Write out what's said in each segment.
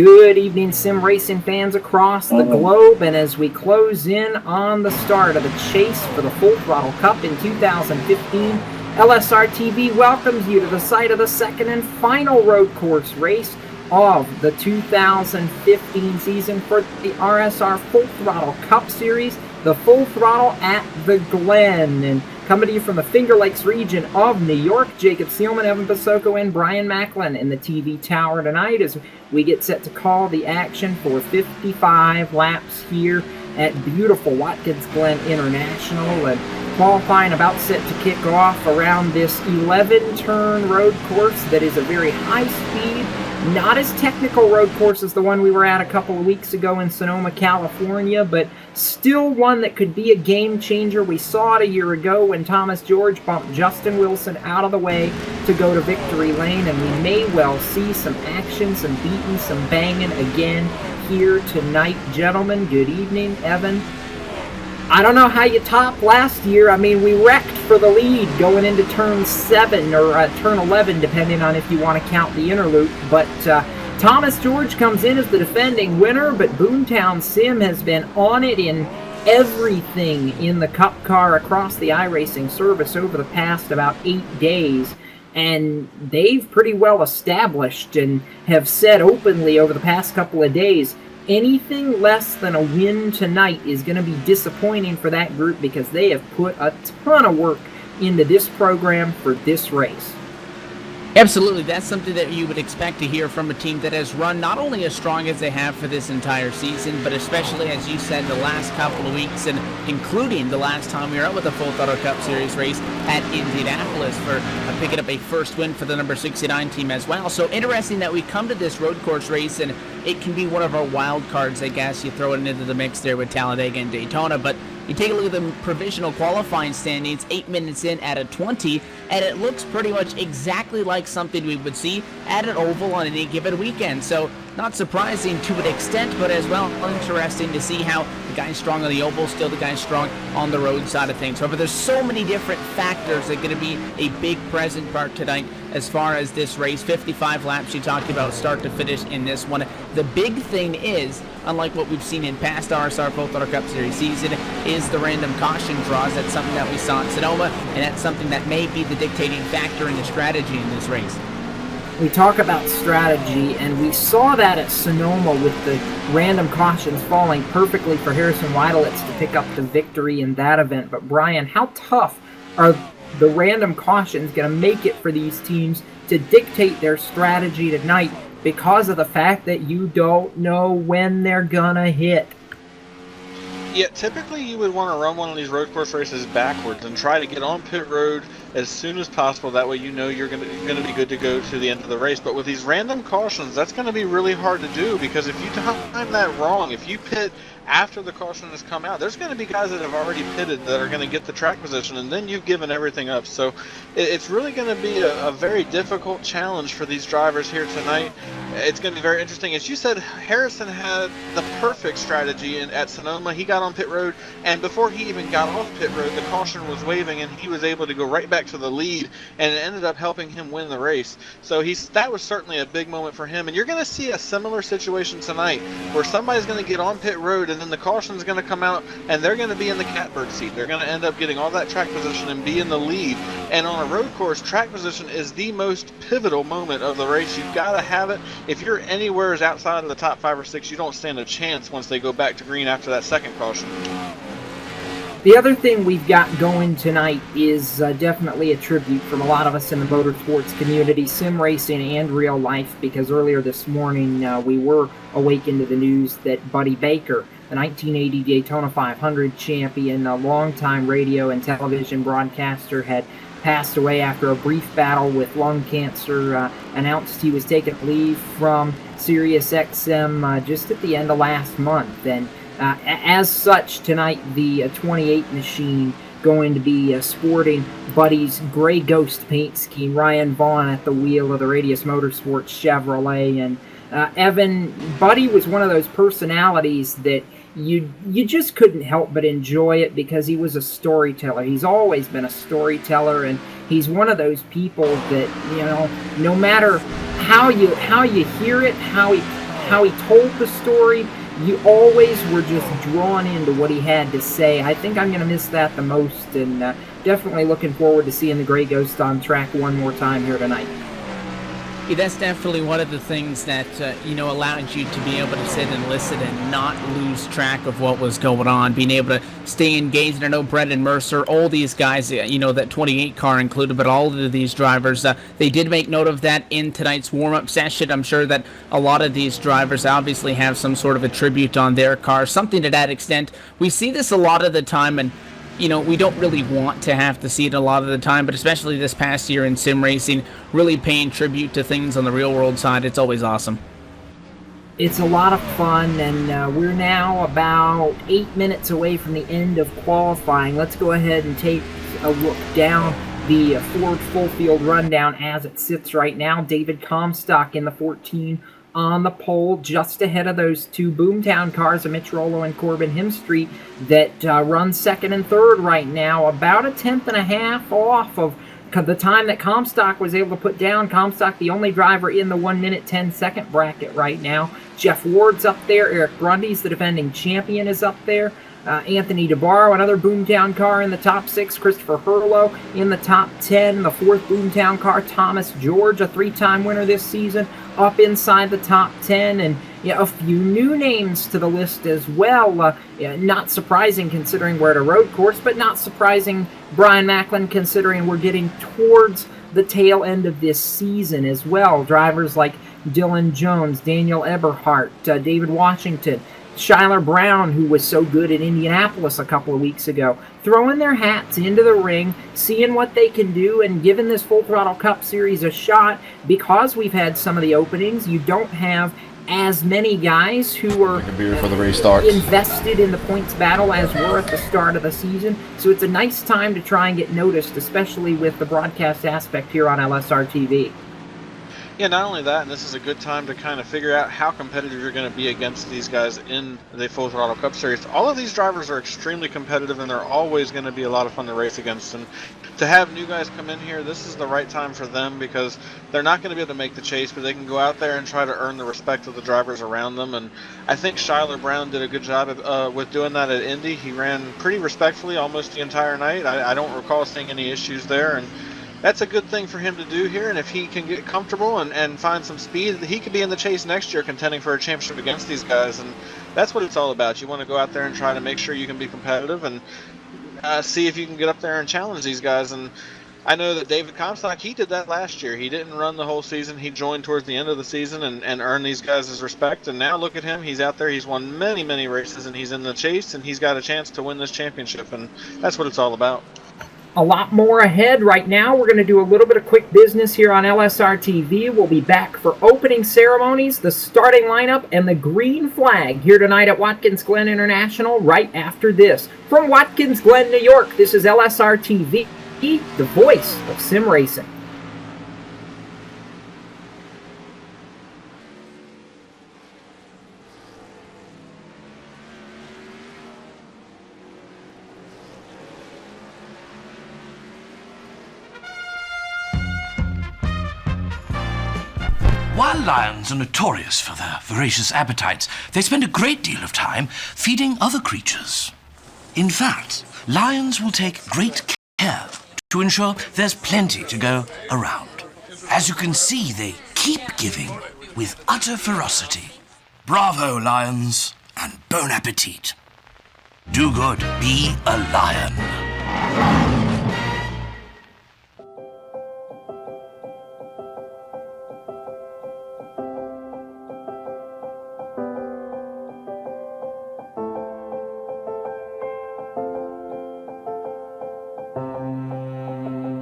Good evening, sim racing fans across the globe, and as we close in on the start of the chase for the Full Throttle Cup in 2015, LSRTV welcomes you to the site of the second and final road course race of the 2015 season for the RSR Full Throttle Cup Series, the Full Throttle at the Glen. And coming to you from the Finger Lakes region of New York, Jacob Seelman, Evan Basoko, and Brian Macklin in the TV tower tonight as we get set to call the action for 55 laps here at beautiful Watkins Glen International. And qualifying about set to kick off around this 11-turn road course that is a very high-speed, not as technical road course as the one we were at a couple of weeks ago in Sonoma, California, but still one that could be a game changer. We saw it a year ago when Thomas George bumped Justin Wilson out of the way to go to victory lane, and we may well see some action, some beating, some banging again here tonight. Gentlemen, good evening. Evan, I don't know how you topped last year. I mean, we wrecked for the lead going into turn 7 or turn 11, depending on if you want to count the inner loop. But Thomas George comes in as the defending winner, but Boomtown Sim has been on it in everything in the Cup car across the iRacing service over the past about 8 days. And they've pretty well established and have said openly over the past couple of days, anything less than a win tonight is going to be disappointing for that group because they have put a ton of work into this program for this race. Absolutely. That's something that you would expect to hear from a team that has run not only as strong as they have for this entire season, but especially, as you said, the last couple of weeks, and including the last time we were out with the Full Throttle Cup Series race at Indianapolis for picking up a first win for the number 69 team as well. So interesting that we come to this road course race, and it can be one of our wild cards, I guess. You throw it into the mix there with Talladega and Daytona, but you take a look at the provisional qualifying standings 8 minutes in at a 20, and it looks pretty much exactly like something we would see at an oval on any given weekend. So not surprising to an extent, but as well interesting to see how the guy's strong on the oval, still the guy's strong on the road side of things. However, there's so many different factors that are going to be a big present part tonight as far as this race. 55 laps you talked about start to finish in this one. The big thing is, unlike what we've seen in past RSR Full Throttle Cup Series season, is the random caution draws. That's something that we saw in Sonoma, and that's something that may be the dictating factor in the strategy in this race. We talk about strategy, and we saw that at Sonoma with the random cautions falling perfectly for Harrison Weidelitz to pick up the victory in that event. But Brian, how tough are the random cautions going to make it for these teams to dictate their strategy tonight because of the fact that you don't know when they're going to hit? Yeah, typically you would want to run one of these road course races backwards and try to get on pit road as soon as possible. That way you know you're going to be good to go to the end of the race. But with these random cautions, that's going to be really hard to do, because if you time that wrong, if you pit after the caution has come out, there's going to be guys that have already pitted that are going to get the track position, and then you've given everything up. So it's really going to be a very difficult challenge for these drivers here tonight. It's going to be very interesting. As you said, Harrison had the perfect strategy at Sonoma. He got on pit road, and before he even got off pit road, the caution was waving, and he was able to go right back to the lead, and it ended up helping him win the race. So that was certainly a big moment for him. And you're going to see a similar situation tonight where somebody's going to get on pit road, and then the caution's going to come out, and they're going to be in the catbird seat. They're going to end up getting all that track position and be in the lead. And on a road course, track position is the most pivotal moment of the race. You've got to have it. If you're anywhere outside of the top 5 or 6, you don't stand a chance once they go back to green after that second caution. The other thing we've got going tonight is definitely a tribute from a lot of us in the motorsports community, sim racing and real life, because earlier this morning we were awakened to the news that Buddy Baker, the 1980 Daytona 500 champion, a longtime radio and television broadcaster, had passed away after a brief battle with lung cancer. Announced he was taking leave from Sirius XM just at the end of last month. And as such, tonight the 28 machine going to be sporting Buddy's Gray Ghost paint scheme. Ryan Vaughn at the wheel of the Radius Motorsports Chevrolet. And Evan, Buddy was one of those personalities that you just couldn't help but enjoy it because he was a storyteller. He's always been a storyteller, and he's one of those people that, you know, no matter how you hear it, how how he told the story, you always were just drawn into what he had to say. I think I'm going to miss that the most, and definitely looking forward to seeing the Gray Ghost on track one more time here tonight. Yeah, that's definitely one of the things that, allowed you to be able to sit and listen and not lose track of what was going on, being able to stay engaged. And I know Brett and Mercer, all these guys, that 28 car included, but all of these drivers, they did make note of that in tonight's warm-up session. I'm sure that a lot of these drivers obviously have some sort of a tribute on their car, something to that extent. We see this a lot of the time, and we don't really want to have to see it a lot of the time, but especially this past year in sim racing, really paying tribute to things on the real world side, it's always awesome. It's a lot of fun, and we're now about 8 minutes away from the end of qualifying. Let's go ahead and take a look down the Ford full field rundown as it sits right now. David Comstock in the 14 on the pole, just ahead of those two Boomtown cars, Mitch Rollo and Corbin Hemstreet, that run second and third right now, about a tenth and a half off of the time that Comstock was able to put down. Comstock, the only driver in the 1 minute 10 second bracket right now. Jeff Ward's up there. Eric Grundy's the defending champion, is up there. Anthony DeBarro, another Boomtown car, in the top 6. Christopher Hurlow in the top 10. The 4th Boomtown car, Thomas George, a 3-time winner this season, up inside the top 10. And a few new names to the list as well. Not surprising considering we're at a road course, but not surprising, Brian Macklin, considering we're getting towards the tail end of this season as well. Drivers like Dylan Jones, Daniel Eberhardt, David Washington, Shyler Brown, who was so good in Indianapolis a couple of weeks ago, throwing their hats into the ring, seeing what they can do, and giving this Full Throttle Cup Series a shot. Because we've had some of the openings, you don't have as many guys who are invested in the points battle as were at the start of the season. So it's a nice time to try and get noticed, especially with the broadcast aspect here on LSRTV. Yeah, not only that, and this is a good time to kind of figure out how competitive you're going to be against these guys in the Full Throttle Cup Series. All of these drivers are extremely competitive, and they're always going to be a lot of fun to race against. And to have new guys come in here, this is the right time for them, because they're not going to be able to make the chase, but they can go out there and try to earn the respect of the drivers around them. And I think Shyler Brown did a good job with doing that at Indy. He ran pretty respectfully almost the entire night. I don't recall seeing any issues there, and that's a good thing for him to do here. And if he can get comfortable and find some speed, he could be in the chase next year contending for a championship against these guys. And that's what it's all about. You want to go out there and try to make sure you can be competitive and see if you can get up there and challenge these guys. And I know that David Comstock, he did that last year. He didn't run the whole season. He joined towards the end of the season and earned these guys' respect. And now look at him. He's out there. He's won many, many races, and he's in the chase, and he's got a chance to win this championship. And that's what it's all about. A lot more ahead. Right now, we're going to do a little bit of quick business here on LSR TV. We'll be back for opening ceremonies, the starting lineup, and the green flag here tonight at Watkins Glen International right after this. From Watkins Glen, New York, this is LSR TV, the voice of sim racing. While lions are notorious for their voracious appetites, they spend a great deal of time feeding other creatures. In fact, lions will take great care to ensure there's plenty to go around. As you can see, they keep giving with utter ferocity. Bravo, lions, and bon appetit. Do good, be a lion.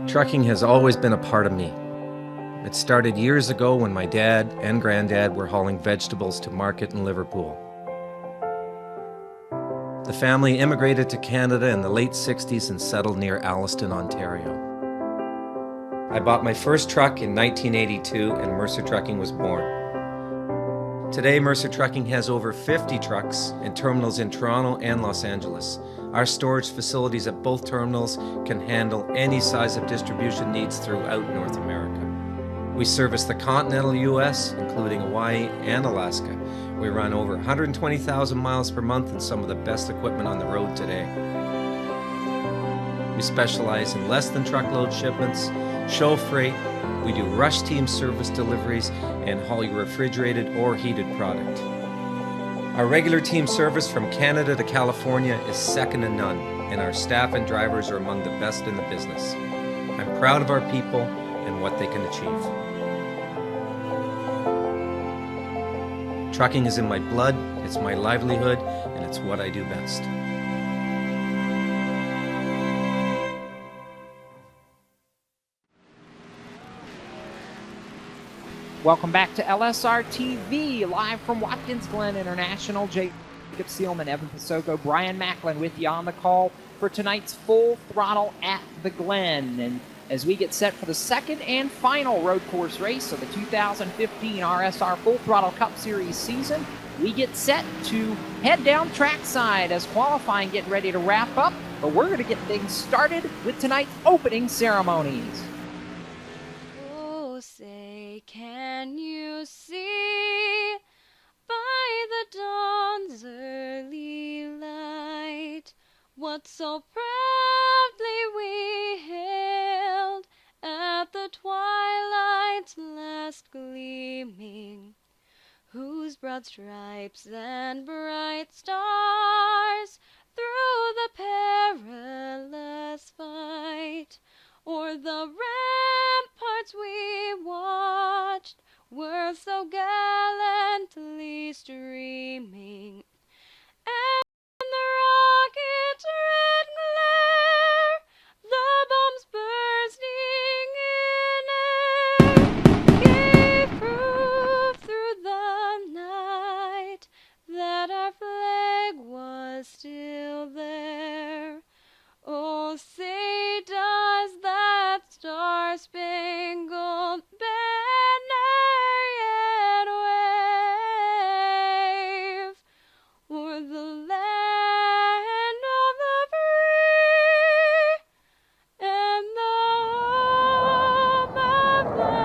Trucking has always been a part of me. It started years ago when my dad and granddad were hauling vegetables to market in Liverpool. The family immigrated to Canada in the late 60s and settled near Alliston, Ontario. I bought my first truck in 1982 and Mercer Trucking was born. Today, Mercer Trucking has over 50 trucks and terminals in Toronto and Los Angeles. Our storage facilities at both terminals can handle any size of distribution needs throughout North America. We service the continental U.S., including Hawaii and Alaska, We run over 120,000 miles per month in some of the best equipment on the road today. We specialize in less than truckload shipments, show freight, we do rush team service deliveries, and haul your refrigerated or heated product. Our regular team service from Canada to California is second to none, and our staff and drivers are among the best in the business. I'm proud of our people and what they can achieve. Trucking is in my blood, it's my livelihood, and it's what I do best. Welcome back to LSRTV, live from Watkins Glen International. Jacob Seelman, Evan Pasoko, Brian Macklin with you on the call for tonight's Full Throttle at the Glen. And as we get set for the second and final road course race of the 2015 RSR Full Throttle Cup Series season, we get set to head down trackside as qualifying getting ready to wrap up. But we're going to get things started with tonight's opening ceremonies. Say, can you see by the dawn's early light what so proudly we hailed at the twilight's last gleaming, whose broad stripes and bright stars through the perilous fight o'er the ramparts we watched were so gallantly streaming, and the rocket's red glare, the bombs bursting in air, gave proof through the night that our flag was still there. Oh, say does that star-spangled banner yet wave o'er the land of the free and the home of the brave?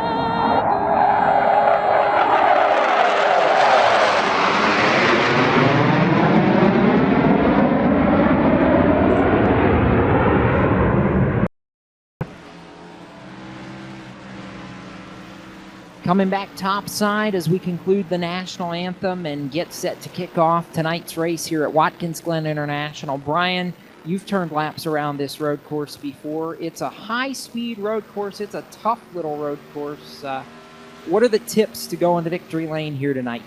Coming back topside as we conclude the national anthem and get set to kick off tonight's race here at Watkins Glen International. Brian, you've turned laps around this road course before. It's a high-speed road course. It's a tough little road course. What are the tips to go into victory lane here tonight?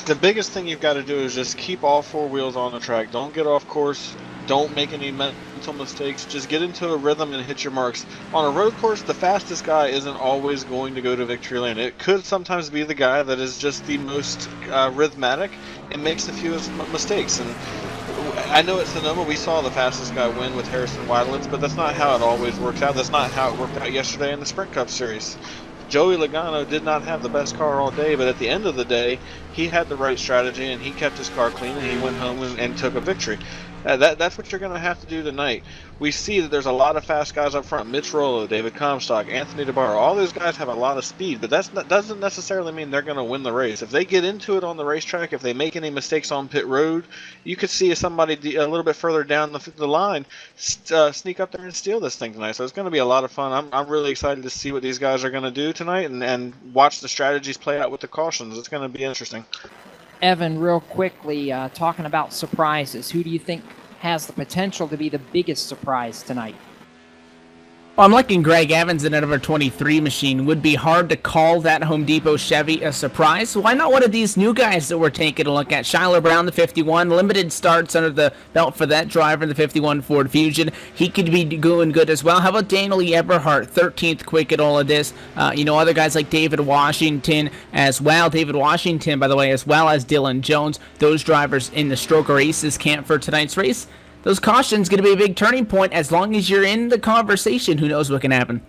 The biggest thing you've got to do is just keep all four wheels on the track. Don't get off course. Don't make any mental mistakes. Just get into a rhythm and hit your marks. On a road course, the fastest guy isn't always going to go to victory lane. It could sometimes be the guy that is just the most rhythmic and makes the fewest mistakes. And I know at Sonoma we saw the fastest guy win with Harrison Weidlitz, but that's not how it always works out. That's not how it worked out yesterday in the Sprint Cup Series. Joey Logano did not have the best car all day, but at the end of the day, he had the right strategy and he kept his car clean and he went home and took a victory. That's what you're going to have to do tonight. We see that there's a lot of fast guys up front. Mitch Rollo, David Comstock, Anthony DeBarro. All those guys have a lot of speed, but that doesn't necessarily mean they're going to win the race. If they get into it on the racetrack, if they make any mistakes on pit road, you could see somebody a little bit further down the line sneak up there and steal this thing tonight. So it's going to be a lot of fun. I'm really excited to see what these guys are going to do tonight and watch the strategies play out with the cautions. It's going to be interesting. Evan, real quickly, talking about surprises, who do you think has the potential to be the biggest surprise tonight? Well, I'm liking Greg Evans in a number 23 machine. Would be hard to call that Home Depot Chevy a surprise. Why not one of these new guys that we're taking a look at? Shiler Brown, the 51, limited starts under the belt for that driver, the 51 Ford Fusion. He could be doing good as well. How about Daniel Eberhardt, 13th quick at all of this? Other guys like David Washington as well. David Washington, by the way, as well as Dylan Jones. Those drivers in the Stroker Aces camp for tonight's race. Those cautions going to be a big turning point. As long as you're in the conversation, who knows what can happen.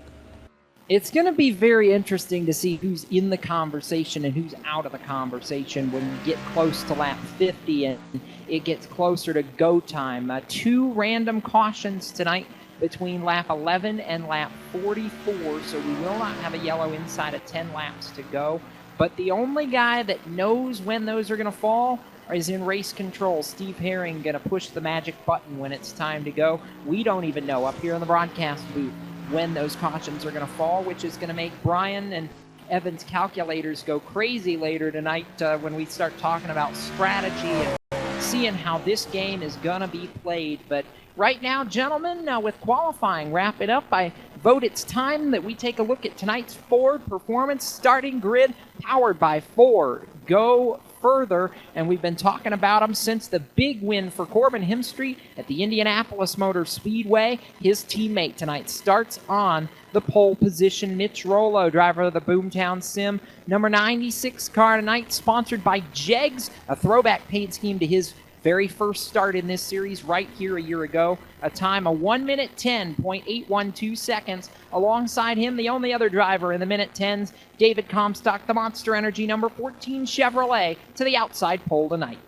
It's going to be very interesting to see who's in the conversation and who's out of the conversation when we get close to lap 50 and it gets closer to go time. 2 random cautions tonight between lap 11 and lap 44, so we will not have a yellow inside of 10 laps to go. But the only guy that knows when those are going to fall is in race control. Steve Herring going to push the magic button when it's time to go. We don't even know up here in the broadcast booth when those cautions are going to fall, which is going to make Brian and Evan's calculators go crazy later tonight when we start talking about strategy and seeing how this game is going to be played. But right now, gentlemen, with qualifying wrapping up, I vote it's time that we take a look at tonight's Ford Performance starting grid powered by Ford. Go further, and we've been talking about him since the big win for Corbin Hemstreet at the Indianapolis Motor Speedway. His teammate tonight starts on the pole position. Mitch Rollo, driver of the Boomtown Sim, number 96 car tonight, sponsored by Jegs, a throwback paint scheme to his very first start in this series right here a year ago. A time of 1 minute 10.812 seconds. Alongside him, the only other driver in the minute 10s, David Comstock, the Monster Energy number 14 Chevrolet, to the outside pole tonight.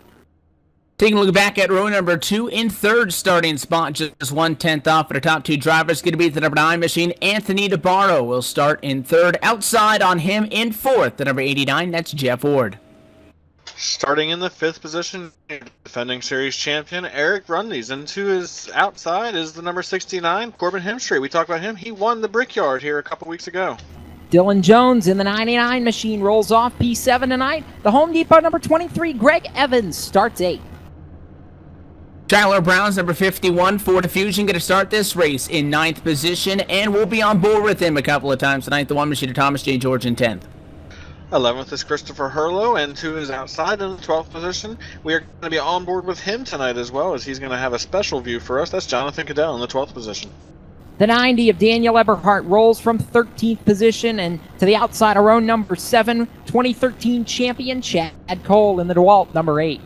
Taking a look back at row number 2, in third starting spot, just 1/10 off for the top two drivers, going to be the number 9 machine, Anthony DeBarro will start in third. Outside on him in fourth, the number 89, that's Jeff Ward. Starting in the 5th position, defending series champion Eric Rundies, and to his outside is the number 69, Corbin Hemstreet. We talked about him. He won the Brickyard here a couple weeks ago. Dylan Jones in the 99 machine rolls off P7 tonight. The Home Depot number 23, Greg Evans, starts 8th. Tyler Brown's number 51, Ford Fusion, going to start this race in 9th position, and we'll be on board with him a couple of times tonight. The 1 machine, Thomas J. George in 10th. 11th is Christopher Hurlow, and to his outside in the 12th position, we are going to be on board with him tonight as well, as he's going to have a special view for us. That's Jonathan Cadell in the 12th position. The 90 of Daniel Eberhardt rolls from 13th position, and to the outside of row number 7, 2013 champion Chad Cole in the DeWalt number 8.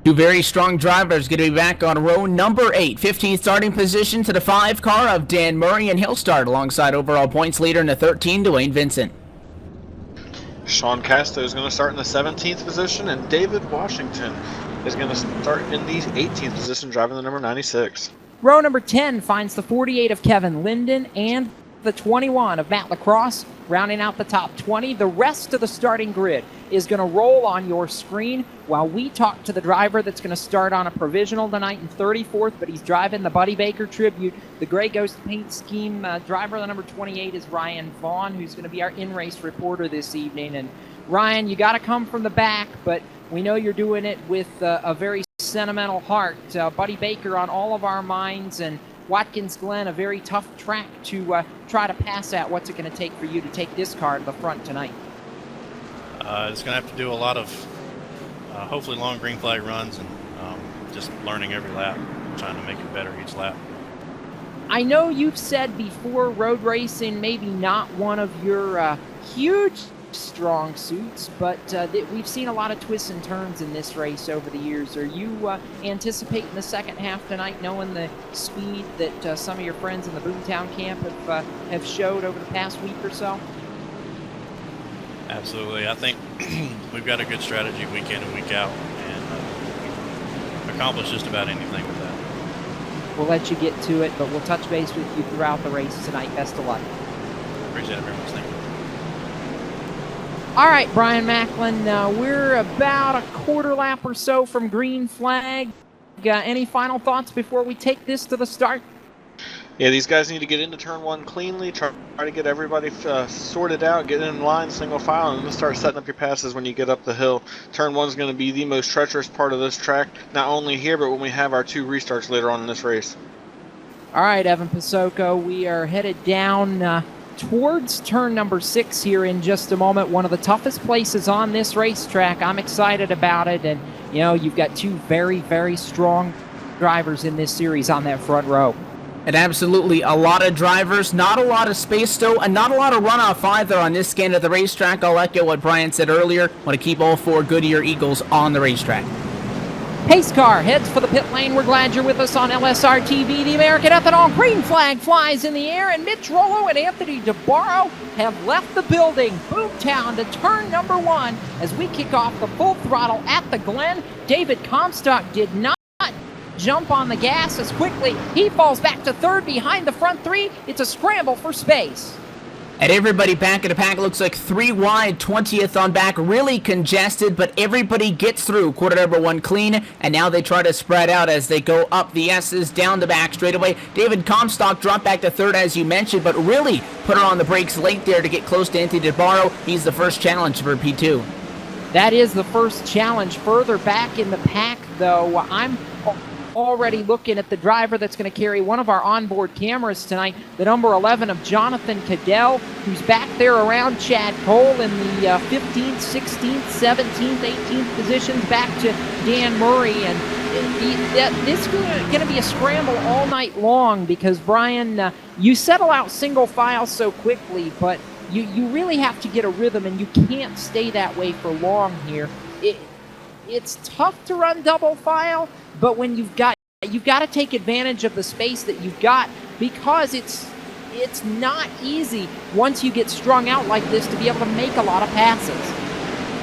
Two very strong drivers going to be back on row number 8. 15th starting position to the 5 car of Dan Murray, and he'll start alongside overall points leader in the 13, Dwayne Vincent. Sean Casto is going to start in the 17th position, and David Washington is going to start in the 18th position, driving the number 96. Row number 10 finds the 48 of Kevin Linden and the 21 of Matt Lacrosse, rounding out the top 20. The rest of the starting grid is going to roll on your screen while we talk to the driver that's going to start on a provisional tonight in 34th, but he's driving the Buddy Baker Tribute. The Gray Ghost paint scheme driver, the number 28, is Ryan Vaughn, who's going to be our in-race reporter this evening. And Ryan, you got to come from the back, but we know you're doing it with a very sentimental heart. Buddy Baker on all of our minds, and Watkins Glen, a very tough track to try to pass at. What's it going to take for you to take this car to the front tonight? It's going to have to do a lot of hopefully long green flag runs and just learning every lap, trying to make it better each lap. I know you've said before road racing maybe not one of your huge strong suits, but we've seen a lot of twists and turns in this race over the years. Are you anticipating the second half tonight, knowing the speed that some of your friends in the Boomtown camp have showed over the past week or so? Absolutely. I think we've got a good strategy week in and week out, and we accomplish just about anything with that. We'll let you get to it, but we'll touch base with you throughout the race tonight. Best of luck. Appreciate it very much. Thank you. All right, Brian Macklin, we're about a quarter lap or so from green flag. Any final thoughts before we take this to the start? Yeah, these guys need to get into turn 1 cleanly, try to get everybody sorted out, get in line, single file, and then start setting up your passes when you get up the hill. Turn 1 is going to be the most treacherous part of this track, not only here, but when we have our 2 restarts later on in this race. All right, Evan Pasoko, we are headed down towards turn number 6 here in just a moment. One of the toughest places on this racetrack. I'm excited about it, and you know, you've got 2 very, very strong drivers in this series on that front row. And absolutely a lot of drivers, not a lot of space though, and not a lot of runoff either on this scan of the racetrack. I'll echo what Brian said earlier. Want to keep all 4 Goodyear Eagles on the racetrack. Pace car heads for the pit lane. We're glad you're with us on LSRTV. The American Ethanol green flag flies in the air, and Mitch Rollo and Anthony DeBarro have left the building. Boomtown to turn number 1 as we kick off the full throttle at the Glen. David Comstock did not jump on the gas as quickly. He falls back to third behind the front 3. It's a scramble for space. And everybody back in the pack looks like 3 wide, 20th on back, really congested, but everybody gets through quarter number 1 clean, and now they try to spread out as they go up the S's, down the back straightaway. David Comstock dropped back to third, as you mentioned, but really put her on the brakes late there to get close to Anthony DeBarro. He's the first challenge for P2. That is the first challenge. Further back in the pack, though, I'm already looking at the driver that's going to carry one of our onboard cameras tonight, the number 11 of Jonathan Cadell, who's back there around Chad Cole in the 15th, 16th, 17th, 18th positions, back to Dan Murray. And this is going to be a scramble all night long because, Brian, you settle out single file so quickly, but you really have to get a rhythm, and you can't stay that way for long here. It's tough to run double file, but when you've got to take advantage of the space that you've got, because it's not easy once you get strung out like this to be able to make a lot of passes.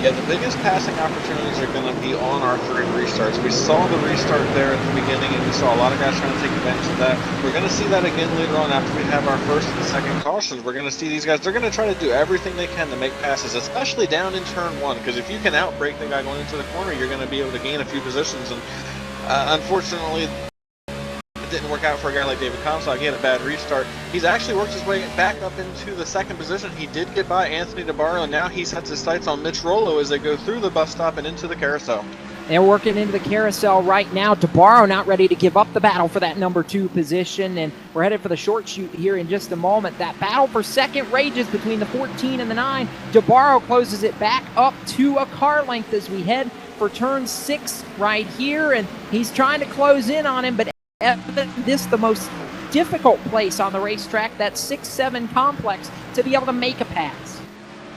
Yeah, the biggest passing opportunities are going to be on our 3 restarts. We saw the restart there at the beginning, and we saw a lot of guys trying to take advantage of that. We're going to see that again later on after we have our first and second cautions. We're going to see these guys, they're going to try to do everything they can to make passes, especially down in turn 1, because if you can outbrake the guy going into the corner, you're going to be able to gain a few positions. And unfortunately, it didn't work out for a guy like David Comstock. He had a bad restart. He's actually worked his way back up into the second position. He did get by Anthony DeBarro, and now he sets his sights on Mitch Rollo as they go through the bus stop and into the carousel. They're working into the carousel right now. DeBarro not ready to give up the battle for that number 2 position, and we're headed for the short chute here in just a moment. That battle for second rages between the 14 and the 9. DeBarro closes it back up to a car length as we head for turn 6 right here, and he's trying to close in on him, but this the most difficult place on the racetrack, that 6-7 complex, to be able to make a pass.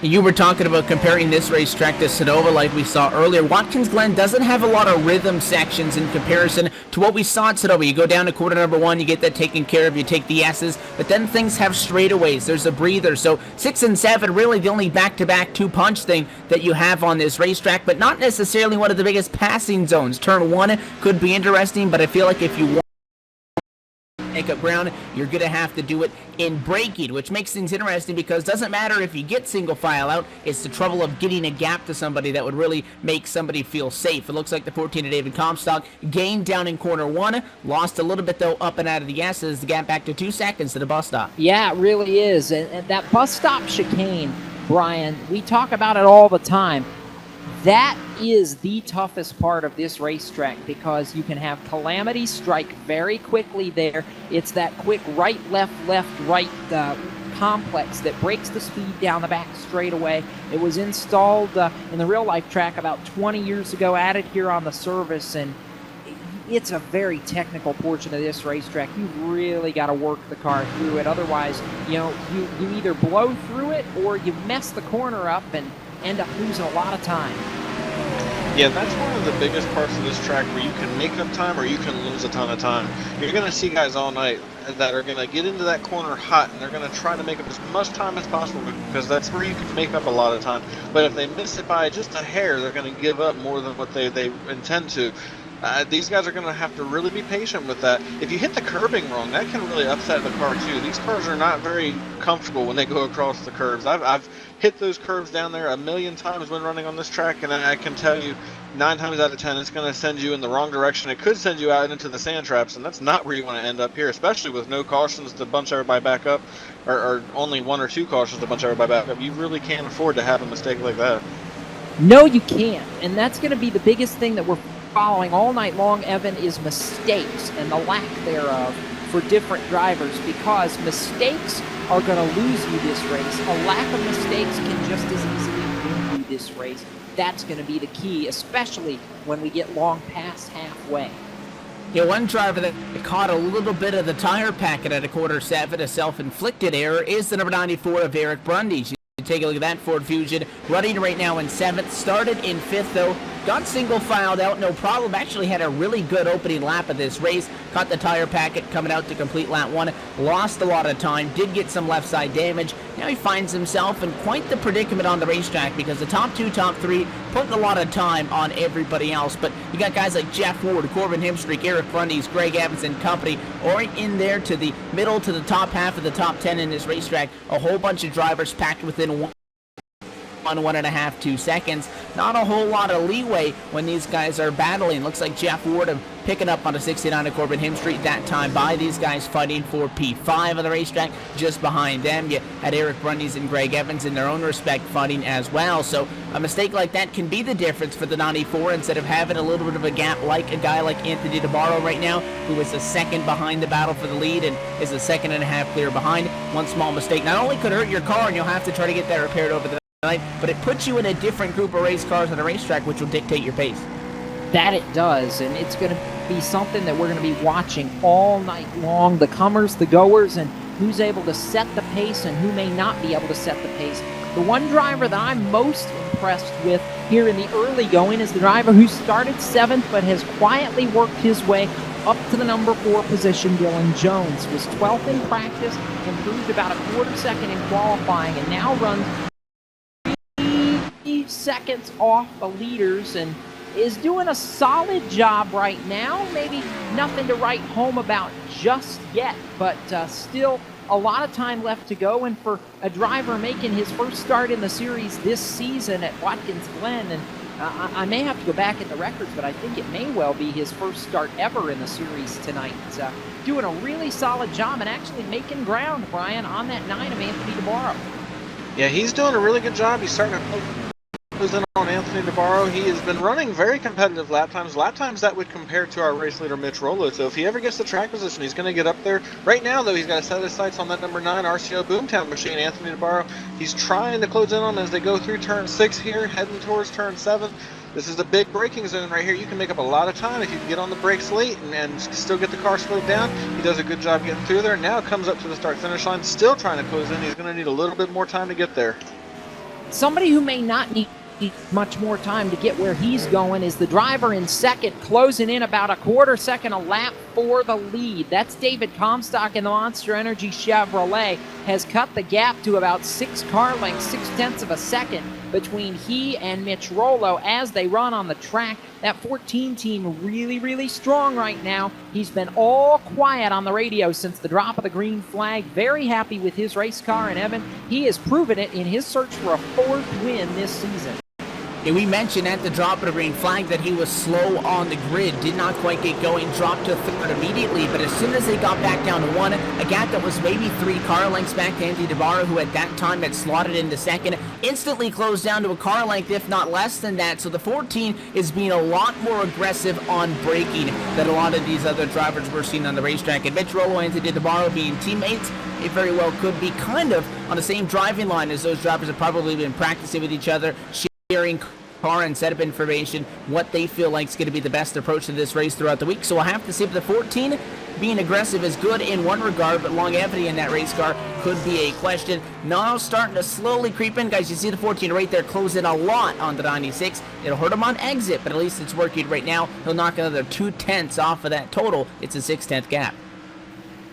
You were talking about comparing this racetrack to Sonoma like we saw earlier. Watkins Glen doesn't have a lot of rhythm sections in comparison to what we saw at Sonoma. You go down to quarter number 1, you get that taken care of, you take the S's, but then things have straightaways. There's a breather. So 6 and 7, really the only back-to-back 2-punch thing that you have on this racetrack, but not necessarily one of the biggest passing zones. Turn 1 could be interesting, but I feel like if you want make up ground, you're going to have to do it in braking, which makes things interesting because it doesn't matter if you get single file out, it's the trouble of getting a gap to somebody that would really make somebody feel safe. It looks like the 14 of David Comstock gained down in corner 1, lost a little bit though up and out of the S's, the gap back to 2 seconds to the bus stop. Yeah, it really is. And that bus stop chicane, Brian, we talk about it all the time. That is the toughest part of this racetrack because you can have calamities strike very quickly there. It's that quick right, left, right complex that breaks the speed down the back straightaway. It was installed in the real-life track about 20 years ago, added here on the service, and it's a very technical portion of this racetrack. You've really got to work the car through it. Otherwise, you either blow through it or you mess the corner up and end up losing a lot of time. Yeah, that's one of the biggest parts of this track where you can make up time or you can lose a ton of time. You're going to see guys all night that are going to get into that corner hot and they're going to try to make up as much time as possible because that's where you can make up a lot of time. But if they miss it by just a hair, they're going to give up more than what they intend to. These guys are going to have to really be patient with that. If you hit the curbing wrong, that can really upset the car too. These cars are not very comfortable when they go across the curbs. I've hit those curves down there a million times when running on this track, and I can tell you 9 times out of 10 it's going to send you in the wrong direction. It could send you out into the sand traps, and that's not where you want to end up here, especially with no cautions to bunch everybody back up, or only 1 or 2 cautions to bunch everybody back up. You really can't afford to have a mistake like that. No, you can't, and that's going to be the biggest thing that we're following all night long, Evan, is mistakes and the lack thereof for different drivers, because mistakes are going to lose you this race. A lack of mistakes can just as easily win you this race. That's going to be the key, especially when we get long past halfway. Yeah, one driver that caught a little bit of the tire packet at a quarter 7, a self-inflicted error, is the number 94 of Eric Brundage. Take a look at that Ford Fusion, running right now in 7th, started in 5th though, got single filed out, no problem. Actually had a really good opening lap of this race. Caught the tire packet coming out to complete lap 1. Lost a lot of time, did get some left side damage. Now he finds himself in quite the predicament on the racetrack because the top 2, top 3 putting a lot of time on everybody else. But you got guys like Jeff Ward, Corbin Hemstreak, Eric Brundys, Greg Evans and company right in there to the middle to the top half of the top 10 in this racetrack. A whole bunch of drivers packed within 1.5, 2 seconds. Not a whole lot of leeway when these guys are battling. Looks like Jeff Ward picking up on a 69 of Corbin Hemstreet that time by. These guys fighting for P5 of the racetrack. Just behind them, you had Eric Brundys and Greg Evans in their own respect fighting as well. So a mistake like that can be the difference for the 94 instead of having a little bit of a gap like a guy like Anthony DeBarro right now, who is a second behind the battle for the lead and is a 1.5 clear behind. One small mistake not only could hurt your car and you'll have to try to get that repaired over the night, but it puts you in a different group of race cars on the racetrack, which will dictate your pace. That it does, and it's going to be something that we're going to be watching all night long. The comers, the goers, and who's able to set the pace and who may not be able to set the pace. The one driver that I'm most impressed with here in the early going is the driver who started 7th but has quietly worked his way up to the number 4 position. Dylan Jones was 12th in practice, improved about a quarter second in qualifying, and now runs 3 seconds off the leaders and is doing a solid job right now. Maybe nothing to write home about just yet, but still a lot of time left to go. And for a driver making his first start in the series this season at Watkins Glen, and I may have to go back at the records, but I think it may well be his first start ever in the series tonight. Doing a really solid job and actually making ground, Brian, on that 9 of Anthony DeBarro. Yeah, he's doing a really good job. He's starting to close in on Anthony DeBarro. He has been running very competitive lap times that would compare to our race leader Mitch Rollo. So if he ever gets the track position, he's going to get up there. Right now, though, he's got to set his sights on that number 9 RCO Boomtown machine, Anthony DeBarro. He's trying to close in on as they go through turn 6 here, heading towards turn 7. This is a big braking zone right here. You can make up a lot of time if you can get on the brakes late and still get the car slowed down. He does a good job getting through there. Now comes up to the start-finish line, still trying to close in. He's going to need a little bit more time to get there. Somebody who may not need much more time to get where he's going is the driver in 2nd, closing in about a quarter second a lap for the lead. That's David Comstock in the Monster Energy Chevrolet. Has cut the gap to about 6 car lengths, 0.6 of a second between he and Mitch Rollo as they run on the track. That 14 team really, really strong right now. He's been all quiet on the radio since the drop of the green flag. Very happy with his race car, and Evan, he has proven it in his search for a 4th win this season. Yeah, we mentioned at the drop of the green flag that he was slow on the grid, did not quite get going, dropped to 3rd immediately, but as soon as they got back down to 1, a gap that was maybe 3 car lengths back to Anthony DeBarro, who at that time had slotted into 2nd, instantly closed down to a car length, if not less than that. So the 14 is being a lot more aggressive on braking than a lot of these other drivers we're seeing on the racetrack. And Mitch Rollo and Anthony DeBarro being teammates, it very well could be kind of on the same driving line as those drivers have probably been practicing with each other, sharing car and setup information, what they feel like is going to be the best approach to this race throughout the week. So we'll have to see if the 14 being aggressive is good in one regard, but longevity in that race car could be a question. Now starting to slowly creep in, guys. You see the 14 right there closing a lot on the 96. It'll hurt him on exit, but at least it's working right now. He'll knock another 0.2 off of that total. It's a 0.6 gap.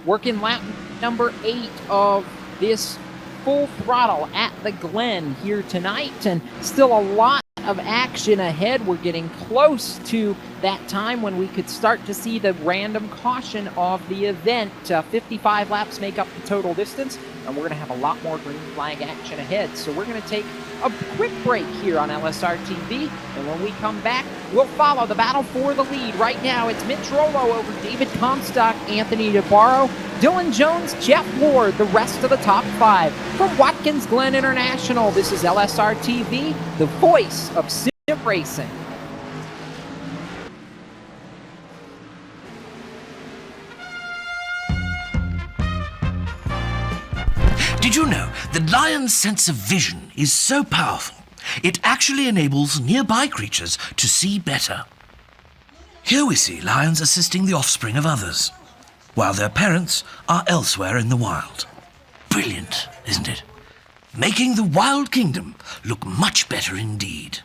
Working lap number 8 of this full throttle at the Glen here tonight, and still a lot of action ahead. We're getting close to that time when we could start to see the random caution of the event. 55 laps make up the total distance, and we're going to have a lot more green flag action ahead. So we're going to take a quick break here on LSRTV, and when we come back, we'll follow the battle for the lead. Right now, it's Mitch Rollo over David Comstock, Anthony DeBarro, Dylan Jones, Jeff Ward, the rest of the top 5. From Watkins Glen International, this is LSRTV, the voice of sim racing. Did you know that Lion's sense of vision is so powerful, it actually enables nearby creatures to see better? Here we see lions assisting the offspring of others, while their parents are elsewhere in the wild. Brilliant, isn't it? Making the wild kingdom look much better indeed.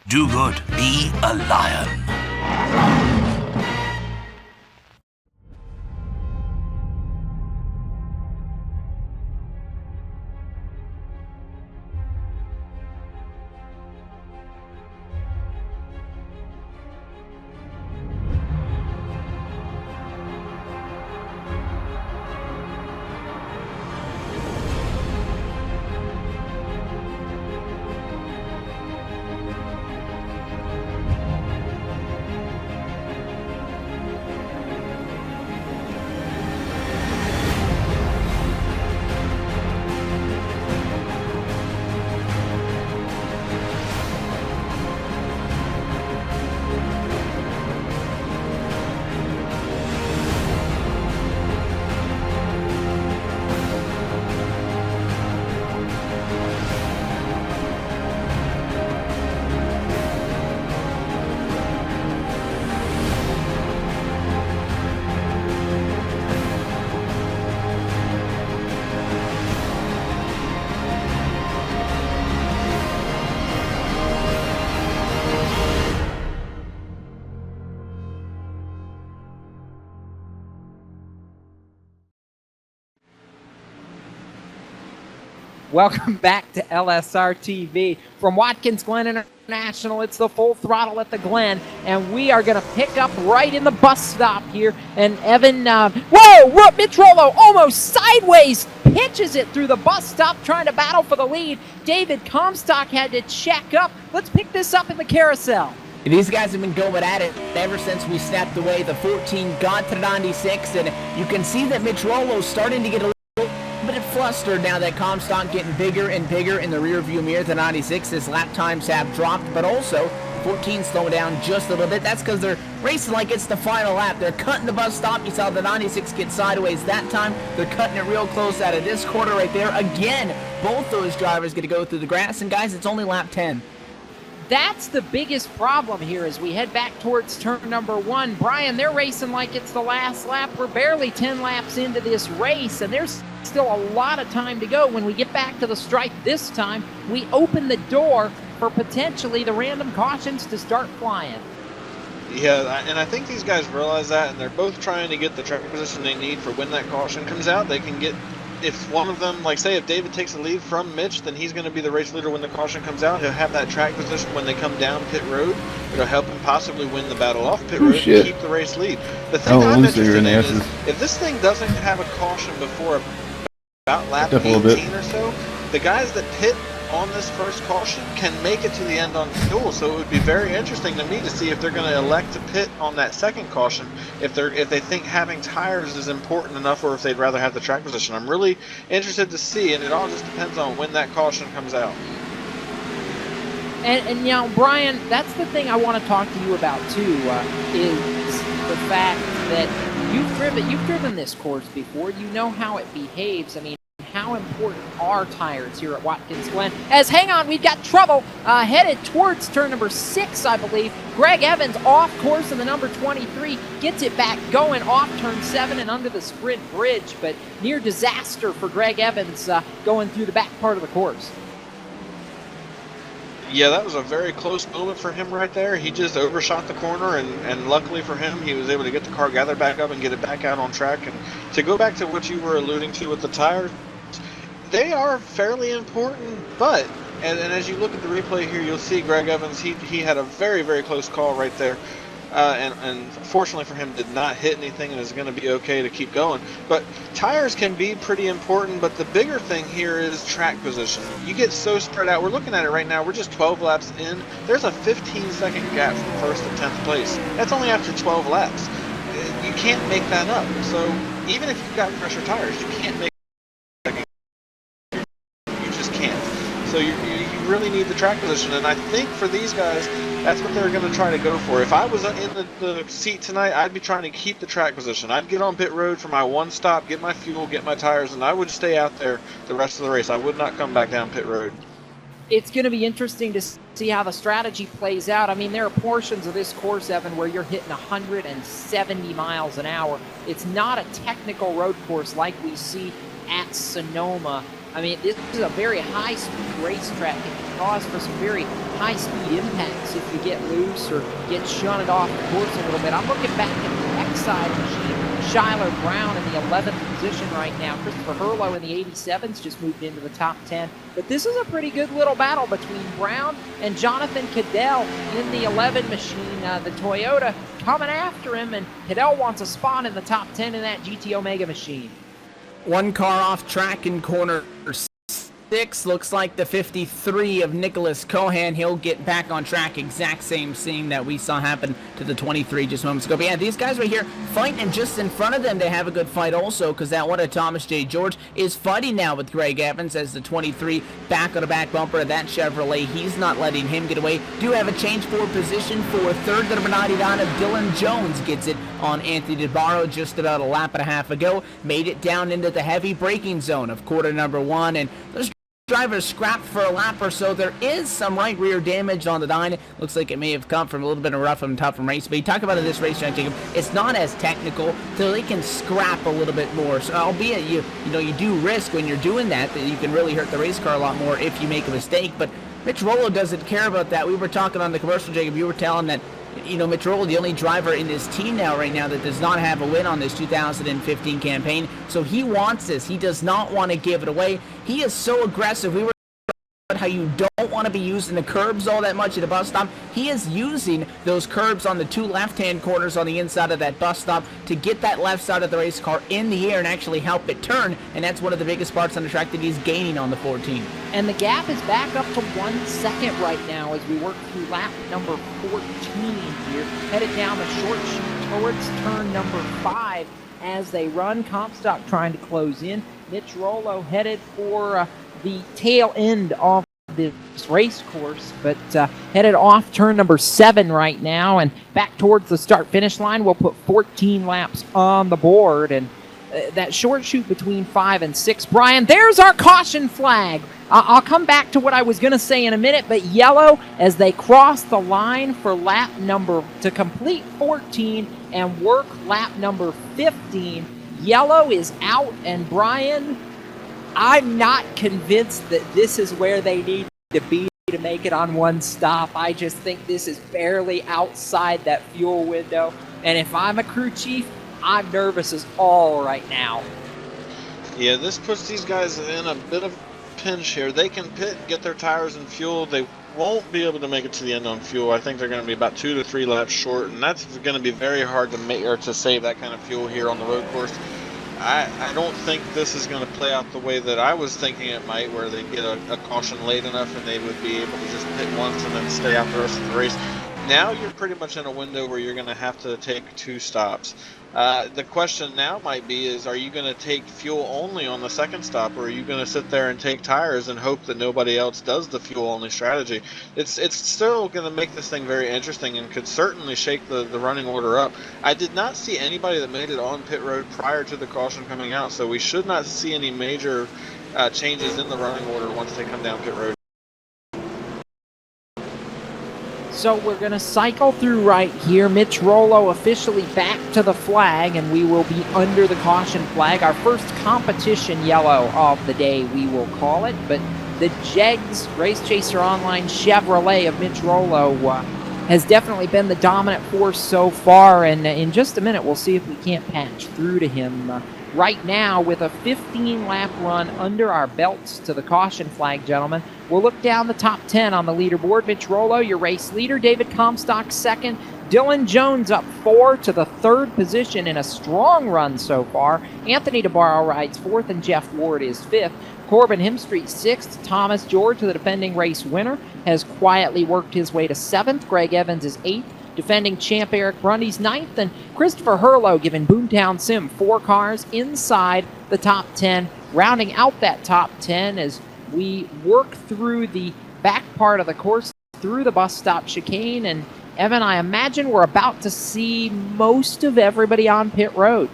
Do good. Be a lion. Welcome back to LSRTV. From Watkins Glen International, it's the Full Throttle at the Glen, and we are going to pick up right in the bus stop here. And Evan, whoa, Mitch Rollo almost sideways pitches it through the bus stop, trying to battle for the lead. David Comstock had to check up. Let's pick this up in the carousel. These guys have been going at it ever since we snapped away the 14 got to the 96, and you can see that Mitch Rollo's starting to get a bit flustered now that Comstock getting bigger and bigger in the rear view mirror. The 96, his lap times have dropped, but also 14 slowing down just a little bit. That's because they're racing like it's the final lap. They're cutting the bus stop. You saw the 96 get sideways that time. They're cutting it real close out of this corner right there. Again, both those drivers going to go through the grass, and guys, it's only lap 10. That's the biggest problem here as we head back towards turn number 1. Brian, they're racing like it's the last lap. We're barely 10 laps into this race, and there's still a lot of time to go. When we get back to the stripe this time, we open the door for potentially the random cautions to start flying. Yeah, and I think these guys realize that, and they're both trying to get the track position they need for when that caution comes out. They can get, if one of them, like say if David takes the lead from Mitch, then he's going to be the race leader when the caution comes out. He'll have that track position when they come down pit road. It'll help him possibly win the battle off pit road and keep the race lead. The thing I'm interested in is, if this thing doesn't have a caution before about lap 18 or so, the guys that pit on this first caution can make it to the end on fuel. So it would be very interesting to me to see if they're going to elect to pit on that second caution, if they think having tires is important enough, or if they'd rather have the track position. I'm really interested to see, and it all just depends on when that caution comes out. And you know, Brian, that's the thing I want to talk to you about too, is the fact that you've driven this course before. You know how it behaves. I mean, how important are tires here at Watkins Glen? As, hang on, we've got trouble headed towards turn number 6, I believe. Greg Evans off course in the number 23, gets it back going off turn 7 and under the sprint bridge, but near disaster for Greg Evans going through the back part of the course. Yeah, that was a very close moment for him right there. He just overshot the corner, and luckily for him, he was able to get the car gathered back up and get it back out on track. And to go back to what you were alluding to with the tires, they are fairly important, but, and as you look at the replay here, you'll see Greg Evans, he had a very, very close call right there. And fortunately for him, did not hit anything and is going to be okay to keep going. But tires can be pretty important, but the bigger thing here is track position. You get so spread out. We're looking at it right now. We're just 12 laps in. There's a 15-second gap from 1st to 10th place. That's only after 12 laps. You can't make that up. So even if you've got fresher tires, you can't make So you really need the track position, and I think for these guys, that's what they're going to try to go for. If I was in the seat tonight, I'd be trying to keep the track position. I'd get on pit road for my one stop, get my fuel, get my tires, and I would stay out there the rest of the race. I would not come back down pit road. It's going to be interesting to see how the strategy plays out. I mean, there are portions of this course, Evan, where you're hitting 170 miles an hour. It's not a technical road course like we see at Sonoma. I mean, this is a very high-speed racetrack. cause for some very high-speed impacts if you get loose or get shunted off the course a little bit. I'm looking back at the X-side machine. Shyler Brown in the 11th position right now. Christopher Hurlow in the 87s just moved into the top 10. But this is a pretty good little battle between Brown and Jonathan Cadell in the 11 machine. The Toyota coming after him, and Cadell wants a spot in the top 10 in that GT Omega machine. One car off track in corner 6. Looks like the 53 of Nicholas Cohan. He'll get back on track. Exact same scene that we saw happen to the 23 just moments ago. But yeah, these guys right here fighting, and just in front of them they have a good fight also, because that one of Thomas J. George is fighting now with Greg Evans as the 23 back on the back bumper of that Chevrolet. He's not letting him get away. Do have a change for position for third. The number 99 of Dylan Jones gets it on Anthony DeBarro just about a lap and a half ago. Made it down into the heavy braking zone of quarter number 1, and those drivers scrapped for a lap or so. There is some right rear damage on the 9. Looks like it may have come from a little bit of rough and tough from race. But you talk about it this race, Jacob, it's not as technical, so they can scrap a little bit more. So albeit you do risk when you're doing that you can really hurt the race car a lot more if you make a mistake. But Mitch Rollo doesn't care about that. We were talking on the commercial, Jacob. You were telling that Mitch Rollo, the only driver in his team now right now that does not have a win on this 2015 campaign. So he wants this. He does not want to give it away. He is so aggressive. We were talking about how you don't want to be using the curbs all that much at a bus stop. He is using those curbs on the 2 left-hand corners on the inside of that bus stop to get that left side of the race car in the air and actually help it turn. And that's one of the biggest parts on the track that he's gaining on the 14. And the gap is back up to 1 second right now as we work through lap number 14 here. Headed down the short chute towards turn number 5 as they run. Comstock trying to close in. Mitch Rollo headed for the tail end of this race course, but headed off turn number 7 right now and back towards the start-finish line. We'll put 14 laps on the board, and that short chute between 5 and 6. Brian, there's our caution flag. I'll come back to what I was going to say in a minute, but yellow as they cross the line for lap number to complete 14 and work lap number 15. Yellow is out, and Brian, I'm not convinced that this is where they need to be to make it on one stop. I just think this is barely outside that fuel window, and if I'm a crew chief, I'm nervous as all right now. Yeah, this puts these guys in a bit of pinch here. They can pit, get their tires and fuel. They won't be able to make it to the end on fuel. I think they're going to be about 2 to 3 laps short, and that's going to be very hard to make or to save that kind of fuel here on the road course. I don't think this is going to play out the way that I was thinking it might, where they get a caution late enough and they would be able to just pit once and then stay out the rest of the race. Now you're pretty much in a window where you're going to have to take 2 stops. The question now might be is, are you going to take fuel only on the second stop, or are you going to sit there and take tires and hope that nobody else does the fuel only strategy? It's still going to make this thing very interesting and could certainly shake the running order up. I did not see anybody that made it on pit road prior to the caution coming out, so we should not see any major changes in the running order once they come down pit road. So we're going to cycle through right here. Mitch Rollo officially back to the flag, and we will be under the caution flag. Our first competition yellow of the day, we will call it. But the Jegs Race Chaser Online Chevrolet of Mitch Rollo has definitely been the dominant force so far. And in just a minute, we'll see if we can't patch through to him. Right now, with a 15-lap run under our belts to the caution flag, gentlemen, we'll look down the top 10 on the leaderboard. Mitch Rollo, your race leader. David Comstock, second. Dylan Jones up 4 to the 3rd position in a strong run so far. Anthony DeBarro rides 4th, and Jeff Ward is 5th. Corbin Hemstreet 6th. Thomas George, the defending race winner, has quietly worked his way to 7th. Greg Evans is 8th. Defending champ Eric Brundy's 9th, and Christopher Hurlow giving Boomtown Sim 4 cars inside the top 10, rounding out that top 10 as we work through the back part of the course, through the bus stop chicane. And Evan, I imagine we're about to see most of everybody on pit road.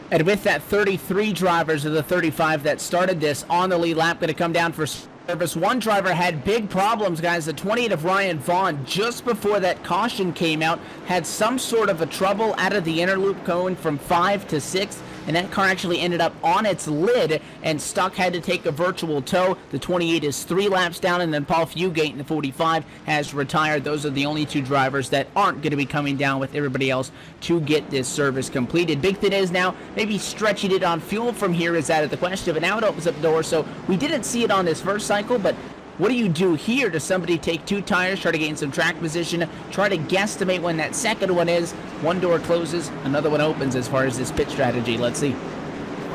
And with that, 33 drivers of the 35 that started this on the lead lap going to come down for service. One driver had big problems, guys. The 28 of Ryan Vaughn, just before that caution came out, had some sort of a trouble out of the inner loop going from 5 to 6. and that car actually ended up on its lid, and Stuck had to take a virtual tow. The 28 is 3 laps down, and then Paul Fugate in the 45 has retired. Those are the only 2 drivers that aren't going to be coming down with everybody else to get this service completed. Big thing is now, maybe stretching it on fuel from here is out of the question, but now it opens up the door. So we didn't see it on this first cycle, but what do you do here? Does somebody take 2 tires, try to gain some track position, try to guesstimate when that second one is? One door closes, another one opens as far as this pit strategy. Let's see.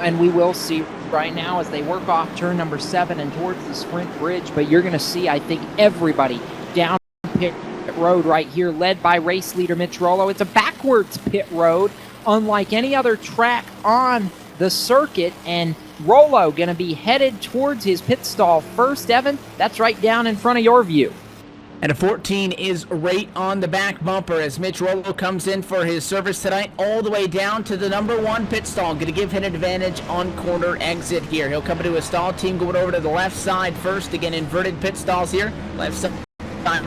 And we will see right now as they work off turn number 7 and towards the sprint bridge. But you're going to see, I think, everybody down pit road right here, led by race leader Mitch Rollo. It's a backwards pit road, unlike any other track on the circuit, and Rollo going to be headed towards his pit stall first. Evan, that's right down in front of your view. And a 14 is right on the back bumper as Mitch Rollo comes in for his service tonight, all the way down to the number 1 pit stall. Going to give him an advantage on corner exit here. He'll come into a stall, team going over to the left side first. Again, inverted pit stalls here. Left side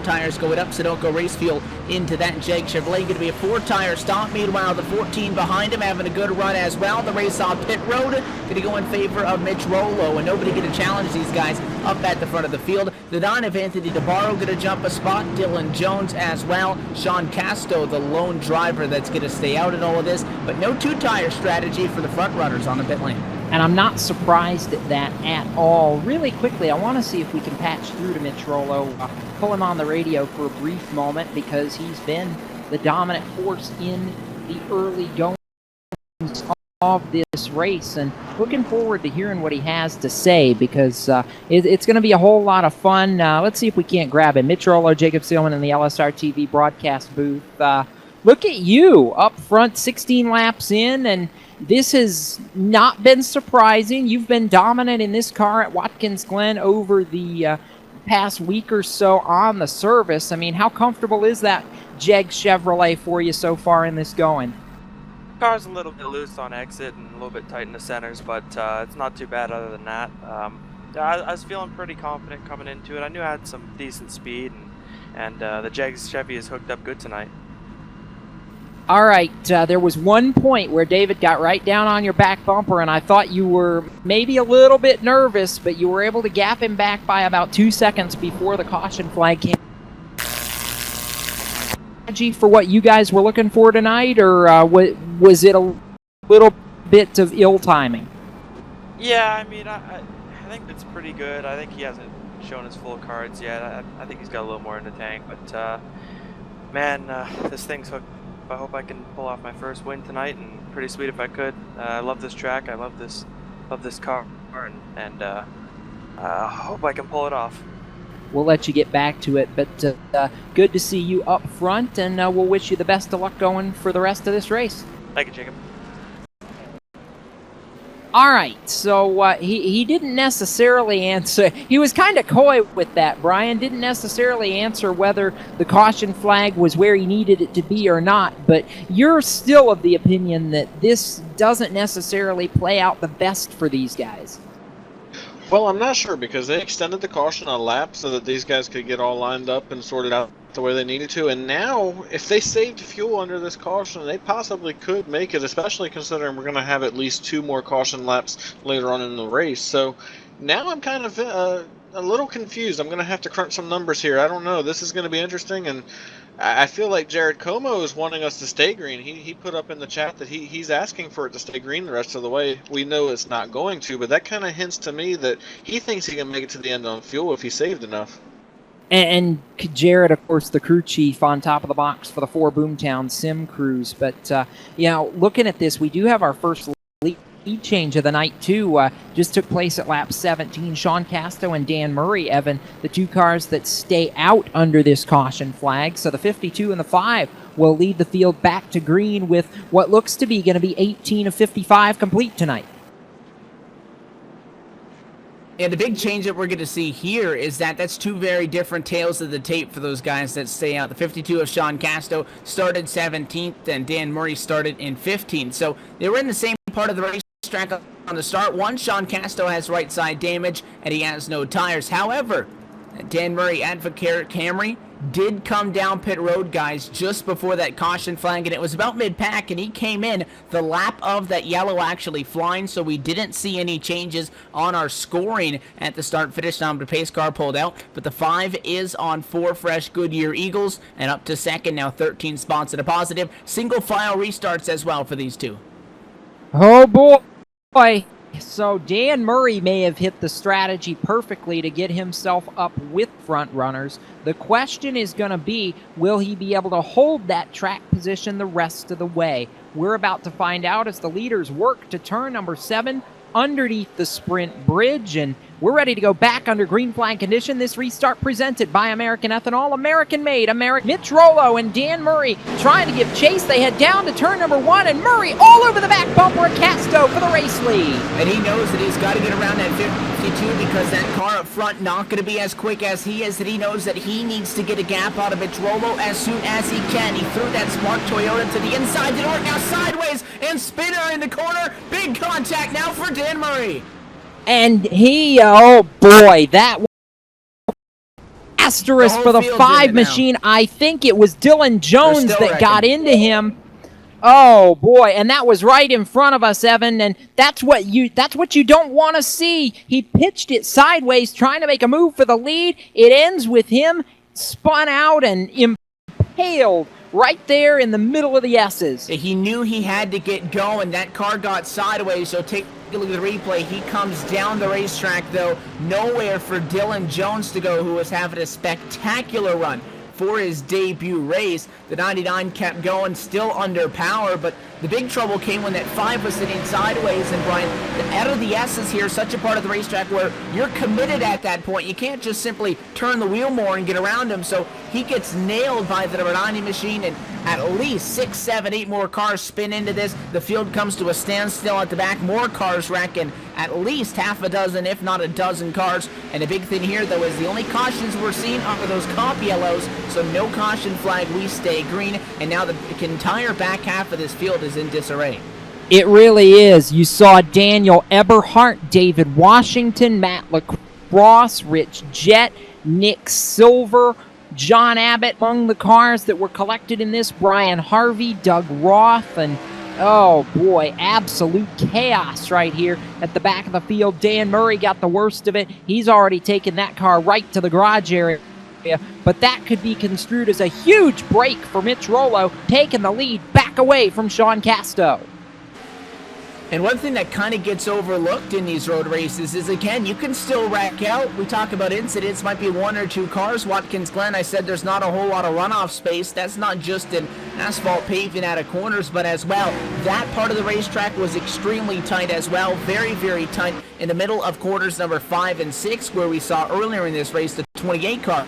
tires going up, Sunoco race fuel into that Jag Chevrolet. Going to be a 4-tire stop. Meanwhile, the 14 behind him having a good run as well. The race on pit road going to go in favor of Mitch Rollo, and nobody going to challenge these guys up at the front of the field. The 9 of Anthony DeBarro going to jump a spot. Dylan Jones as well. Sean Casto, the lone driver that's going to stay out in all of this, but no 2-tire strategy for the front runners on the pit lane. And I'm not surprised at that at all. Really quickly, I want to see if we can patch through to Mitch Rollo, pull him on the radio for a brief moment, because he's been the dominant force in the early goings of this race, and looking forward to hearing what he has to say, because it's going to be a whole lot of fun. Let's see if we can't grab him. Mitch Rollo, Jacob Seelman in the LSRTV broadcast booth. Look at you up front, 16 laps in, and this has not been surprising. You've been dominant in this car at Watkins Glen over the past week or so on the service. I mean, how comfortable is that Jeg Chevrolet for you so far in this going? Car's a little bit loose on exit and a little bit tight in the centers, but it's not too bad other than that. I was feeling pretty confident coming into it. I knew I had some decent speed, and the Jag Chevy is hooked up good tonight. All right, there was one point where David got right down on your back bumper, and I thought you were maybe a little bit nervous, but you were able to gap him back by about 2 seconds before the caution flag came. For what you guys were looking for tonight, or was it a little bit of ill timing? Yeah, I mean, I think it's pretty good. I think he hasn't shown his full cards yet. I think he's got a little more in the tank, but man, this thing's hooked. I hope I can pull off my first win tonight, and pretty sweet if I could. I love this track. I love this car, and I hope I can pull it off. We'll let you get back to it, but good to see you up front, and we'll wish you the best of luck going for the rest of this race. Thank you, Jacob. All right, so he didn't necessarily answer. He was kind of coy with that, Brian. Didn't necessarily answer whether the caution flag was where he needed it to be or not, but you're still of the opinion that this doesn't necessarily play out the best for these guys. Well, I'm not sure, because they extended the caution a lap so that these guys could get all lined up and sorted out the way they needed to, and now if they saved fuel under this caution, they possibly could make it, especially considering we're going to have at least 2 more caution laps later on in the race. So now I'm kind of a little confused. I'm going to have to crunch some numbers here. I don't know. This is going to be interesting, and I feel like Jared Como is wanting us to stay green. He put up in the chat that he's asking for it to stay green the rest of the way. We know it's not going to, but that kind of hints to me that he thinks he can make it to the end on fuel if he saved enough. And Jared, of course, the crew chief on top of the box for the 4 Boomtown Sim crews. But, looking at this, we do have our first lead change of the night, too. Just took place at lap 17. Sean Casto and Dan Murray, Evan, the 2 cars that stay out under this caution flag. So the 52 and the 5 will lead the field back to green with what looks to be going to be 18 of 55 complete tonight. And the big change that we're going to see here is that that's 2 very different tails of the tape for those guys that stay out. The 52 of Sean Casto started 17th, and Dan Murray started in 15th. So they were in the same part of the racetrack on the start. Sean Casto has right side damage, and he has no tires. However, Dan Murray, Advocate Camry, did come down pit road, guys, just before that caution flag, and it was about mid-pack, and he came in the lap of that yellow actually flying, so we didn't see any changes on our scoring at the start-finish line. The pace car pulled out, but the 5 is on 4 fresh Goodyear Eagles, and up to second, now 13 spots at a positive. Single file restarts as well for these two. Oh boy. So Dan Murray may have hit the strategy perfectly to get himself up with front runners. The question is going to be, will he be able to hold that track position the rest of the way? We're about to find out as the leaders work to turn number 7 underneath the sprint bridge, and we're ready to go back under green flag condition. This restart presented by American Ethanol, American-made, Mitch Rollo and Dan Murray trying to give chase. They head down to turn number 1, and Murray all over the back bumper of Casto for the race lead. And he knows that he's got to get around that 52 because that car up front not going to be as quick as he is, that he knows that he needs to get a gap out of Mitch Rollo as soon as he can. He threw that smart Toyota to the inside, didn't work, now sideways, and spinner in the corner. Big contact now for Dan Murray. And he, oh boy, that asterisk for the 5 machine. I think it was Dylan Jones that got into him. Oh boy, and that was right in front of us, Evan, and that's what you don't want to see. He pitched it sideways trying to make a move for the lead. It ends with him spun out and impaled right there in the middle of the S's. He knew he had to get going. That car got sideways, so take a look at the replay. He comes down the racetrack, though. Nowhere for Dylan Jones to go, who was having a spectacular run for his debut race. The 99 kept going, still under power, but the big trouble came when that 5 was sitting sideways. And Brian, out of the S's here, such a part of the racetrack where you're committed at that point. You can't just simply turn the wheel more and get around him. So he gets nailed by the number 90 machine, and at least 6, 7, 8 more cars spin into this. The field comes to a standstill at the back. More cars wreck, and at least half a dozen, if not a dozen cars. And the big thing here, though, is the only cautions we're seeing are those comp yellows, so no caution flag. We stay green, and now the entire back half of this field is in disarray. It really is. You saw Daniel Eberhardt, David Washington, Matt Lacrosse, Rich Jett, Nick Silver, John Abbott among the cars that were collected in this, Brian Harvey, Doug Roth, and oh boy, absolute chaos right here at the back of the field. Dan Murray got the worst of it. He's already taken that car right to the garage area, but that could be construed as a huge break for Mitch Rollo, taking the lead back away from Sean Casto. And one thing that kind of gets overlooked in these road races is, again, you can still rack out. We talk about incidents, might be 1 or 2 cars. Watkins Glen, I said there's not a whole lot of runoff space. That's not just in asphalt paving out of corners, but as well, that part of the racetrack was extremely tight as well. Very, very tight in the middle of quarters number 5 and 6, where we saw earlier in this race the 28 car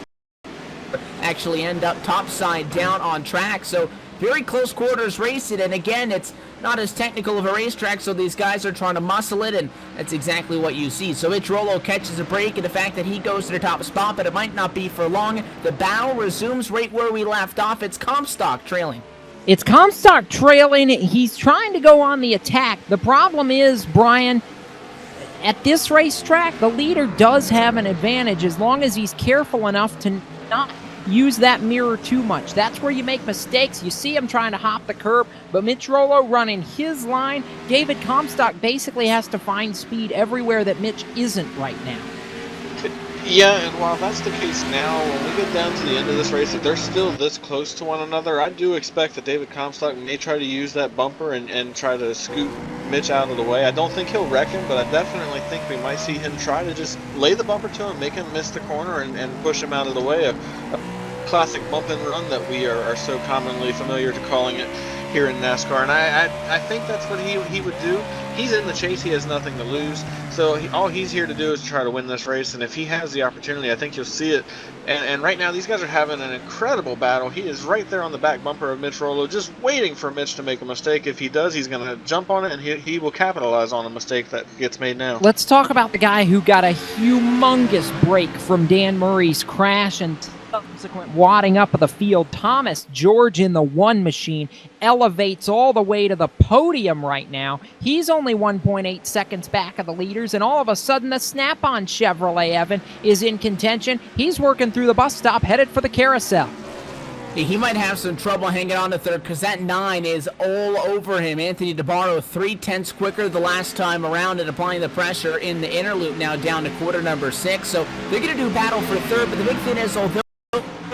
actually end up topside down on track. So very close quarters racing, and again, it's not as technical of a racetrack, so these guys are trying to muscle it, and that's exactly what you see. So Mitch Rollo catches a break, and the fact that he goes to the top spot, but it might not be for long. The battle resumes right where we left off. It's Comstock trailing. It's Comstock trailing. He's trying to go on the attack. The problem is, Brian, at this racetrack, the leader does have an advantage as long as he's careful enough to not use that mirror too much. That's where you make mistakes. You see him trying to hop the curb, but Mitch Rollo running his line. David Comstock basically has to find speed everywhere that Mitch isn't right now. Yeah, and while that's the case now, when we get down to the end of this race, if they're still this close to one another, I do expect that David Comstock may try to use that bumper and try to scoot Mitch out of the way. I don't think he'll wreck him, but I definitely think we might see him try to just lay the bumper to him, make him miss the corner, and push him out of the way. A classic bump and run that we are so commonly familiar to calling it here in NASCAR, and I think that's what he would do. He's in the chase, he has nothing to lose, so all he's here to do is try to win this race, and if he has the opportunity, I think you'll see it. And right now, these guys are having an incredible battle. He is right there on the back bumper of Mitch Rollo, just waiting for Mitch to make a mistake. If he does, he's going to jump on it, and he will capitalize on a mistake that gets made now. Let's talk about the guy who got a humongous break from Dan Murray's crash and Subsequent wadding up of the field, Thomas George in the 1 machine elevates all the way to the podium right now. He's only 1.8 seconds back of the leaders, and all of a sudden the Snap-on Chevrolet Evan is in contention. He's working through the bus stop, headed for the carousel. He might have some trouble hanging on to third because that 9 is all over him. Anthony DeBarro 3/10 quicker the last time around and applying the pressure in the inner loop now down to quarter number 6. So they're going to do battle for third, but the big thing is although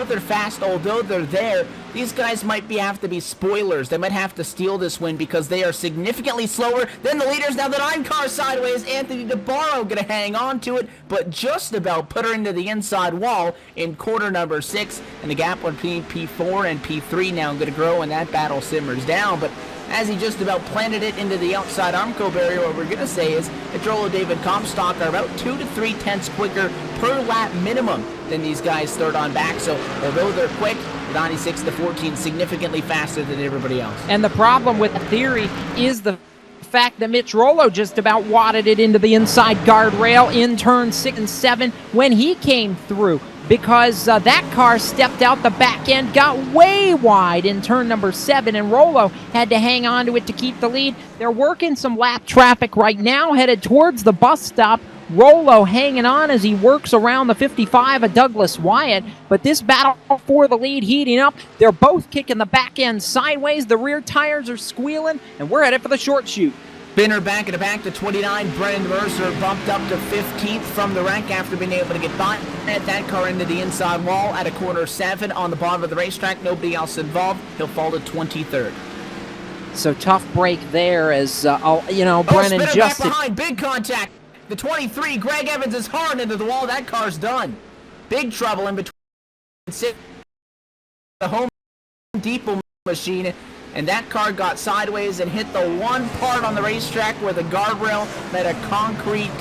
they're fast, although they're there, these guys might have to be spoilers. They might have to steal this win because they are significantly slower than the leaders. Now the 9 car sideways, Anthony DeBarro going to hang on to it, but just about put her into the inside wall in quarter number 6, and the gap between P4 and P3 now going to grow, and that battle simmers down. But as he just about planted it into the outside Armco barrier, what we're going to say is that Throttle David Comstock are about 2 to 3 tenths quicker per lap minimum than these guys third on back. So although they're quick, 96 to 14, significantly faster than everybody else. And the problem with the theory is the fact that Mitch Rollo just about wadded it into the inside guardrail in turn 6 and 7 when he came through, because that car stepped out the back end, got way wide in turn number 7, and Rollo had to hang on to it to keep the lead. They're working some lap traffic right now, headed towards the bus stop. Rollo hanging on as he works around the 55 of Douglas Wyatt, but this battle for the lead heating up. They're both kicking the back end sideways, the rear tires are squealing, and we're headed for the short chute. Spinner back to 29. Brendan Mercer bumped up to 15th from the rank after being able to get by that car into the inside wall at a corner 7 on the bottom of the racetrack. Nobody else involved. He'll fall to 23rd. So tough break there as, Brennan Spinner just... back behind, big contact. The 23, Greg Evans is hard into the wall. That car's done. Big trouble in between the Home Depot machine, and that car got sideways and hit the one part on the racetrack where the guardrail met a concrete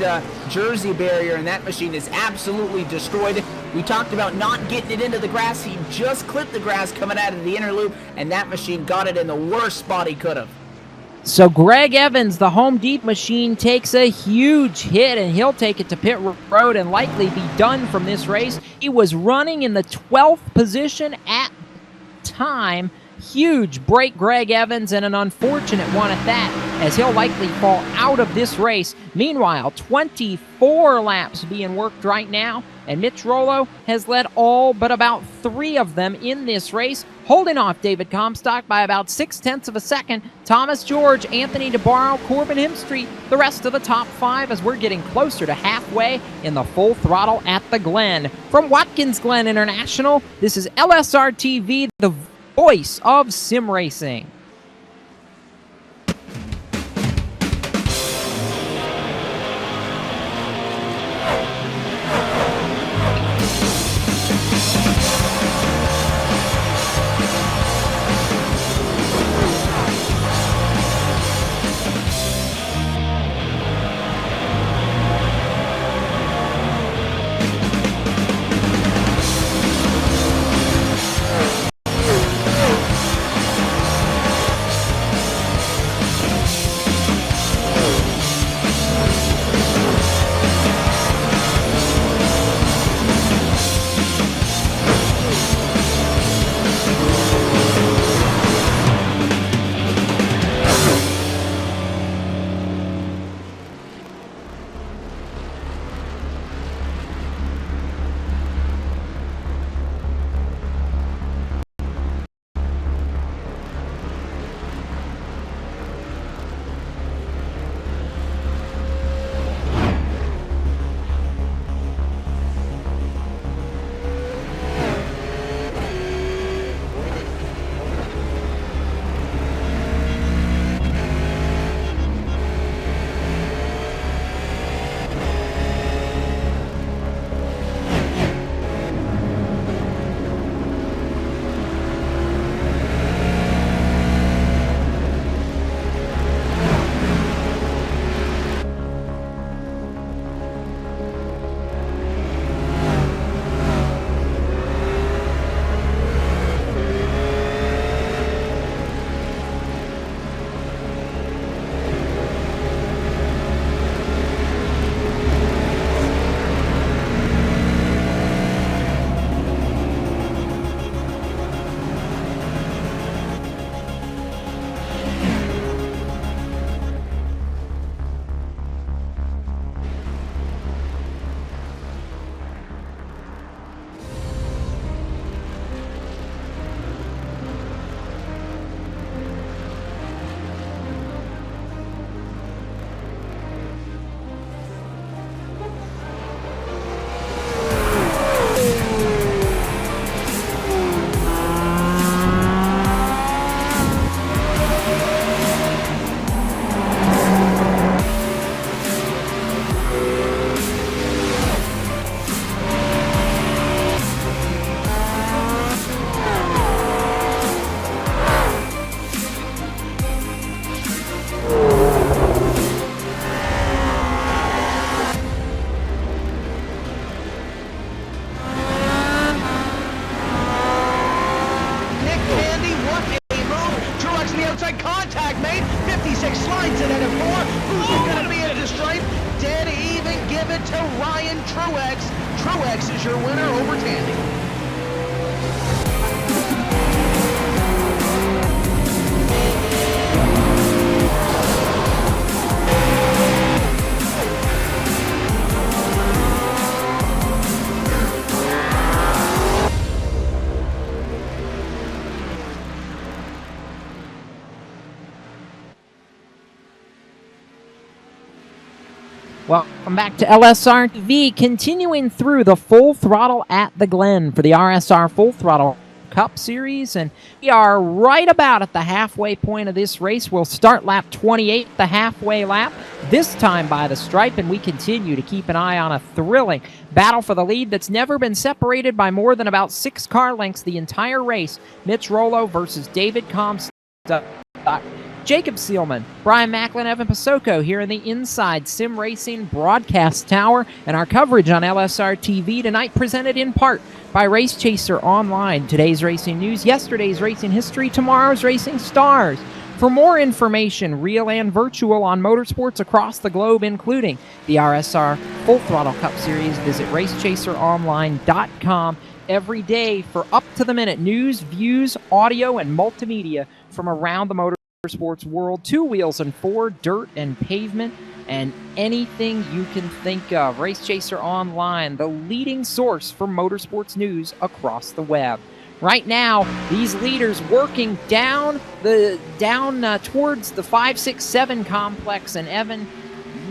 jersey barrier, and that machine is absolutely destroyed. We talked about not getting it into the grass. He just clipped the grass coming out of the inner loop, and that machine got it in the worst spot he could have. So Greg Evans, the Home Depot machine, takes a huge hit, and he'll take it to pit road and likely be done from this race. He was running in the 12th position at time. Huge break, Greg Evans, and an unfortunate one at that, as he'll likely fall out of this race. Meanwhile, 24 laps being worked right now, and Mitch Rollo has led all but about 3 of them in this race, holding off David Comstock by about 0.6 of a second. Thomas George, Anthony DeBarro, Corbin Hemstreet, the rest of the top 5 as we're getting closer to halfway in the Full Throttle at the Glen. From Watkins Glen International, this is LSRTV, the voice of sim racing. Truex. Truex is your winner over Tandy. Welcome back to LSRTV, continuing through the Full Throttle at the Glen for the RSR Full Throttle Cup Series, and we are right about at the halfway point of this race. We'll start lap 28, the halfway lap, this time by the stripe, and we continue to keep an eye on a thrilling battle for the lead that's never been separated by more than about 6 car lengths the entire race. Mitch Rollo versus David Comstock. Jacob Seelman, Brian Macklin, Evan Pasoko here in the Inside Sim Racing Broadcast Tower, and our coverage on LSR TV tonight presented in part by Race Chaser Online. Today's racing news, yesterday's racing history, tomorrow's racing stars. For more information, real and virtual, on motorsports across the globe, including the RSR Full Throttle Cup Series, visit racechaseronline.com every day for up-to-the-minute news, views, audio, and multimedia from around the motorsports world. 2 wheels and 4, dirt and pavement, and anything you can think of. Race Chaser Online, the leading source for motorsports news across the web. Right now, these leaders working down towards the 5, 6, 7 complex, and Evan,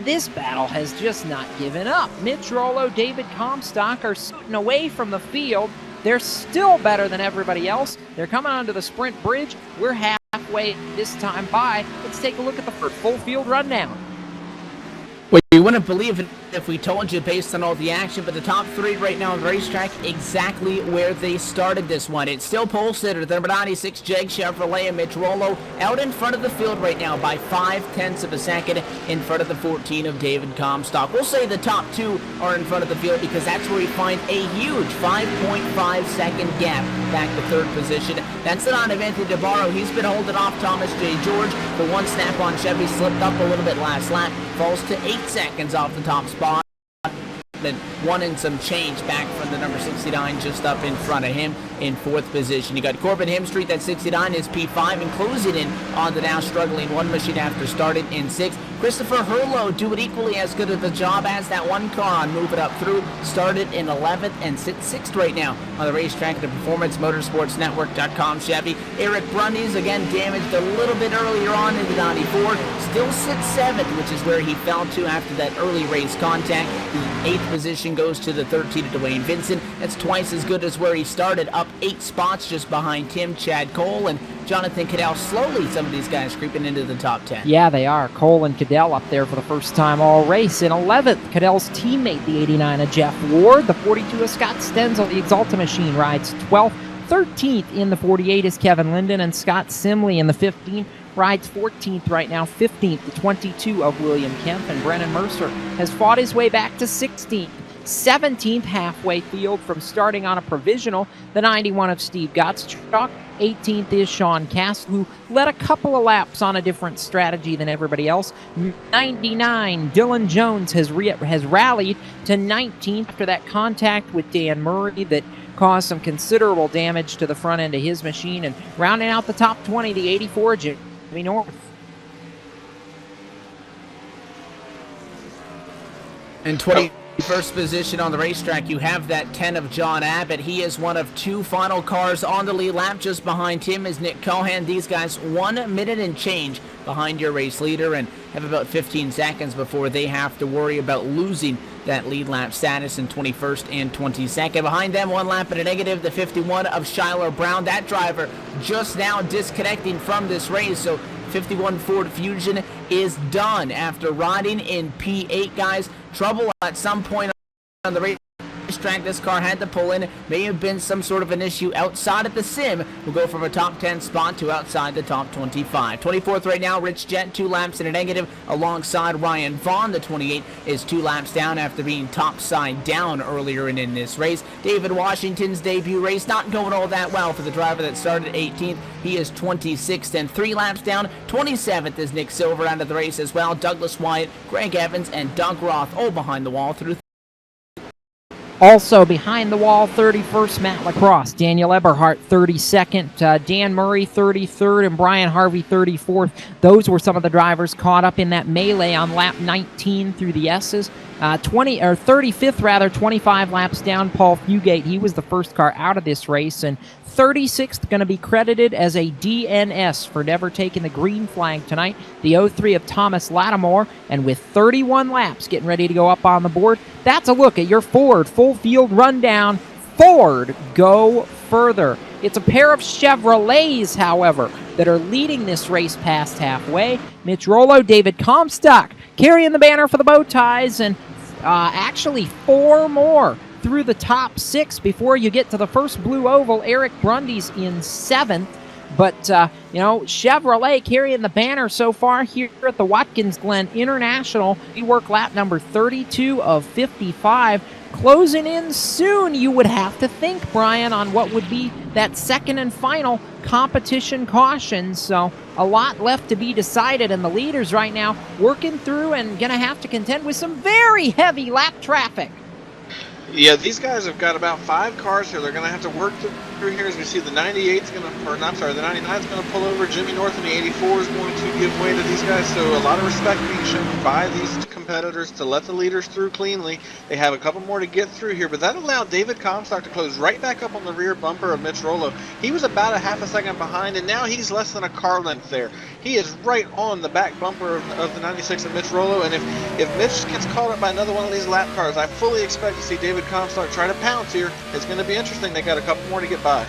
this battle has just not given up. Mitch Rollo, David Comstock are scooting away from the field. They're still better than everybody else. They're coming onto the sprint bridge. We're halfway this time by. Let's take a look at the first full field rundown. Well, you wouldn't believe it if we told you based on all the action, but the top 3 right now on the racetrack, exactly where they started this one. It's still pole sitter, the number 96 Jag Chevrolet and Mitch Rollo out in front of the field right now by 0.5 of a second in front of the 14 of David Comstock. We'll say the top 2 are in front of the field because that's where we find a huge 5.5 second gap back to 3rd position. That's not Anthony DeBarro. He's been holding off Thomas J. George. The one snap-on Chevy slipped up a little bit last lap, falls to 8 seconds off the top spot. Then 1 and some change back from the number 69 just up in front of him in 4th position. You got Corbin Hemstreet, that 69 is P5, and closing in on the now struggling one machine after starting in 6th. Christopher Hurlow doing equally as good of a job as that one car on moving up through. Started in 11th and sits 6th right now on the racetrack at the Performance Motorsports Network.com Chevy. Eric Brundys, again, damaged a little bit earlier on in the 94. Still sits 7th, which is where he fell to after that early race contact. The 8th position goes to the 13 of Dwayne Vincent. That's twice as good as where he started, up 8 spots just behind Tim, Chad Cole, and Jonathan Cadell. Slowly, some of these guys creeping into the top 10. Yeah, they are. Cole and Cadell up there for the first time all race. In 11th, Cadell's teammate, the 89 of Jeff Ward. The 42 of Scott Stenzel, the Exalta machine, rides 12th. 13th in the 48 is Kevin Linden, and Scott Simley in the 15 rides 14th right now. 15th, the 22 of William Kemp, and Brennan Mercer has fought his way back to 16th. 17th halfway field from starting on a provisional, the 91 of Steve Gottschalk. 18th is Sean Castle, who led a couple of laps on a different strategy than everybody else. 99, Dylan Jones has rallied to 19th after that contact with Dan Murray that caused some considerable damage to the front end of his machine. And rounding out the top 20, the 84, Jimmy North. And 21st position on the racetrack, you have that 10 of John Abbott. He is one of 2 final cars on the lead lap. Just behind him is Nick Cohan. These guys 1 minute and change behind your race leader and have about 15 seconds before they have to worry about losing that lead lap status in 21st and 22nd. Behind them, 1 lap and a negative, the 51 of Shiloh Brown. That driver just now disconnecting from this race, so 51 Ford Fusion is done after riding in P8, guys. Trouble at some point on the racetrack. This car had to pull in. May have been some sort of an issue outside of the sim. We'll go from a top 10 spot to outside the top 25. 24th right now, Rich Jett, 2 laps and a negative alongside Ryan Vaughn. The 28 is 2 laps down after being topside down earlier in this race. David Washington's debut race not going all that well for the driver that started 18th. He is 26th and 3 laps down. 27th is Nick Silver out of the race as well. Douglas Wyatt, Greg Evans, and Doug Roth all behind the wall through Also behind the wall, 31st, Matt Lacrosse. Daniel Eberhardt, 32nd. Dan Murray, 33rd. And Brian Harvey, 34th. Those were some of the drivers caught up in that melee on lap 19 through the S's. 35th rather, 25 laps down, Paul Fugate. He was the first car out of this race. And 36th going to be credited as a DNS for never taking the green flag tonight. The 03 of Thomas Lattimore, and with 31 laps getting ready to go up on the board, that's a look at your Ford full field rundown. Ford, go further. It's a pair of Chevrolets, however, that are leading this race past halfway. Mitch Rollo, David Comstock carrying the banner for the bow ties, and actually 4 more through the top 6 before you get to the first blue oval. Eric Brundy's in 7th. But, Chevrolet carrying the banner so far here at the Watkins Glen International. We work lap number 32 of 55. Closing in soon, you would have to think, Brian, on what would be that second and final competition caution. So a lot left to be decided, and the leaders right now working through and going to have to contend with some very heavy lap traffic. Yeah, these guys have got about 5 cars here. They're going to have to work through here as we see the 98's going to, or I'm sorry, the 99's going to pull over. Jimmy North and the 84 is going to give way to these guys. So a lot of respect being shown by these competitors to let the leaders through cleanly. They have a couple more to get through here, but that allowed David Comstock to close right back up on the rear bumper of Mitch Rollo. He was about a half a second behind, and now he's less than a car length there. He is right on the back bumper of the 96 of Mitch Rollo, and if Mitch gets caught up by another one of these lap cars, I fully expect to see David Comstock try to pounce here. It's going to be interesting. They got a couple more to get by.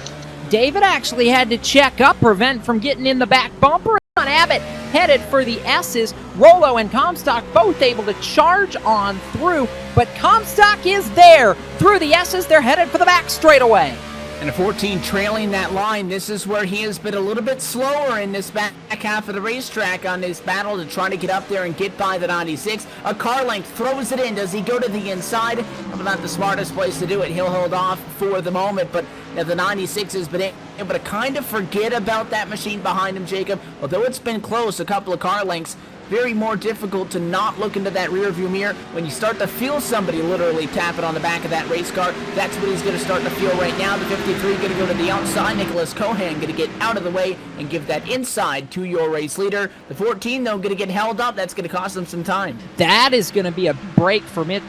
David actually had to check up, prevent from getting in the back bumper. Abbott headed for the S's. Rollo and Comstock both able to charge on through, but Comstock is there through the S's. They're headed for the back straightaway. And a 14 trailing that line. This is where he has been a little bit slower in this back half of the racetrack on his battle to try to get up there and get by the 96. A car length, throws it in. Does he go to the inside? Probably not the smartest place to do it. He'll hold off for the moment, but the 96 has been able to kind of forget about that machine behind him, Jacob. Although it's been close, a couple of car lengths, very more difficult to not look into that rear view mirror. When you start to feel somebody literally tap it on the back of that race car, that's what he's going to start to feel right now. The 53 going to go to the outside. Nicholas Cohan going to get out of the way and give that inside to your race leader. The 14, though, going to get held up. That's going to cost them some time. That is going to be a break for Mitch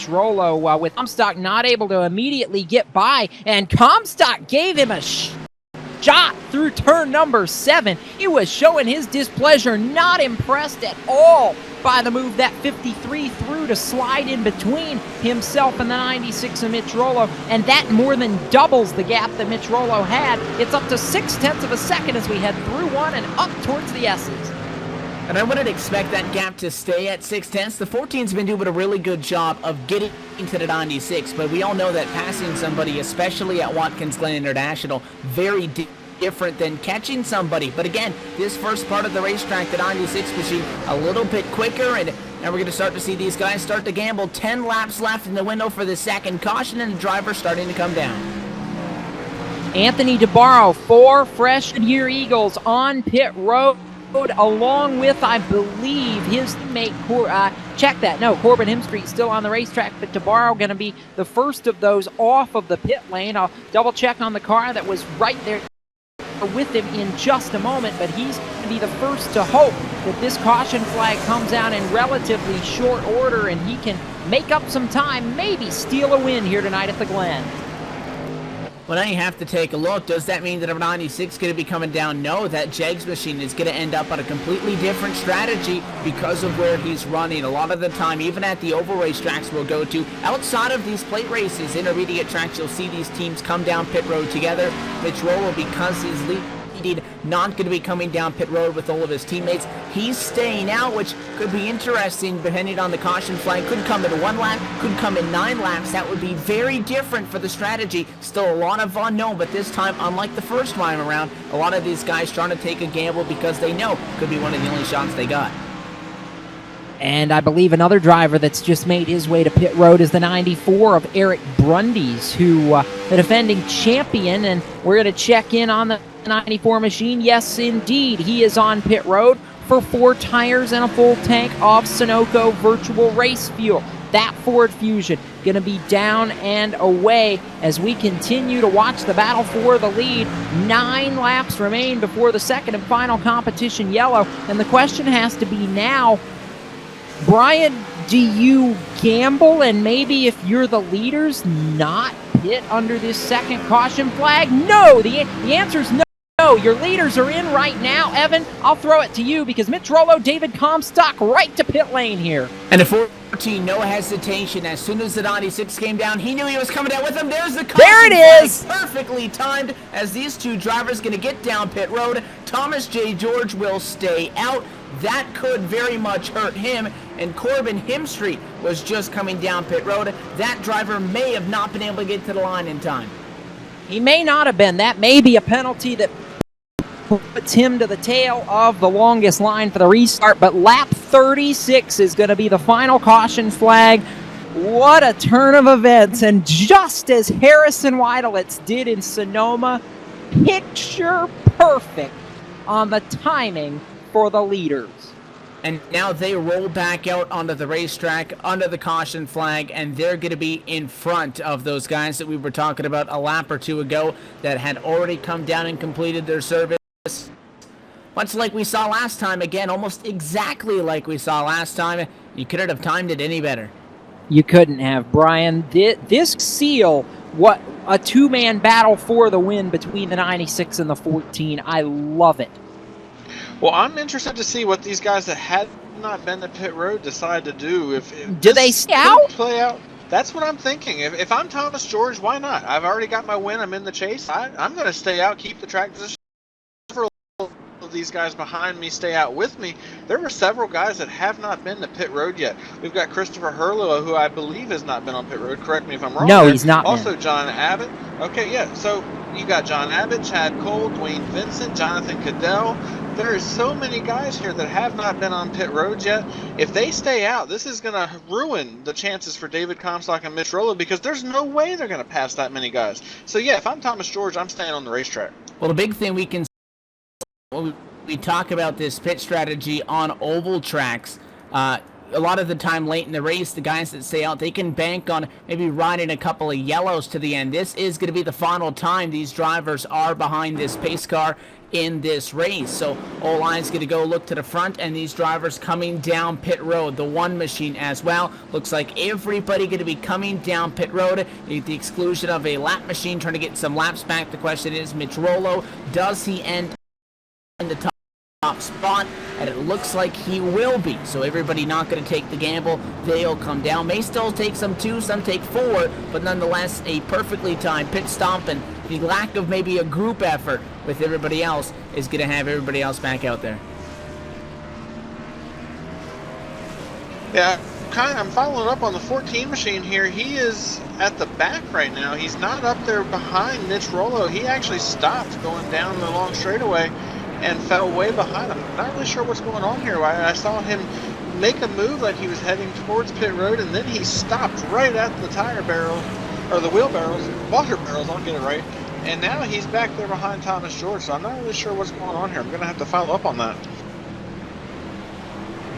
Rollo, with Comstock not able to immediately get by, and Comstock gave him a shot through turn number 7. He was showing his displeasure, not impressed at all by the move that 53 threw to slide in between himself and the 96 of Mitch Rollo, and that more than doubles the gap that Mitch Rollo had. It's up to 0.6 of a second as we head through one and up towards the S's. And I wouldn't expect that gap to stay at 0.6. The 14's been doing a really good job of getting into the 96, but we all know that passing somebody, especially at Watkins Glen International, very different than catching somebody. But again, this first part of the racetrack, the 96 machine, a little bit quicker, and now we're going to start to see these guys start to gamble. 10 laps left in the window for the second caution, and the driver starting to come down. Anthony DeBarro, 4 freshman-year Eagles on pit road, along with, I believe, his teammate, Corbin Hemstreet still on the racetrack, but DeBarro going to be the first of those off of the pit lane. I'll double check on the car that was right there with him in just a moment, but he's going to be the first to hope that this caution flag comes out in relatively short order and he can make up some time, maybe steal a win here tonight at the Glen. Well, now you have to take a look. Does that mean that a 96 is going to be coming down? No, that Jegs machine is going to end up on a completely different strategy because of where he's running. A lot of the time, even at the oval racetracks we'll go to, outside of these plate races, intermediate tracks, you'll see these teams come down pit road together. Mitch Rollo, because he's leading, not going to be coming down pit road with all of his teammates. He's staying out, which could be interesting depending on the caution flag. Could come in 1 lap, could come in 9 laps. That would be very different for the strategy. Still a lot of unknown, but this time, unlike the first time around, a lot of these guys trying to take a gamble because they know could be one of the only shots they got. And I believe another driver that's just made his way to pit road is the 94 of Eric Brundy's, who the defending champion, and we're going to check in on the 94 machine. Yes, indeed, he is on pit road for 4 tires and a full tank of Sunoco virtual race fuel. That Ford Fusion going to be down and away as we continue to watch the battle for the lead. 9 laps remain before the second and final competition yellow. And the question has to be now, Brian, do you gamble and maybe if you're the leaders not pit under this second caution flag? No, the answer is no. Your leaders are in right now. Evan, I'll throw it to you because Mitch Rollo, David Comstock right to pit lane here. And a 14, no hesitation. As soon as the 96 came down, he knew he was coming down with him. There's the caution There it is! flag, perfectly timed as these two drivers going to get down pit road. Thomas J. George will stay out. That could very much hurt him. And Corbin Himstreet was just coming down pit road. That driver may have not been able to get to the line in time. He may not have been. That may be a penalty that puts him to the tail of the longest line for the restart, but lap 36 is going to be the final caution flag. What a turn of events, and just as Harrison Weidelitz did in Sonoma, picture perfect on the timing for the leaders. And now they roll back out onto the racetrack under the caution flag, and they're going to be in front of those guys that we were talking about a lap or two ago that had already come down and completed their service. Much like we saw last time, again, almost exactly like we saw last time. You couldn't have timed it any better. You couldn't have, Brian. This seal, what a two-man battle for the win between the 96 and the 14. I love it. Well, I'm interested to see what these guys that had not been to pit road decide to do. If Do they stay out? Play out? That's what I'm thinking. If I'm Thomas George, why not? I've already got my win. I'm in the chase. I'm going to stay out, keep the track position. These guys behind me stay out with me. There were several guys that have not been to pit road yet. We've got Christopher Hurlow, who I believe has not been on pit road. Correct me if I'm wrong. No, there. he's not. Also, John Abbott. Okay, yeah. So you got John Abbott, Chad Cole, Dwayne Vincent, Jonathan Cadell. There are so many guys here that have not been on pit road yet. If they stay out, this is going to ruin the chances for David Comstock and Mitch Rollo because there's no way they're going to pass that many guys. So yeah, if I'm Thomas George, I'm staying on the racetrack. Well, the big thing we can when we talk about this pit strategy on oval tracks, a lot of the time late in the race, the guys that stay out, they can bank on maybe riding a couple of yellows to the end. This is going to be the final time these drivers are behind this pace car in this race. So all eyes going to go look to the front, and these drivers coming down pit road. The one machine as well. Looks like everybody going to be coming down pit road, at the exclusion of a lap machine trying to get some laps back. The question is, Mitch Rollo, does he end in the top spot? And it looks like he will be. So everybody not going to take the gamble. They'll come down. May still take some 2, some take 4, but nonetheless a perfectly timed pit stop, and the lack of maybe a group effort with everybody else is going to have everybody else back out there. Yeah, I'm following up on the 14 machine here. He is at the back right now. He's not up there behind Mitch Rollo. He actually stopped going down the long straightaway and fell way behind him. I'm not really sure what's going on here. I saw him make a move like he was heading towards pit road, and then he stopped right at the tire barrel, or the wheel barrels, water barrels, I'll get it right. And now he's back there behind Thomas George, so I'm not really sure what's going on here. I'm going to have to follow up on that.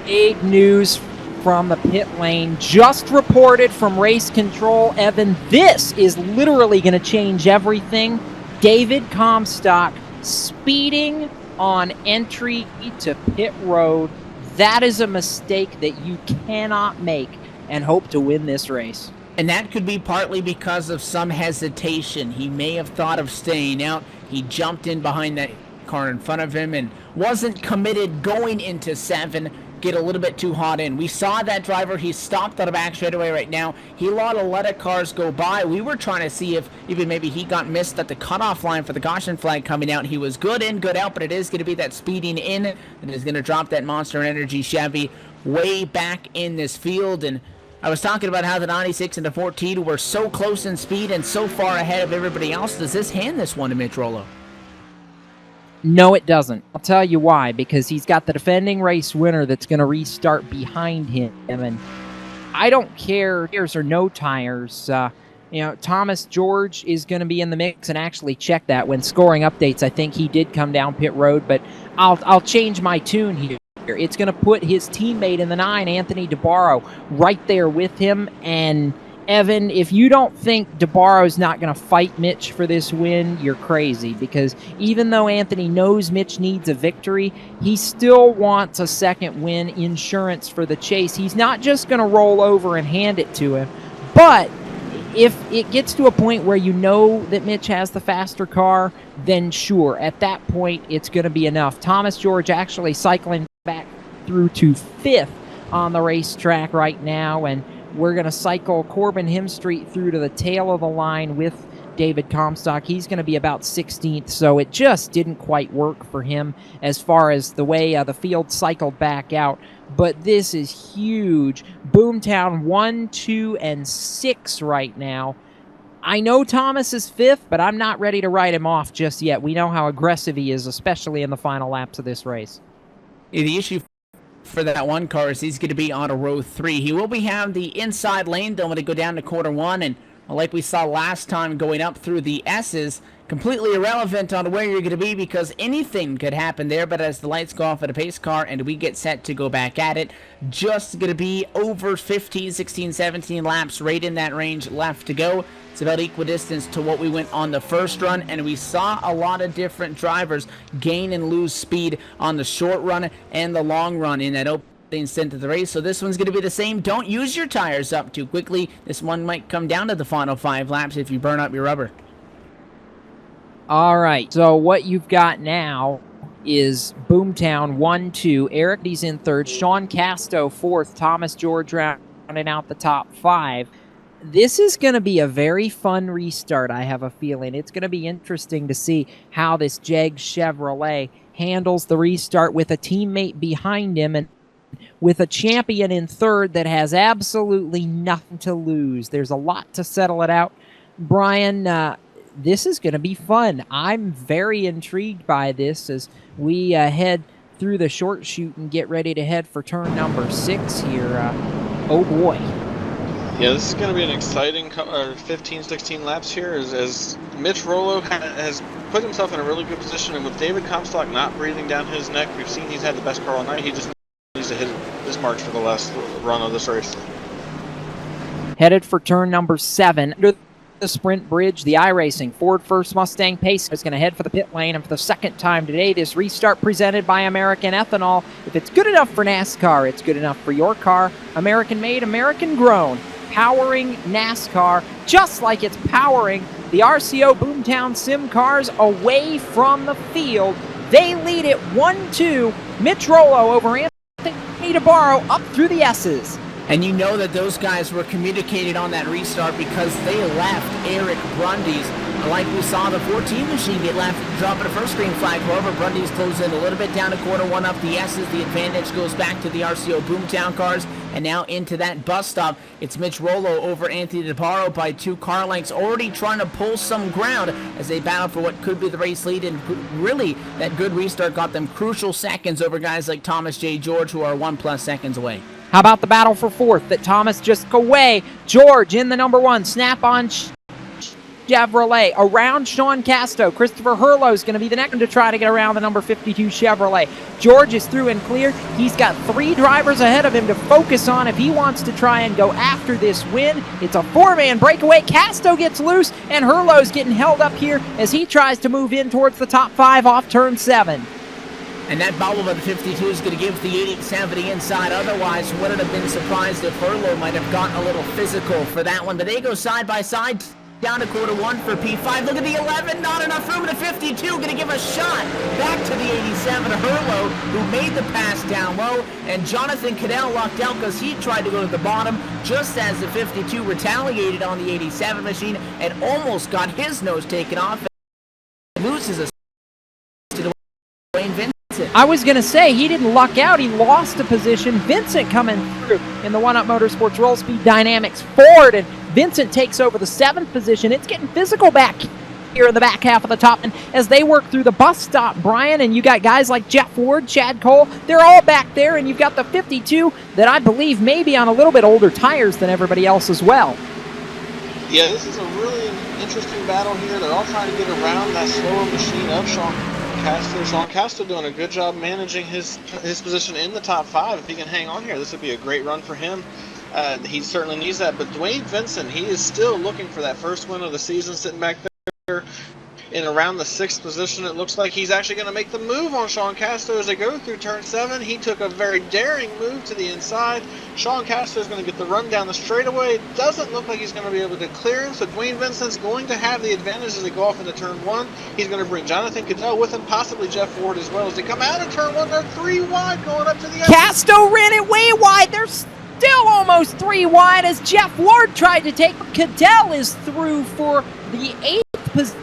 Big news from the pit lane, just reported from race control. Evan, this is literally going to change everything. David Comstock speeding on entry to pit road. That is a mistake that you cannot make and hope to win this race. And that could be partly because of some hesitation. He may have thought of staying out. He jumped in behind that car in front of him and wasn't committed going into 7. Get a little bit too hot in. We saw that driver. He stopped on the back straightaway right now. He allowed a lot of cars go by. We were trying to see if even maybe he got missed at the cutoff line for the caution flag coming out. He was good in, good out, but it is going to be that speeding in that is going to drop that Monster Energy Chevy way back in this field. And I was talking about how the 96 and the 14 were so close in speed and so far ahead of everybody else. Does this hand this one to Mitch Rollo? No, it doesn't. I'll tell you why. Because he's got the defending race winner that's going to restart behind him. And I don't care, tires or no tires. Thomas George is going to be in the mix, and actually check that when scoring updates. I think he did come down pit road, but I'll change my tune here. It's going to put his teammate in the 9, Anthony DeBarro, right there with him. And Evan, if you don't think DeBarro's not going to fight Mitch for this win, you're crazy, because even though Anthony knows Mitch needs a victory, he still wants a second win insurance for the chase. He's not just going to roll over and hand it to him, but if it gets to a point where you know that Mitch has the faster car, then sure, at that point, it's going to be enough. Thomas George actually cycling back through to 5th on the racetrack right now, and we're going to cycle Corbin Hemstreet through to the tail of the line with David Comstock. He's going to be about 16th, so it just didn't quite work for him as far as the way the field cycled back out. But this is huge. Boomtown 1, 2, and 6 right now. I know Thomas is 5th, but I'm not ready to write him off just yet. We know how aggressive he is, especially in the final laps of this race. The issue for that one car is he's going to be on a row 3. He will be having the inside lane, though, when they go down to quarter 1, and like we saw last time going up through the S's, completely irrelevant on where you're going to be because anything could happen there. But as the lights go off at a pace car and we get set to go back at it, just going to be over 15, 16, 17 laps, right in that range left to go. It's about equidistance to what we went on the first run, and we saw a lot of different drivers gain and lose speed on the short run and the long run in that opening stint of the race. So this one's going to be the same. Don't use your tires up too quickly. This one might come down to the final 5 laps if you burn up your rubber. All right, so what you've got now is Boomtown 1, 2. Eric D's in 3rd. Sean Casto 4th. Thomas George rounding out the top 5. This is going to be a very fun restart, I have a feeling. It's going to be interesting to see how this Jag Chevrolet handles the restart with a teammate behind him and with a champion in 3rd that has absolutely nothing to lose. There's a lot to settle it out. Brian, this is going to be fun. I'm very intrigued by this as we head through the short chute and get ready to head for turn number 6 here. Oh boy. Yeah, this is going to be an exciting 15, 16 laps here as Mitch Rollo has put himself in a really good position, and with David Comstock not breathing down his neck, we've seen he's had the best car all night. He just needs to hit this mark for the last run of this race. Headed for turn number 7. Under the sprint bridge, the iRacing Ford First Mustang Pace is going to head for the pit lane, and for the second time today, this restart presented by American Ethanol. If it's good enough for NASCAR, it's good enough for your car. American made, American grown. Powering NASCAR just like it's powering the RCO Boomtown Sim cars away from the field. They lead it 1-2. Mitch Rollo over Anthony DeBarro up through the S's. And you know that those guys were communicated on that restart because they left Eric Brundy's. Like we saw the 14 machine get left, dropping a first green flag. However, Brundy's close in a little bit down to quarter 1 up the S's. The advantage goes back to the RCO Boomtown cars. And now into that bus stop, it's Mitch Rollo over Anthony DeBarro by 2 car lengths, already trying to pull some ground as they battle for what could be the race lead. And really, that good restart got them crucial seconds over guys like Thomas J. George, who are 1+ seconds away. How about the battle for 4th that Thomas just away? George in the number 1, snap-on Chevrolet around Sean Casto. Christopher Hurlo's going to be the next one to try to get around the number 52 Chevrolet. George is through and clear. He's got 3 drivers ahead of him to focus on if he wants to try and go after this win. It's a 4-man breakaway. Casto gets loose, and Hurlo's getting held up here as he tries to move in towards the top 5 off turn 7. And that bobble of the 52 is going to give the 87 to the inside. Otherwise, wouldn't have been surprised if Hurlo might have gotten a little physical for that one. But they go side by side down to quarter 1 for P5. Look at the 11. Not enough room. The 52 going to give a shot back to the 87. Hurlo, who made the pass down low. And Jonathan Cadell locked out because he tried to go to the bottom just as the 52 retaliated on the 87 machine and almost got his nose taken off. And loses a to Wayne Vincent. I was going to say, he didn't luck out. He lost a position. Vincent coming through in the One-Up Motorsports Roll Speed Dynamics Ford, and Vincent takes over the 7th position. It's getting physical back here in the back half of the top end as they work through the bus stop, Brian, and you got guys like Jeff Ward, Chad Cole. They're all back there, and you've got the 52 that I believe may be on a little bit older tires than everybody else as well. Yeah, this is a really interesting battle here. They're all trying to get around that slower machine of Sean Castro. Sean Castro doing a good job managing his position in the top 5. If he can hang on here, this would be a great run for him. He certainly needs that. But Dwayne Vincent, he is still looking for that first win of the season, sitting back there in around the 6th position. It looks like he's actually going to make the move on Sean Castro as they go through turn 7. He took a very daring move to the inside. Sean Castro is going to get the run down the straightaway. It doesn't look like he's going to be able to clear him, so Dwayne Vincent's going to have the advantage as they go off into turn 1. He's going to bring Jonathan Caddell with him, possibly Jeff Ward as well. As they come out of turn 1, they're 3 wide going up to the end. Castro ran it way wide. They're still almost 3 wide as Jeff Ward tried to take. Caddell is through for the 8th position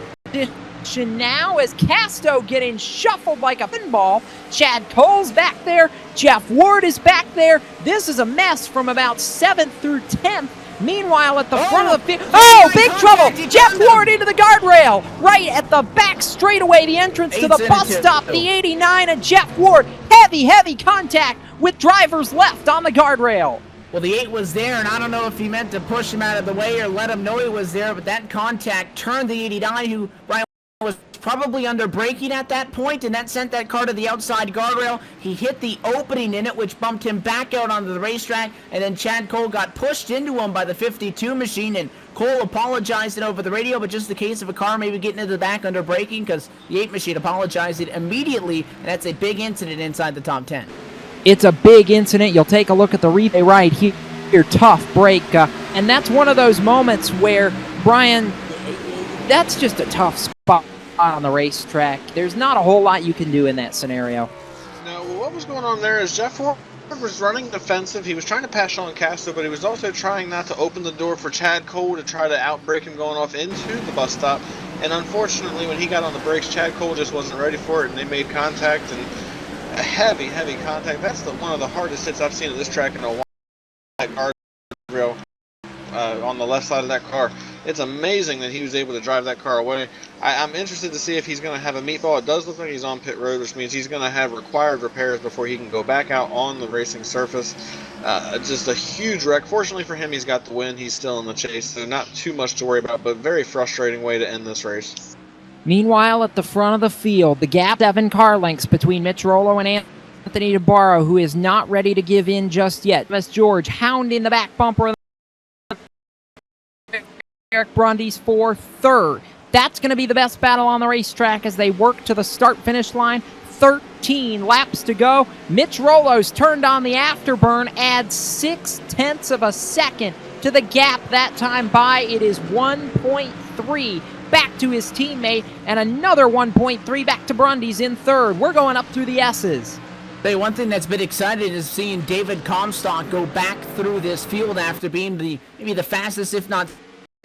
now as Castro getting shuffled like a pinball. Chad Cole's back there. Jeff Ward is back there. This is a mess from about 7th through 10th. Meanwhile, at the front of the field, big trouble! Jeff Ward into the guardrail, right at the back straightaway, the entrance to the bus stop, the 89, and Jeff Ward, heavy contact with drivers left on the guardrail. Well, the 8 was there, and I don't know if he meant to push him out of the way or let him know he was there, but that contact turned the 89, who Ryan was probably under braking at that point, and that sent that car to the outside guardrail. He hit the opening in it, which bumped him back out onto the racetrack, and then Chad Cole got pushed into him by the 52 machine, and Cole apologized over the radio, but just the case of a car maybe getting into the back under braking, because the 8 machine apologized immediately, and that's a big incident inside the top 10. It's a big incident. You'll take a look at the replay right here. Tough break, and that's one of those moments where, Brian, that's just a tough spot on the racetrack. There's not a whole lot you can do in that scenario. No, what was going on there is Jeff Ward was running defensive. He was trying to pass Sean Castro, but he was also trying not to open the door for Chad Cole to try to outbrake him going off into the bus stop. And unfortunately, when he got on the brakes, Chad Cole just wasn't ready for it, and they made contact, and a heavy contact. That's one of the hardest hits I've seen at this track in a while. That guardrail on the left side of that car. It's amazing that he was able to drive that car away. I'm interested to see if he's going to have a meatball. It does look like he's on pit road, which means he's going to have required repairs before he can go back out on the racing surface. Just a huge wreck. Fortunately for him, he's got the win. He's still in the chase, so not too much to worry about, but very frustrating way to end this race. Meanwhile, at the front of the field, the gap 7 car lengths between Mitch Rollo and Anthony DeBarro, who is not ready to give in just yet. Miss George hounding the back bumper. Eric Brundy's for 3rd. That's going to be the best battle on the racetrack as they work to the start-finish line. 13 laps to go. Mitch Rollo's turned on the afterburn, adds 0.6 of a second to the gap that time by. It is 1.3 back to his teammate, and another 1.3 back to Brundy's in 3rd. We're going up through the S's. Hey, one thing that's been exciting is seeing David Comstock go back through this field after being maybe the fastest, if not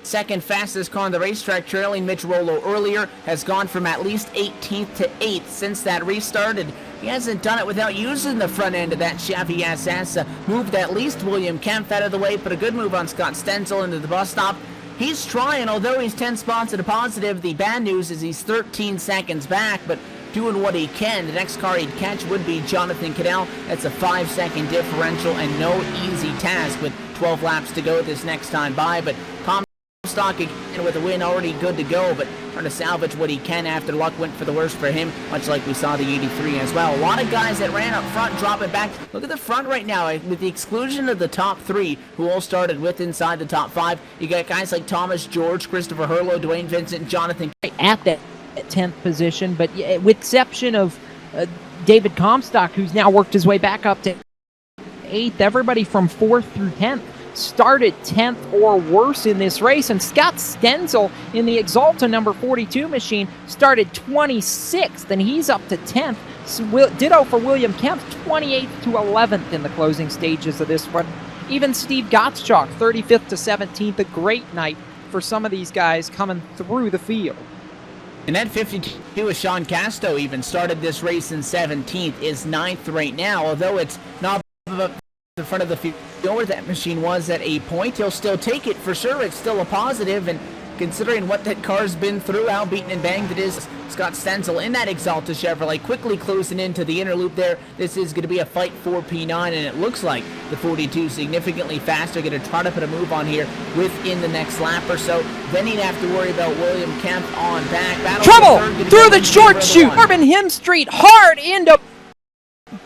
second fastest car on the racetrack, trailing Mitch Rollo earlier, has gone from at least 18th to 8th since that restarted. He hasn't done it without using the front end of that Chevy SS. Moved at least William Kempf out of the way, put a good move on Scott Stenzel into the bus stop. He's trying, although he's 10 spots at a positive. The bad news is he's 13 seconds back, but doing what he can. The next car he'd catch would be Jonathan Caddell. That's a 5-second differential and no easy task with 12 laps to go this next time by, but Comstock again with a win already good to go, but trying to salvage what he can after luck went for the worst for him, much like we saw the 83 as well. A lot of guys that ran up front dropping back. Look at the front right now, with the exclusion of the top 3, who all started with inside the top 5. You got guys like Thomas George, Christopher Hurlow, Dwayne Vincent, Jonathan at that 10th position, but with exception of David Comstock, who's now worked his way back up to 8th, everybody from 4th through 10th started 10th or worse in this race, and Scott Stenzel in the Exalta number 42 machine started 26th, and he's up to 10th. So, ditto for William Kempf, 28th to 11th in the closing stages of this one. Even Steve Gottschalk, 35th to 17th, a great night for some of these guys coming through the field. And that 52 with Sean Castro even started this race in 17th, is 9th right now, although it's not the front of the field where that machine was at a point. He'll still take it for sure. It's still a positive, and considering what that car's been through, how beaten and banged it is. Scott Stenzel in that Exalta Chevrolet, quickly closing into the inner loop there. This is going to be a fight for P9, and it looks like the 42 significantly faster, going to try to put a move on here within the next lap or so. Then he'd have to worry about William Kemp on back. Battle Trouble through the short chute. Corbin Hemstreet hard into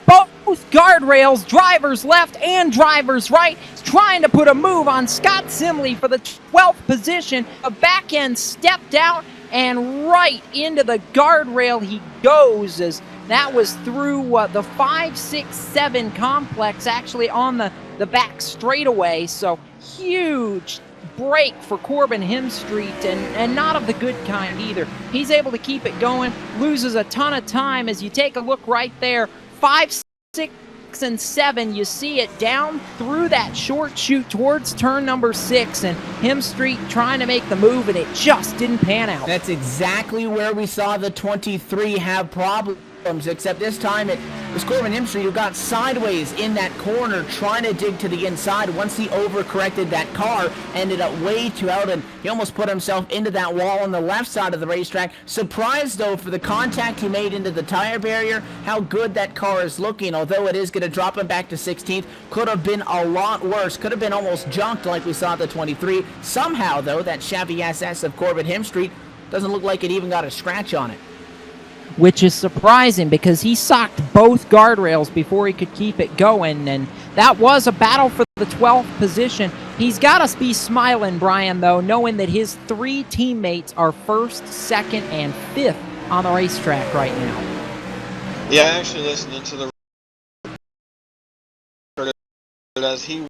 both guardrails, drivers left and drivers right, trying to put a move on Scott Simley for the 12th position. A back end stepped out and right into the guardrail he goes, as that was through the 5, 6, 7 complex, actually on the back straightaway. So huge break for Corbin Hemstreet, and not of the good kind either. He's able to keep it going, loses a ton of time. As you take a look right there, 5, 6, and 7, you see it down through that short chute towards turn number 6, and Hemstreet trying to make the move, and it just didn't pan out. That's exactly where we saw the 23 have problems, except this time it was Corbin Hemstreet who got sideways in that corner trying to dig to the inside. Once he overcorrected, that car ended up way too out, and he almost put himself into that wall on the left side of the racetrack. Surprised, though, for the contact he made into the tire barrier, how good that car is looking, although it is going to drop him back to 16th. Could have been a lot worse. Could have been almost junked like we saw at the 23. Somehow, though, that Chevy SS of Corbin Hemstreet doesn't look like it even got a scratch on it. Which is surprising, because he socked both guardrails before he could keep it going, and that was a battle for the 12th position. He's got to be smiling, Brian, though, knowing that his 3 teammates are 1st, 2nd, and 5th on the racetrack right now. Yeah, I actually listened to the as he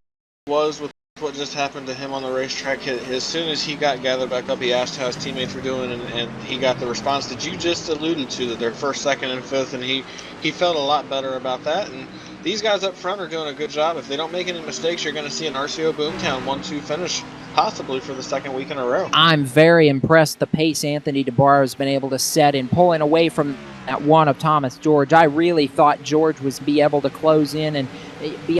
was with what just happened to him on the racetrack. As soon as he got gathered back up, he asked how his teammates were doing, and he got the response that you just alluded to, that they're 1st, 2nd, and 5th, and he felt a lot better about that. And these guys up front are doing a good job. If they don't make any mistakes, you're going to see an RCO Boomtown 1-2 finish, possibly for the 2nd week in a row. I'm very impressed the pace Anthony DeBarro has been able to set in pulling away from that one of Thomas George. I really thought George was be able to close in and be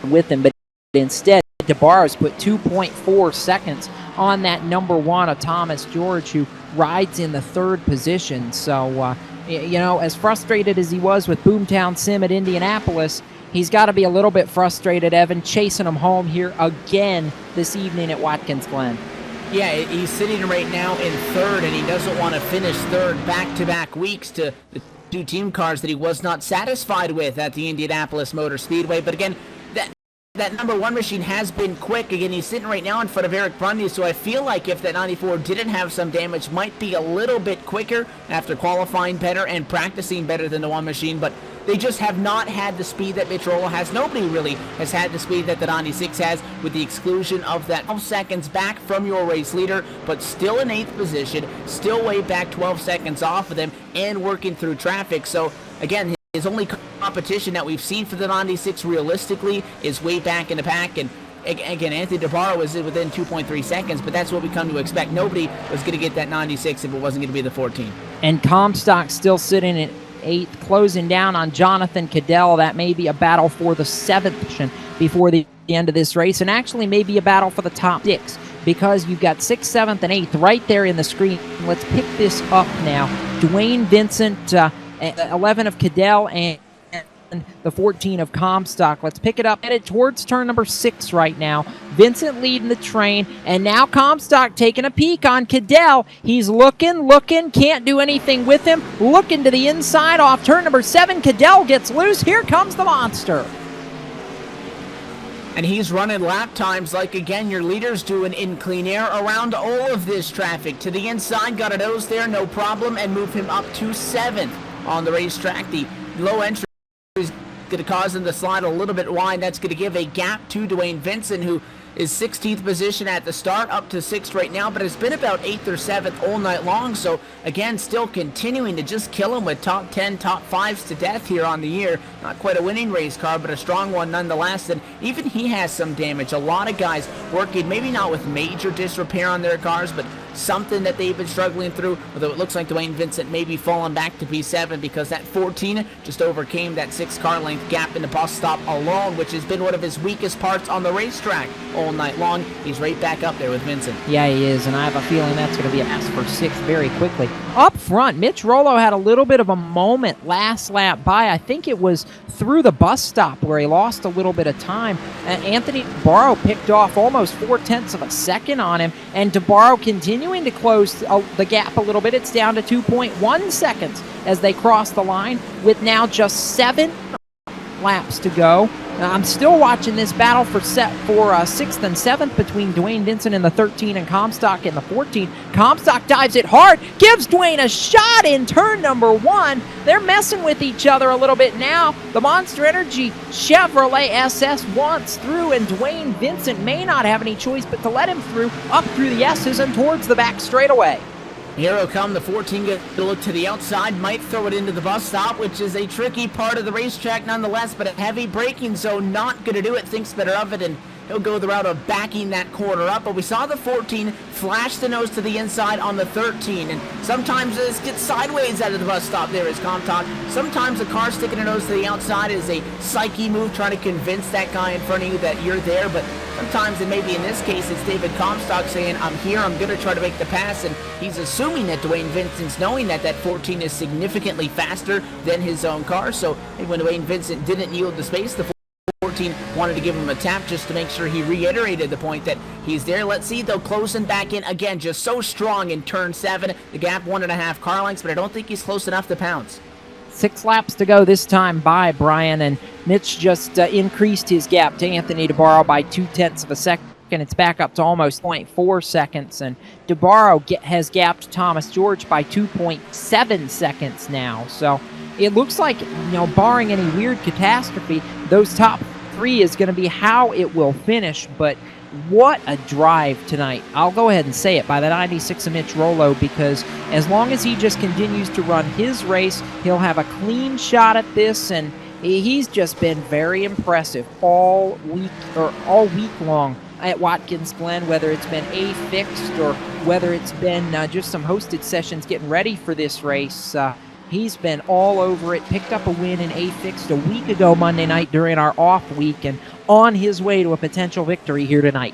with him, but instead DeBarro's put 2.4 seconds on that number 1 of Thomas George, who rides in the 3rd position. So you know, as frustrated as he was with Boomtown Sim at Indianapolis, he's got to be a little bit frustrated, Evan, chasing him home here again this evening at Watkins Glen. Yeah, he's sitting right now in 3rd, and he doesn't want to finish 3rd back-to-back weeks to the 2 team cars that he was not satisfied with at the Indianapolis Motor Speedway. But again, that number 1 machine has been quick. Again, he's sitting right now in front of Eric Brundy, so I feel like if that 94 didn't have some damage, might be a little bit quicker after qualifying better and practicing better than the 1 machine, but they just have not had the speed that Vitrola has. Nobody really has had the speed that the 96 has, with the exclusion of that 12 seconds back from your race leader, but still in 8th position, still way back 12 seconds off of them, and working through traffic. So again, his only competition that we've seen for the 96 realistically is way back in the pack, and again, Anthony DeBarro was within 2.3 seconds, but that's what we come to expect. Nobody was going to get that 96 if it wasn't going to be the 14. And Comstock still sitting at 8th, closing down on Jonathan Cadell. That may be a battle for the 7th position before the end of this race, and actually maybe a battle for the top 6, because you've got 6th, 7th, and 8th right there in the screen. Let's pick this up now. Dwayne Vincent, 11 of Cadell, and the 14 of Comstock. Let's pick it up, headed towards turn number 6 right now. Vincent leading the train, and now Comstock taking a peek on Cadell. He's looking, can't do anything with him. Looking to the inside off turn number 7. Cadell gets loose. Here comes the monster. And he's running lap times like, again, your leader's doing in clean air around all of this traffic. To the inside, got a nose there, no problem, and move him up to 7th on the racetrack. The low entry is going to cause him to slide a little bit wide. That's going to give a gap to Dwayne Vincent, who is 16th position at the start, up to 6th right now, but has been about 8th or 7th all night long. So again, still continuing to just kill him with top 10, top 5s to death here on the year. Not quite a winning race car, but a strong one nonetheless. And even he has some damage. A lot of guys working, maybe not with major disrepair on their cars, but something that they've been struggling through, although it looks like Dwayne Vincent may be falling back to P7 because that 14 just overcame that 6-car length gap in the bus stop alone, which has been one of his weakest parts on the racetrack all night long. He's right back up there with Vincent. Yeah, he is, and I have a feeling that's going to be a pass for 6 very quickly. Up front, Mitch Rollo had a little bit of a moment last lap by. I think it was through the bus stop where he lost a little bit of time. Anthony DeBarro picked off almost 0.4 of a second on him, and DeBarro continuing to close the gap a little bit. It's down to 2.1 seconds as they cross the line with now just 7 laps to go. I'm still watching this battle for 6th and 7th between Dwayne Vincent in the 13 and Comstock in the 14. Comstock dives it hard, gives Dwayne a shot in turn number 1. They're messing with each other a little bit now. The Monster Energy Chevrolet SS wants through, and Dwayne Vincent may not have any choice but to let him through, up through the S's and towards the back straightaway. Here will come the 14, get to look to the outside, might throw it into the bus stop, which is a tricky part of the racetrack nonetheless, but a heavy braking zone, not going to do it, thinks better of it, and he'll go the route of backing that corner up. But we saw the 14 flash the nose to the inside on the 13, and sometimes this gets sideways out of the bus stop there as Comstock. Sometimes the car sticking a nose to the outside is a psyche move, trying to convince that guy in front of you that you're there, but sometimes, and maybe in this case, it's David Comstock saying, I'm here, I'm going to try to make the pass, and he's assuming that Dwayne Vincent's knowing that that 14 is significantly faster than his own car, so when Dwayne Vincent didn't yield the space, the 14 wanted to give him a tap just to make sure he reiterated the point that he's there. Let's see, though, closing back in again, just so strong in turn 7, the gap 1.5 car lengths, but I don't think he's close enough to pounce. 6 laps to go this time by Brian, and Mitch just increased his gap to Anthony DeBarro by 0.2 of a second. It's back up to almost 0.4 seconds, and DeBarro has gapped Thomas George by 2.7 seconds now. So it looks like, barring any weird catastrophe, those top 3 is going to be how it will finish, but what a drive tonight. I'll go ahead and say it by the 96 of Mitch Rollo, because as long as he just continues to run his race, he'll have a clean shot at this, and he's just been very impressive all week long at Watkins Glen, whether it's been A-fixed or whether it's been just some hosted sessions getting ready for this race. He's been all over it, picked up a win in A-fixed a week ago Monday night during our off week, and on his way to a potential victory here tonight.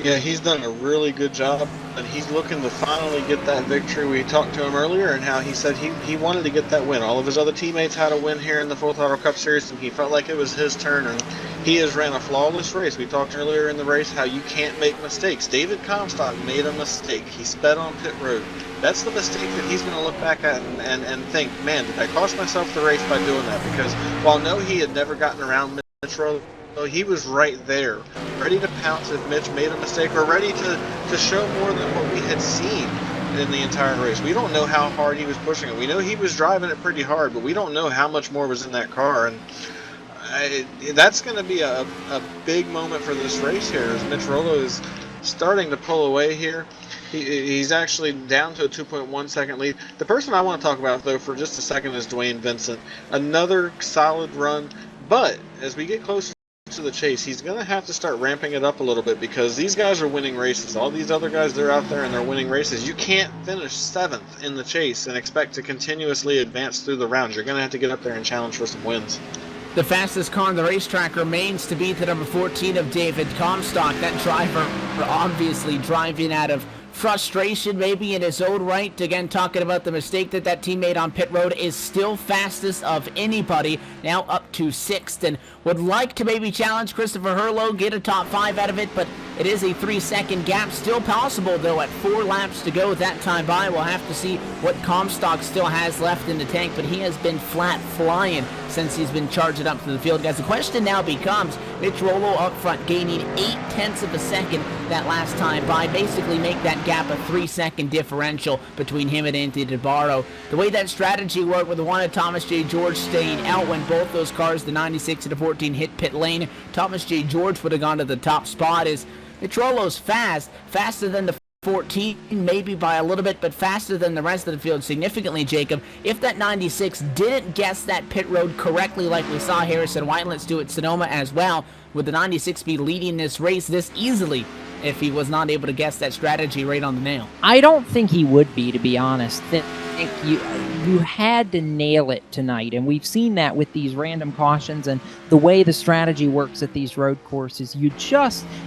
Yeah, he's done a really good job, and he's looking to finally get that victory. We talked to him earlier, and how he said he wanted to get that win. All of his other teammates had a win here in the Full Throttle Cup Series, and he felt like it was his turn, and he has ran a flawless race. We talked earlier in the race how you can't make mistakes. David Comstock made a mistake. He sped on pit road. That's the mistake that he's going to look back at and think, man, did I cost myself the race by doing that? Because while no, he had never gotten around Mitch Rollo, he was right there, ready to pounce if Mitch made a mistake, or ready to show more than what we had seen in the entire race. We don't know how hard he was pushing it. We know he was driving it pretty hard, but we don't know how much more was in that car, and that's going to be a big moment for this race here, as Mitch Rollo is starting to pull away here. He's actually down to a 2.1 second lead. The person I want to talk about, though, for just a second is Dwayne Vincent. Another solid run, but as we get closer to the chase, he's going to have to start ramping it up a little bit, because these guys are winning races. All these other guys, they're out there and they're winning races. You can't finish 7th in the chase and expect to continuously advance through the rounds. You're going to have to get up there and challenge for some wins. The fastest car on the racetrack remains to be the number 14 of David Comstock. That driver obviously driving out of frustration maybe in his own right. Again, talking about the mistake that teammate on pit road, is still fastest of anybody, now up to 6th, and would like to maybe challenge Christopher Hurlow, get a top 5 out of it, but it is a 3-second gap. Still possible, though, at 4 laps to go that time by. We'll have to see what Comstock still has left in the tank, but he has been flat flying since he's been charging up to the field. Guys, the question now becomes, Mitch Rollo up front gaining 0.8 of a second that last time by, basically make that gap a 3-second differential between him and Anthony DeBarro. The way that strategy worked with the one of Thomas J. George staying out when both those cars, the 96 and the 14, hit pit lane, Thomas J. George would have gone to the top spot. Is Mitch Rollo's faster than the 14, maybe by a little bit, but faster than the rest of the field significantly, Jacob. If that 96 didn't guess that pit road correctly, like we saw Harrison White, let's do it Sonoma as well, would the 96 be leading this race this easily? if he was not able to guess that strategy right on the nail. I don't think he would be, to be honest. You had to nail it tonight, and we've seen that with these random cautions and the way the strategy works at these road courses.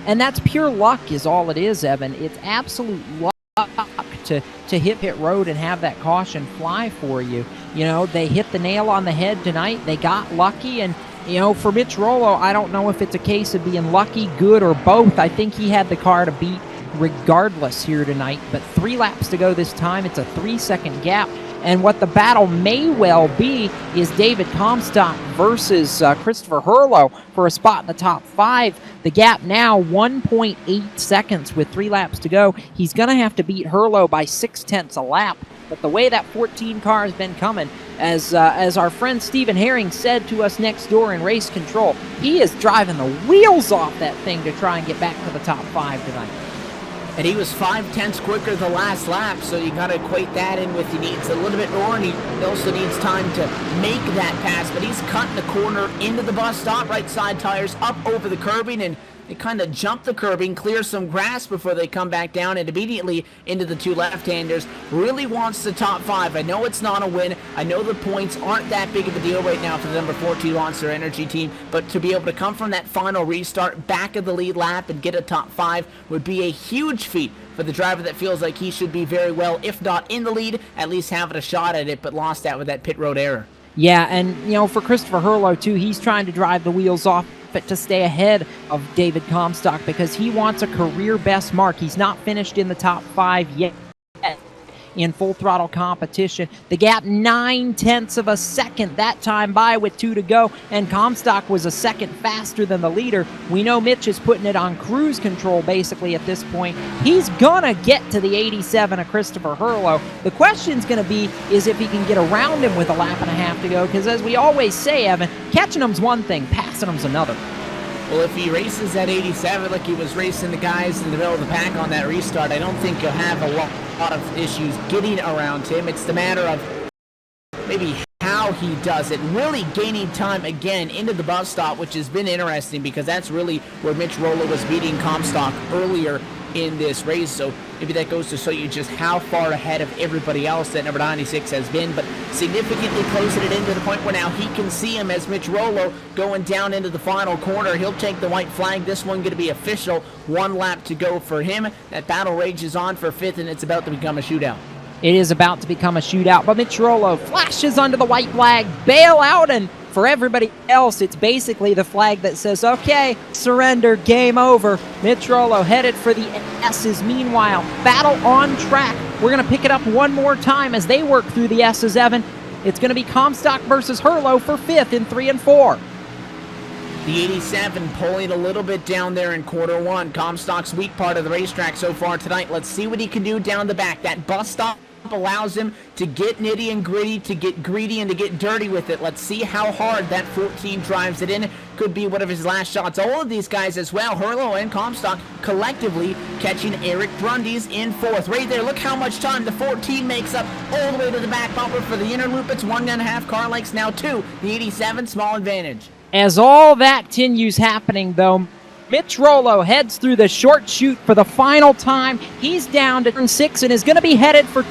And that's pure luck is all it is, Evan. It's absolute luck to hit pit road and have that caution fly for you. You know, they hit the nail on the head tonight. They got lucky, and you know, for Mitch Rollo, I don't know if it's a case of being lucky, good, or both. I think he had the car to beat regardless here tonight, but 3 laps to go this time. It's a 3-second gap, and what the battle may well be is David Comstock versus Christopher Hurlow for a spot in the top 5. The gap now 1.8 seconds with 3 laps to go. He's going to have to beat Hurlow by 0.6 a lap, but the way that 14 car has been coming, as our friend Stephen Herring said to us next door in race control, he is driving the wheels off that thing to try and get back to the top 5 tonight. And he was 0.5 quicker the last lap, so you got to equate that in with he needs a little bit more, and he also needs time to make that pass. But he's cutting the corner into the bus stop, right side tires up over the curbing, and they kind of jump the curbing, clear some grass before they come back down and immediately into the 2 left-handers. Really wants the top 5. I know it's not a win. I know the points aren't that big of a deal right now for the number 14 Monster Energy team, but to be able to come from that final restart back of the lead lap and get a top 5 would be a huge feat for the driver that feels like he should be very well, if not in the lead, at least having a shot at it, but lost that with that pit road error. Yeah, and you know, for Christopher Hurlow too, he's trying to drive the wheels off it to stay ahead of David Comstock because he wants a career best mark. He's not finished in the top 5 yet in full throttle competition. The gap 0.9 of a second that time by with 2 to go, and Comstock was a second faster than the leader. We know Mitch is putting it on cruise control basically at this point. He's gonna get to the 87 of Christopher Hurlow. The question's gonna be is if he can get around him with a lap and a half to go, because as we always say, Evan, catching him's one thing, passing him's another. Well, if he races at 87 like he was racing the guys in the middle of the pack on that restart, I don't think he'll have a lot of issues getting around him. It's the matter of maybe how he does it, really gaining time again into the bus stop, which has been interesting because that's really where Mitch Rollo was beating Comstock earlier in this race. So maybe that goes to show you just how far ahead of everybody else that number 96 has been, but significantly closing it in to the point where now he can see him as Mitch Rollo going down into the final corner. He'll take the white flag. This one going to be official. 1 lap to go for him. That battle rages on for 5th, and it's about to become a shootout. It is about to become a shootout, but Mitch Rollo flashes under the white flag, bail out, and for everybody else, it's basically the flag that says, okay, surrender, game over. Mitch Rollo headed for the S's. Meanwhile, battle on track. We're going to pick it up one more time as they work through the S's, Evan. It's going to be Comstock versus Hurlow for 5th in 3 and 4. The 87 pulling a little bit down there in quarter 1. Comstock's weak part of the racetrack so far tonight. Let's see what he can do down the back. That bus stop allows him to get nitty and gritty, to get greedy, and to get dirty with it. Let's see how hard that 14 drives it in. Could be one of his last shots. All of these guys as well, Hurlow and Comstock, collectively catching Eric Brundy's in 4th. Right there, look how much time the 14 makes up all the way to the back bumper. For the inner loop, it's 1.5 car lengths, now 2. The 87, small advantage. As all that continues happening, though, Mitch Rollo heads through the short chute for the final time. He's down to turn 6 and is going to be headed for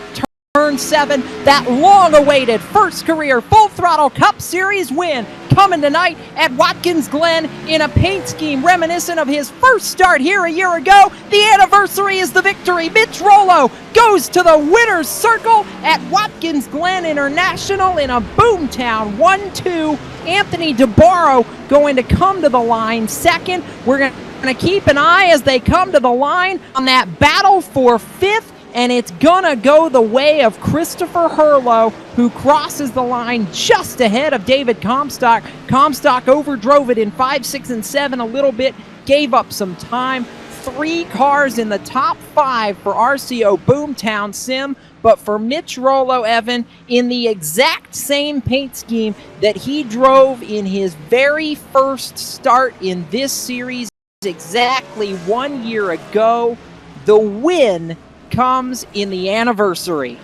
turn 7. That long-awaited first career Full Throttle Cup Series win coming tonight at Watkins Glen in a paint scheme reminiscent of his first start here a year ago. The anniversary is the victory. Mitch Rollo goes to the winner's circle at Watkins Glen International in a boomtown 1-2. Anthony DeBarro going to come to the line second. We're going to keep an eye as they come to the line on that battle for 5th, and it's going to go the way of Christopher Hurlow, who crosses the line just ahead of David Comstock. Comstock overdrove it in 5, 6, and 7 a little bit, gave up some time. 3 cars in the top 5 for RCO Boomtown Sim, but for Mitch Rollo, Evan, in the exact same paint scheme that he drove in his very first start in this series exactly 1 year ago, the win comes in the anniversary.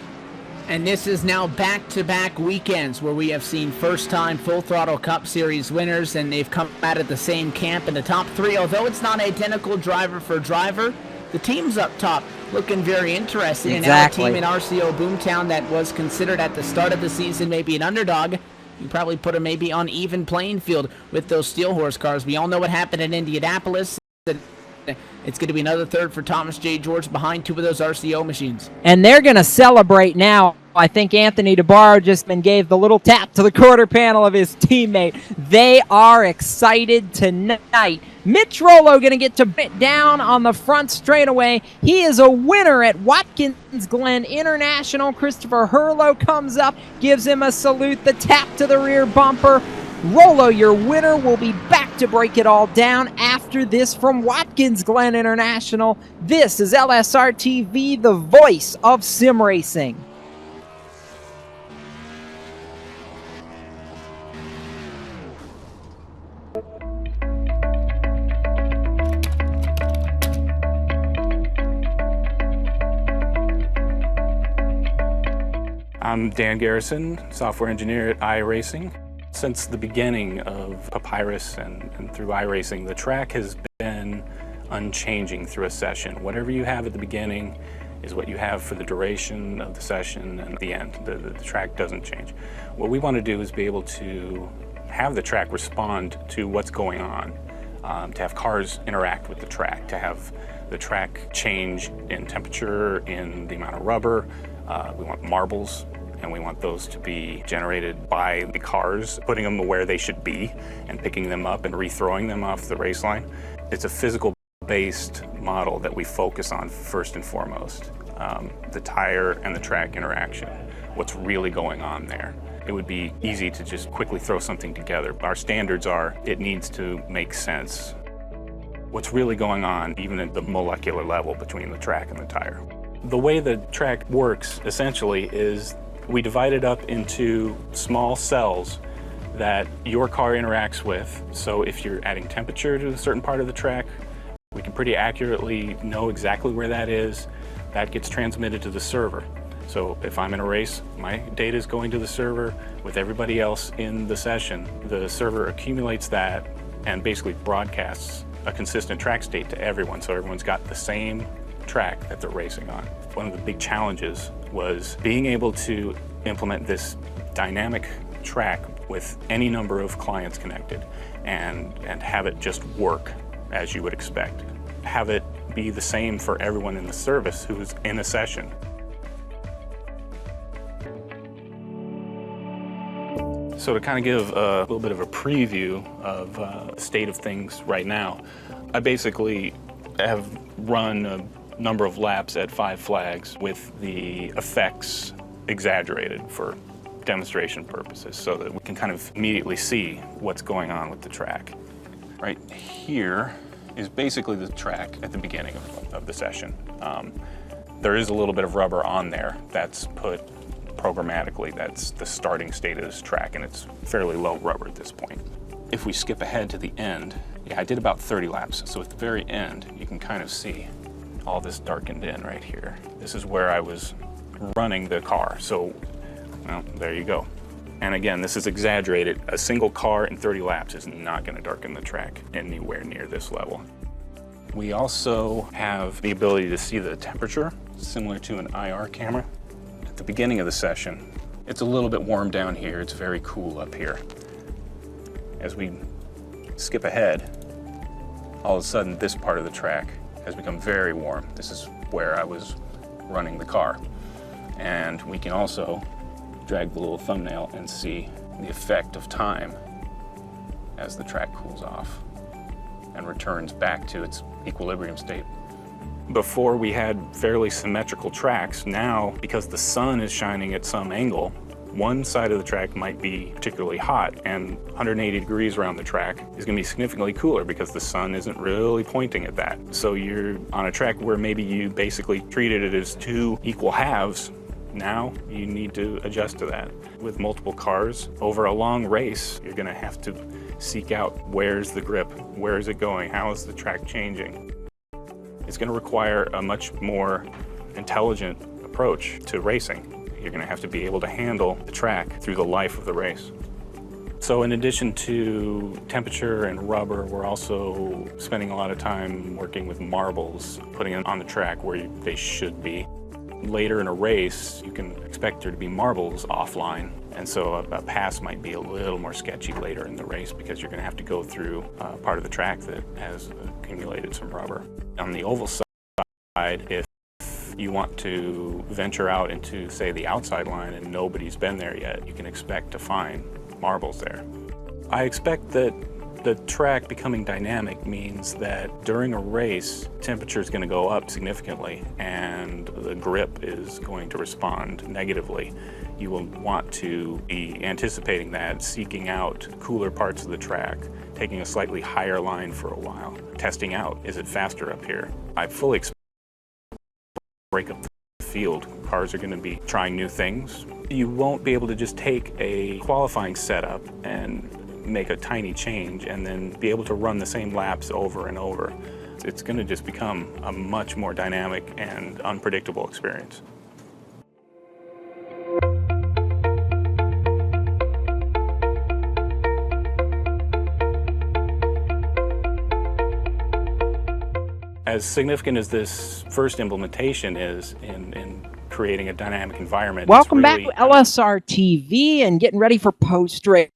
And this is now back-to-back weekends where we have seen first-time Full Throttle Cup Series winners, and they've come out of the same camp in the top 3. Although it's not identical driver for driver, the teams up top looking very interesting. Exactly. And now a team in RCO Boomtown that was considered at the start of the season maybe an underdog, you probably put them maybe on even playing field with those Steel Horse cars. We all know what happened in Indianapolis. It's going to be another third for Thomas J. George behind two of those RCO machines. And they're going to celebrate now. I think Anthony DeBarro just gave the little tap to the quarter panel of his teammate. They are excited tonight. Mitch Rollo going to get to bit down on the front straightaway. He is a winner at Watkins Glen International. Christopher Hurlow comes up, gives him a salute, the tap to the rear bumper. Rollo, your winner, will be back to break it all down after this from Watkins Glen International. This is LSRTV, the voice of sim racing. I'm Dan Garrison, software engineer at iRacing. Since the beginning of Papyrus and through iRacing, the track has been unchanging through a session. Whatever you have at the beginning is what you have for the duration of the session and at the end. The track doesn't change. What we want to do is be able to have the track respond to what's going on, to have cars interact with the track, to have the track change in temperature, in the amount of rubber. We want marbles, and we want those to be generated by the cars, putting them where they should be and picking them up and rethrowing them off the race line. It's a physical-based model that we focus on first and foremost. The tire and the track interaction, what's really going on there. It would be easy to just quickly throw something together. Our standards are, it needs to make sense. What's really going on, even at the molecular level between the track and the tire. The way the track works, essentially, is we divide it up into small cells that your car interacts with. So if you're adding temperature to a certain part of the track, we can pretty accurately know exactly where that is. That gets transmitted to the server. So if I'm in a race, my data is going to the server with everybody else in the session. The server accumulates that and basically broadcasts a consistent track state to everyone, so everyone's got the same track that they're racing on. One of the big challenges was being able to implement this dynamic track with any number of clients connected and have it just work as you would expect. Have it be the same for everyone in the service who's in a session. So to kind of give a little bit of a preview of the state of things right now, I basically have run a number of laps at 5 flags with the effects exaggerated for demonstration purposes so that we can kind of immediately see what's going on with the track. Right here is basically the track at the beginning of the session. There is a little bit of rubber on there that's put programmatically. That's the starting state of this track, and it's fairly low rubber at this point. If we skip ahead to the end, I did about 30 laps, so at the very end you can kind of see all this darkened in right here. This is where I was running the car, so well, there you go. And again, this is exaggerated. A single car in 30 laps is not going to darken the track anywhere near this level. We also have the ability to see the temperature, similar to an IR camera. At the beginning of the session, it's a little bit warm down here. It's very cool up here. As we skip ahead, all of a sudden this part of the track has become very warm. This is where I was running the car. And we can also drag the little thumbnail and see the effect of time as the track cools off and returns back to its equilibrium state. Before we had fairly symmetrical tracks. Now, because the sun is shining at some angle, one side of the track might be particularly hot, and 180 degrees around the track is going to be significantly cooler because the sun isn't really pointing at that. So you're on a track where maybe you basically treated it as 2 equal halves. Now you need to adjust to that. With multiple cars over a long race, you're going to have to seek out where's the grip, where is it going, how is the track changing. It's going to require a much more intelligent approach to racing. You're going to have to be able to handle the track through the life of the race. So in addition to temperature and rubber, we're also spending a lot of time working with marbles, putting them on the track where they should be. Later in a race, you can expect there to be marbles offline, and so a pass might be a little more sketchy later in the race because you're going to have to go through part of the track that has accumulated some rubber. On the oval side, if you want to venture out into, say, the outside line and nobody's been there yet, you can expect to find marbles there. I expect that the track becoming dynamic means that during a race, temperature is going to go up significantly and the grip is going to respond negatively. You will want to be anticipating that, seeking out cooler parts of the track, taking a slightly higher line for a while, testing out, is it faster up here? I fully expect to break up the field. Cars are going to be trying new things. You won't be able to just take a qualifying setup and make a tiny change and then be able to run the same laps over and over. It's going to just become a much more dynamic and unpredictable experience. As significant as this first implementation is in creating a dynamic environment. Welcome back to LSRTV and getting ready for post-race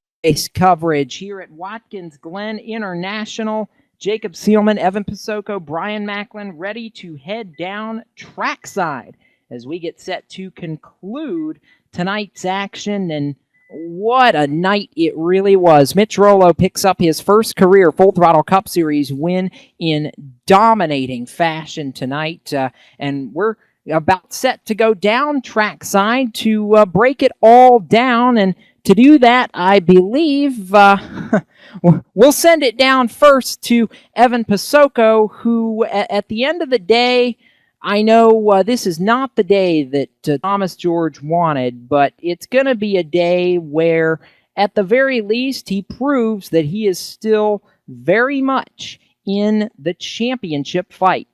coverage here at Watkins Glen International. Jacob Seelman, Evan Pasoko, Brian Macklin ready to head down trackside as we get set to conclude tonight's action. And what a night it really was. Mitch Rollo picks up his first career Full Throttle Cup Series win in dominating fashion tonight. And we're about set to go down trackside to break it all down. And to do that, I believe we'll send it down first to Evan Pasoko, who at the end of the day, I know this is not the day that Thomas George wanted, but it's going to be a day where, at the very least, he proves that he is still very much in the championship fight.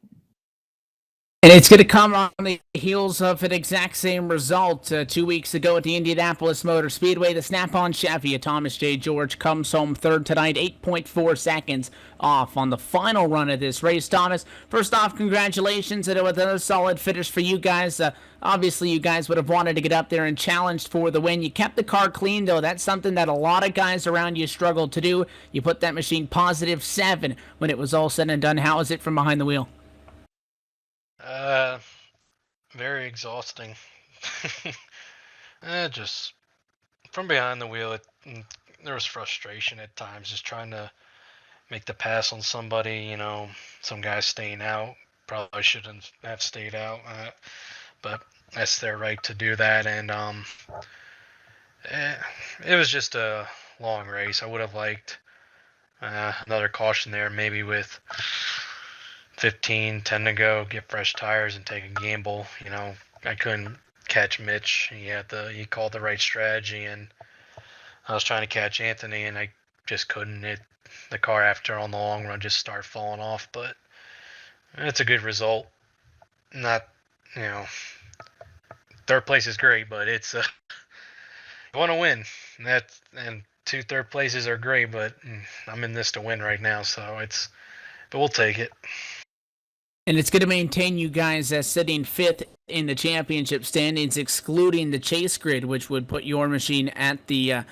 And it's going to come on the heels of an exact same result 2 weeks ago at the Indianapolis Motor Speedway. The Snap-on Chevy of Thomas J. George comes home third tonight, 8.4 seconds off on the final run of this race. Thomas, first off, congratulations. And with another solid finish for you guys. Obviously, you guys would have wanted to get up there and challenged for the win. You kept the car clean, though. That's something that a lot of guys around you struggled to do. You put that machine +7 when it was all said and done. How was it from behind the wheel? Very exhausting. Just from behind the wheel, there was frustration at times, just trying to make the pass on somebody. You know, some guys staying out. Probably shouldn't have stayed out, but that's their right to do that. And it was just a long race. I would have liked another caution there, maybe with 10 to go, get fresh tires and take a gamble. You know, I couldn't catch Mitch. He called the right strategy, and I was trying to catch Anthony, and I just couldn't. The car after on the long run just started falling off, but it's a good result. Not, third place is great, but it's you want to win. And 2 third places are great, but I'm in this to win right now, but we'll take it. And it's going to maintain you guys as sitting 5th in the championship standings, excluding the chase grid, which would put your machine at the,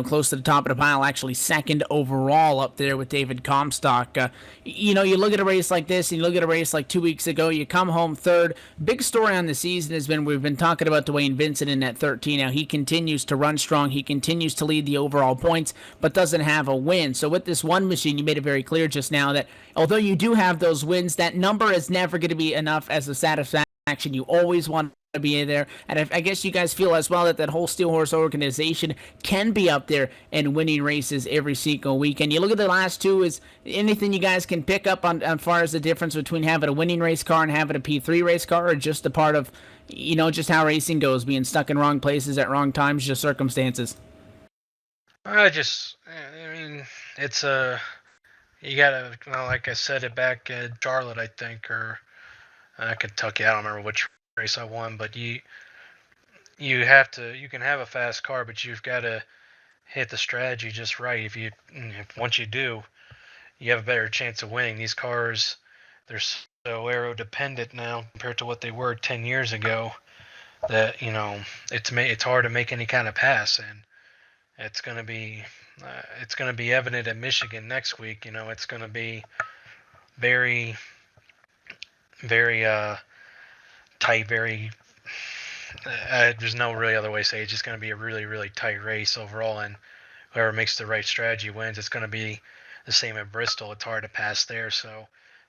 close to the top of the pile, actually 2nd overall up there with David Comstock. You look at a race like this, and you look at a race like 2 weeks ago, you come home 3rd. Big story on the season has been, we've been talking about Dwayne Vincent in that 13. Now, he continues to run strong. He continues to lead the overall points, but doesn't have a win. So with this one machine, you made it very clear just now that although you do have those wins, that number is never going to be enough as a satisfaction. You always want to be in there, and I guess you guys feel as well that whole Steel Horse organization can be up there and winning races every single week. And you look at the last 2, is anything you guys can pick up on far as the difference between having a winning race car and having a P3 race car, or just a part of, just how racing goes, being stuck in wrong places at wrong times, just circumstances? It's you gotta, like I said it back at Charlotte, I think, or Kentucky. I don't remember which race I won, but you can have a fast car, but you've got to hit the strategy just right, once you do, you have a better chance of winning. These cars, they're so aero dependent now compared to what they were 10 years ago that it's hard to make any kind of pass, and it's going to be evident at Michigan next week. It's going to be very very tight, very there's no really other way to say it. It's just going to be a really, really tight race overall, and whoever makes the right strategy wins. It's going to be the same at Bristol. It's hard to pass there, so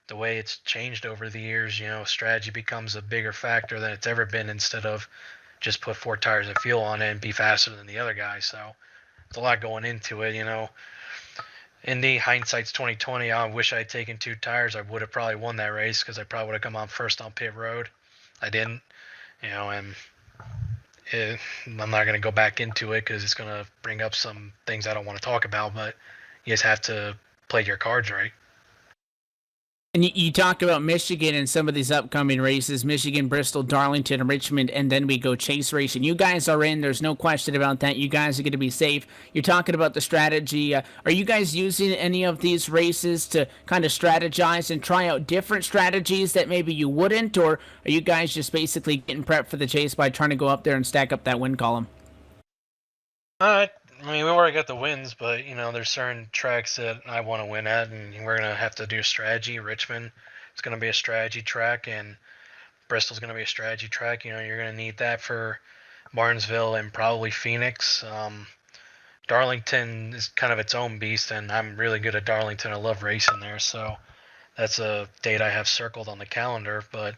the way it's changed over the years, strategy becomes a bigger factor than it's ever been, instead of just put 4 tires of fuel on it and be faster than the other guy. So it's a lot going into it. Indy, hindsight's 2020. I wish I had taken 2 tires. I would have probably won that race, because I probably would have come on first on pit road. I didn't, and I'm not going to go back into it because it's going to bring up some things I don't want to talk about, but you just have to play your cards right. And you talk about Michigan and some of these upcoming races, Michigan, Bristol, Darlington, Richmond, and then we go chase racing. You guys are in. There's no question about that. You guys are going to be safe. You're talking about the strategy. Are you guys using any of these races to kind of strategize and try out different strategies that maybe you wouldn't? Or are you guys just basically getting prepped for the chase by trying to go up there and stack up that win column? We already got the wins, but there's certain tracks that I want to win at, and we're gonna have to do a strategy. Richmond is gonna be a strategy track, and Bristol's gonna be a strategy track. You're gonna need that for Martinsville and probably Phoenix. Darlington is kind of its own beast, and I'm really good at Darlington. I love racing there, so that's a date I have circled on the calendar. But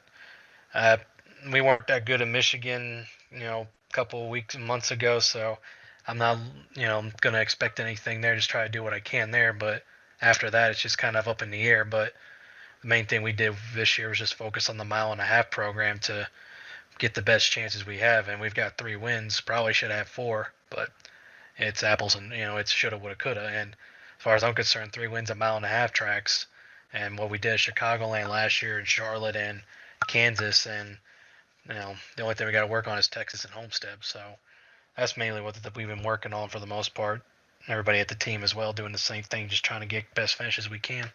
we weren't that good at Michigan, a couple weeks and months ago, so I'm not, going to expect anything there. Just try to do what I can there. But after that, it's just kind of up in the air. But the main thing we did this year was just focus on the 1.5 mile program to get the best chances we have. And we've got 3 wins. Probably should have 4, but it's apples and, it's shoulda, woulda, coulda. And as far as I'm concerned, 3 wins at 1.5 mile tracks. And what we did at Chicagoland last year and Charlotte and Kansas. And, the only thing we got to work on is Texas and Homestead. So that's mainly what we've been working on for the most part. Everybody at the team as well doing the same thing, just trying to get best finishes we can.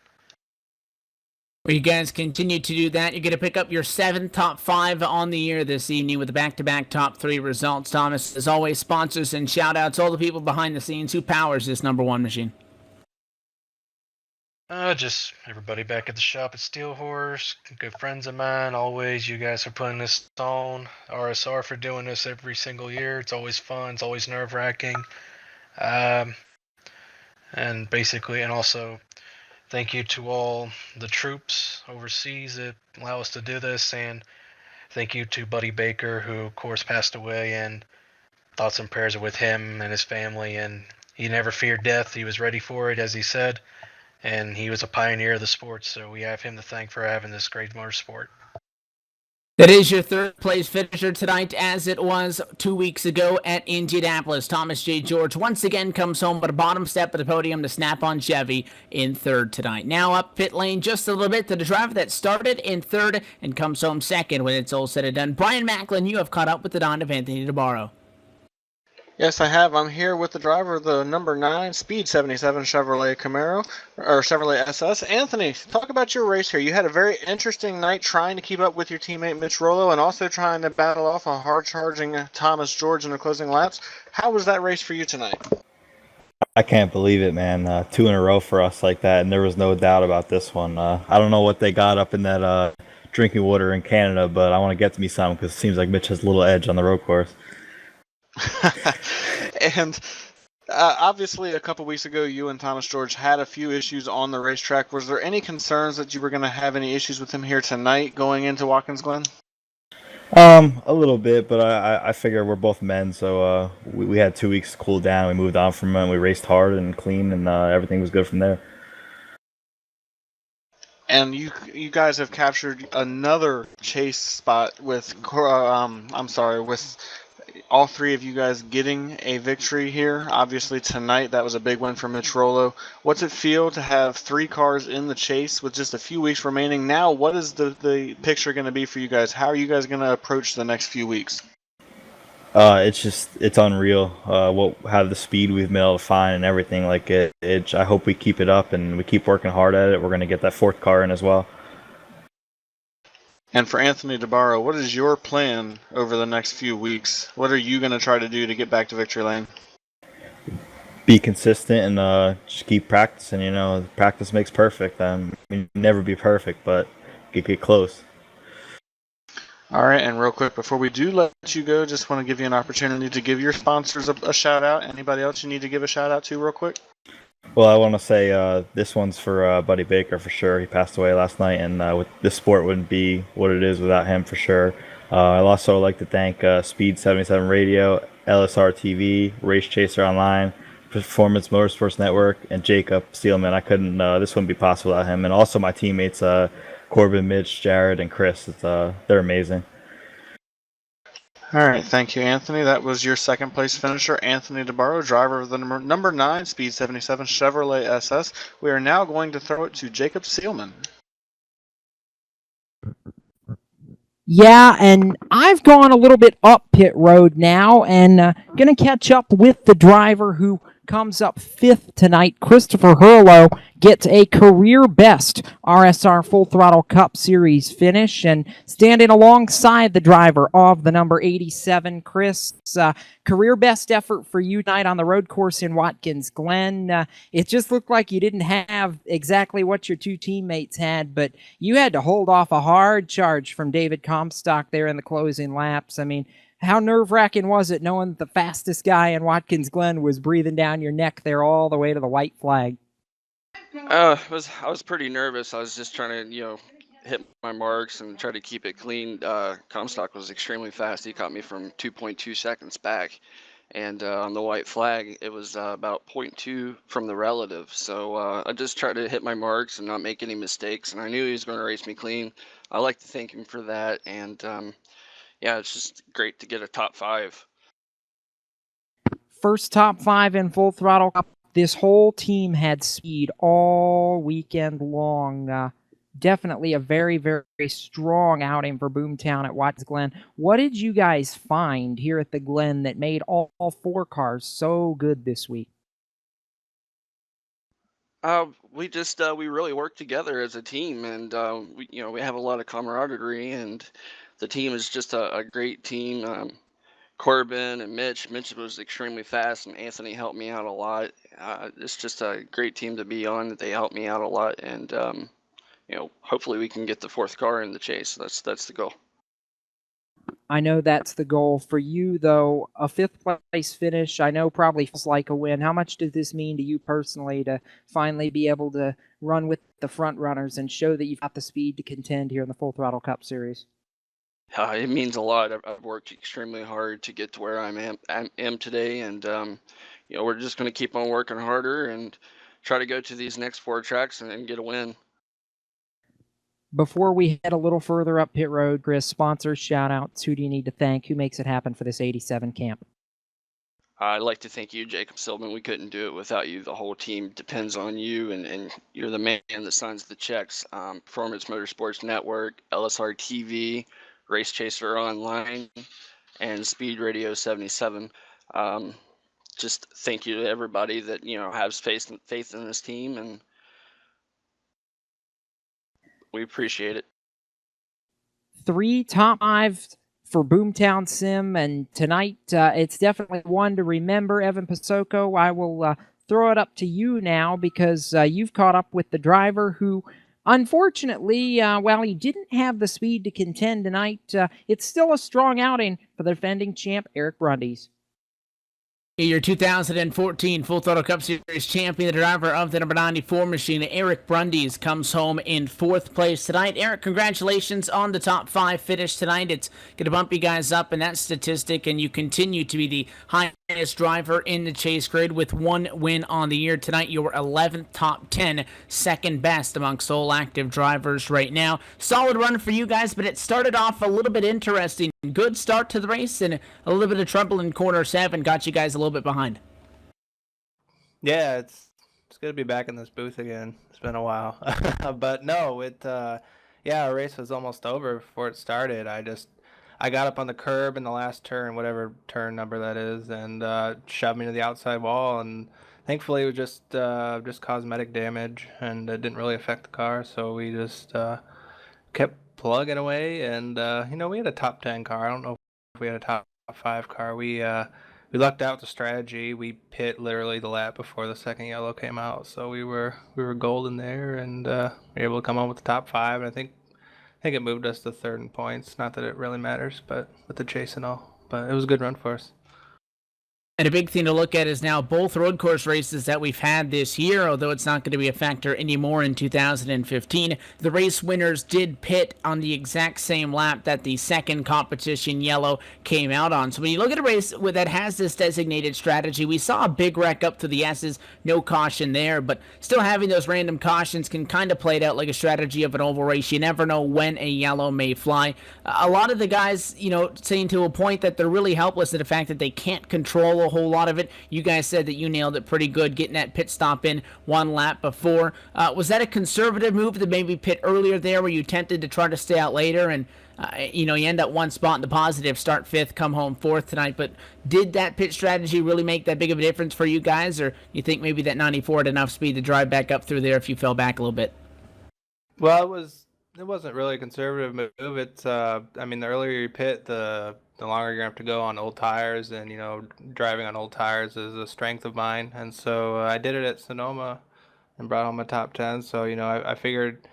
Well, you guys continue to do that. You're going to pick up your 7th top 5 on the year this evening with the back-to-back top 3 results. Thomas, as always, sponsors and shout-outs, all the people behind the scenes. Who powers this number 1 machine? Just everybody back at the shop at Steel Horse, good friends of mine. Always, you guys are putting this on. RSR for doing this every single year. It's always fun. It's always nerve-wracking. And also, thank you to all the troops overseas that allow us to do this, and thank you to Buddy Baker, who of course passed away, and thoughts and prayers are with him and his family. And he never feared death. He was ready for it, as he said. And he was a pioneer of the sport, so we have him to thank for having this great motorsport. That is your 3rd place finisher tonight, as it was 2 weeks ago at Indianapolis. Thomas J. George once again comes home but a bottom step of the podium to snap on Chevy in 3rd tonight. Now up pit lane just a little bit to the driver that started in 3rd and comes home 2nd when it's all said and done. Brian Macklin, you have caught up with the Don of Anthony DeBarro. Yes, I have. I'm here with the driver of the number 9 Speed 77 Chevrolet Camaro, or Chevrolet SS. Anthony, talk about your race here. You had a very interesting night trying to keep up with your teammate Mitch Rollo and also trying to battle off a hard-charging Thomas George in the closing laps. How was that race for you tonight? I can't believe it, man. 2 in a row for us like that, and there was no doubt about this one. I don't know what they got up in that drinking water in Canada, but I want to get to me some because it seems like Mitch has a little edge on the road course. And obviously, a couple weeks ago, you and Thomas George had a few issues on the racetrack. Was there any concerns that you were going to have any issues with him here tonight going into Watkins Glen? A little bit, but I figure we're both men, so we had 2 weeks to cool down. We moved on from him. We raced hard and clean, and everything was good from there. And you guys have captured another chase spot with with all 3 of you guys getting a victory here. Obviously tonight that was a big win for Mitch Rollo. What's it feel to have 3 cars in the chase with just a few weeks remaining? Now, what is the picture going to be for you guys? How are you guys going to approach the next few weeks? It's unreal. How the speed we've been able to find and everything. Like I hope we keep it up and we keep working hard at it. We're gonna get that fourth car in as well. And for Anthony DeBarro, what is your plan over the next few weeks? What are you going to try to do to get back to victory lane? Be consistent and just keep practicing. Practice makes perfect. Never be perfect, but get close. All right, and real quick, before we do let you go, just want to give you an opportunity to give your sponsors a shout out. Anybody else you need to give a shout out to real quick? Well, I want to say this one's for Buddy Baker for sure. He passed away last night, and this sport wouldn't be what it is without him for sure. I'd also like to thank Speed 77 Radio, LSRTV, Race Chaser Online, Performance Motorsports Network, and Jacob Steelman. I couldn't. This wouldn't be possible without him, and also my teammates Corbin, Mitch, Jared, and Chris. They're amazing. All right, thank you, Anthony. That was your second place finisher, Anthony DeBarro, driver of the number 9 Speed 77 Chevrolet SS. We are now going to throw it to Jacob Seelman. Yeah, and I've gone a little bit up pit road now and going to catch up with the driver who comes up 5th tonight. Christopher Hurlow gets a career best RSR Full Throttle Cup Series finish, and standing alongside the driver of the number 87, Chris, career best effort for you tonight on the road course in Watkins Glen. It just looked like you didn't have exactly what your two teammates had, but you had to hold off a hard charge from David Comstock there in the closing laps. I mean, how nerve-wracking was it knowing that the fastest guy in Watkins Glen was breathing down your neck there all the way to the white flag? I was pretty nervous. I was just trying to, hit my marks and try to keep it clean. Comstock was extremely fast. He caught me from 2.2 seconds back. And on the white flag, it was about 0.2 from the relative. So I just tried to hit my marks and not make any mistakes. And I knew he was going to race me clean. I like to thank him for that. And yeah, it's just great to get a top 5. First top 5 in Full Throttle Cup. This whole team had speed all weekend long. Definitely a very, very strong outing for Boomtown at Watkins Glen. What did you guys find here at the Glen that made all 4 cars so good this week? We really work together as a team, and we have a lot of camaraderie, and the team is just a great team. Corbin and Mitch was extremely fast, and Anthony helped me out a lot. It's just a great team to be on. They helped me out a lot, and hopefully we can get the 4th car in the chase. That's the goal. I know that's the goal for you, though. A 5th place finish, I know probably feels like a win. How much does this mean to you personally to finally be able to run with the front runners and show that you've got the speed to contend here in the Full Throttle Cup Series? It means a lot. I've worked extremely hard to get to where I am today, and we're just going to keep on working harder and try to go to these next 4 tracks and get a win. Before we head a little further up pit road, Chris, sponsors, shout-outs, who do you need to thank? Who makes it happen for this 87 camp? I'd like to thank you, Jacob Silverman. We couldn't do it without you. The whole team depends on you, and you're the man that signs the checks. Performance Motorsports Network, LSRTV, Race Chaser Online, and Speed Radio 77. Just thank you to everybody that has faith in this team, and we appreciate it. 3 top 5 for Boomtown Sim, and tonight it's definitely one to remember. Evan Pasoko, I will throw it up to you now because you've caught up with the driver who, unfortunately, while he didn't have the speed to contend tonight, it's still a strong outing for the defending champ, Eric Brundys. Your 2014 Full Throttle Cup Series champion, the driver of the number 94 machine, Eric Brundys, comes home in 4th place tonight. Eric, congratulations on the top 5 finish tonight. It's going to bump you guys up in that statistic, and you continue to be the highest driver in the chase grid with 1 win on the year. Tonight, your 11th top 10, second best amongst all active drivers right now. Solid run for you guys, but it started off a little bit interesting. Good start to the race, and a little bit of trouble in corner 7 got you guys a little bit behind. Yeah, it's good to be back in this booth again. It's been a while. But no, our race was almost over before it started. I I got up on the curb in the last turn, whatever turn number that is, and shoved me to the outside wall. And thankfully, it was just cosmetic damage, and it didn't really affect the car. So we just kept plugging away, and we had a top 10 car. I don't know if we had a top 5 car. We lucked out with the strategy. We pit literally the lap before the second yellow came out, so we were golden there, and we were able to come home with the top 5. And I think it moved us to third in points. Not that it really matters, but with the chase and all. But it was a good run for us. And a big thing to look at is now both road course races that we've had this year, although it's not going to be a factor anymore in 2015, the race winners did pit on the exact same lap that the second competition yellow came out on. So when you look at a race that has this designated strategy, we saw a big wreck up to the S's, no caution there, but still having those random cautions can kind of play it out like a strategy of an oval race. You never know when a yellow may fly. A lot of the guys, saying to a point that they're really helpless at the fact that they can't control a whole lot of it. You guys said that you nailed it pretty good, getting that pit stop in one lap before. Was that a conservative move to maybe pit earlier there, where you tempted to try to stay out later and you end up one spot in the positive, start 5th, come home 4th tonight? But did that pit strategy really make that big of a difference for you guys, or you think maybe that 94 had enough speed to drive back up through there if you fell back a little bit? Well, it wasn't really a conservative move. It's the earlier you pit, the longer you're gonna have to go on old tires, and driving on old tires is a strength of mine. And so I did it at Sonoma and brought home a top 10. So I figured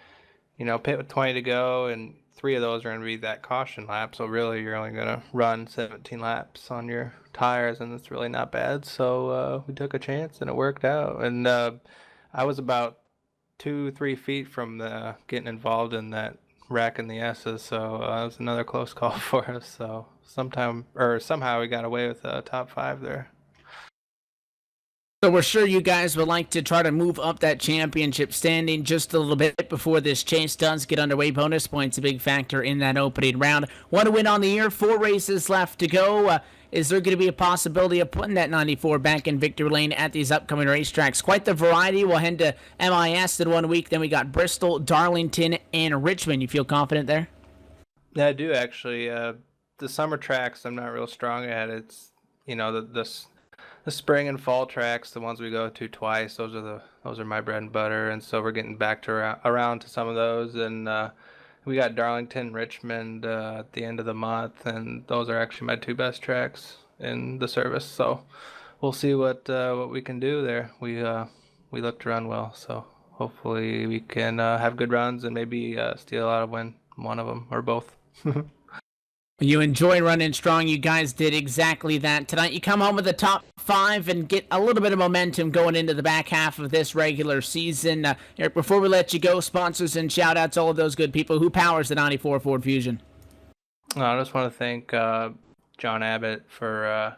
pit with 20 to go, and 3 of those are gonna be that caution lap. So really, you're only gonna run 17 laps on your tires, and it's really not bad. So we took a chance, and it worked out. And I was about 2-3 feet from getting involved in that wreck in the S's, so it was another close call for us. So somehow we got away with a top 5 there. So we're sure you guys would like to try to move up that championship standing just a little bit before this chase does get underway. Bonus points a big factor in that opening round. Want to win on the year, 4 races left to go. Is there going to be a possibility of putting that 94 back in victory lane at these upcoming racetracks? Quite the variety. We'll head to MIS in 1 week. Then we got Bristol, Darlington, and Richmond. You feel confident there? Yeah, I do actually. The summer tracks I'm not real strong at. It's the spring and fall tracks, the ones we go to twice. Those are my bread and butter, and so we're getting back to around to some of those. And we got Darlington, Richmond at the end of the month, and those are actually my 2 best tracks in the service. So we'll see what we can do there. We look to run well, so hopefully we can have good runs and maybe steal out of win one of them or both. You enjoy running strong. You guys did exactly that tonight. You come home with the top 5 and get a little bit of momentum going into the back half of this regular season. Eric, before we let you go, sponsors and shout-outs, all of those good people. Who powers the 94 Ford Fusion? I just want to thank John Abbott for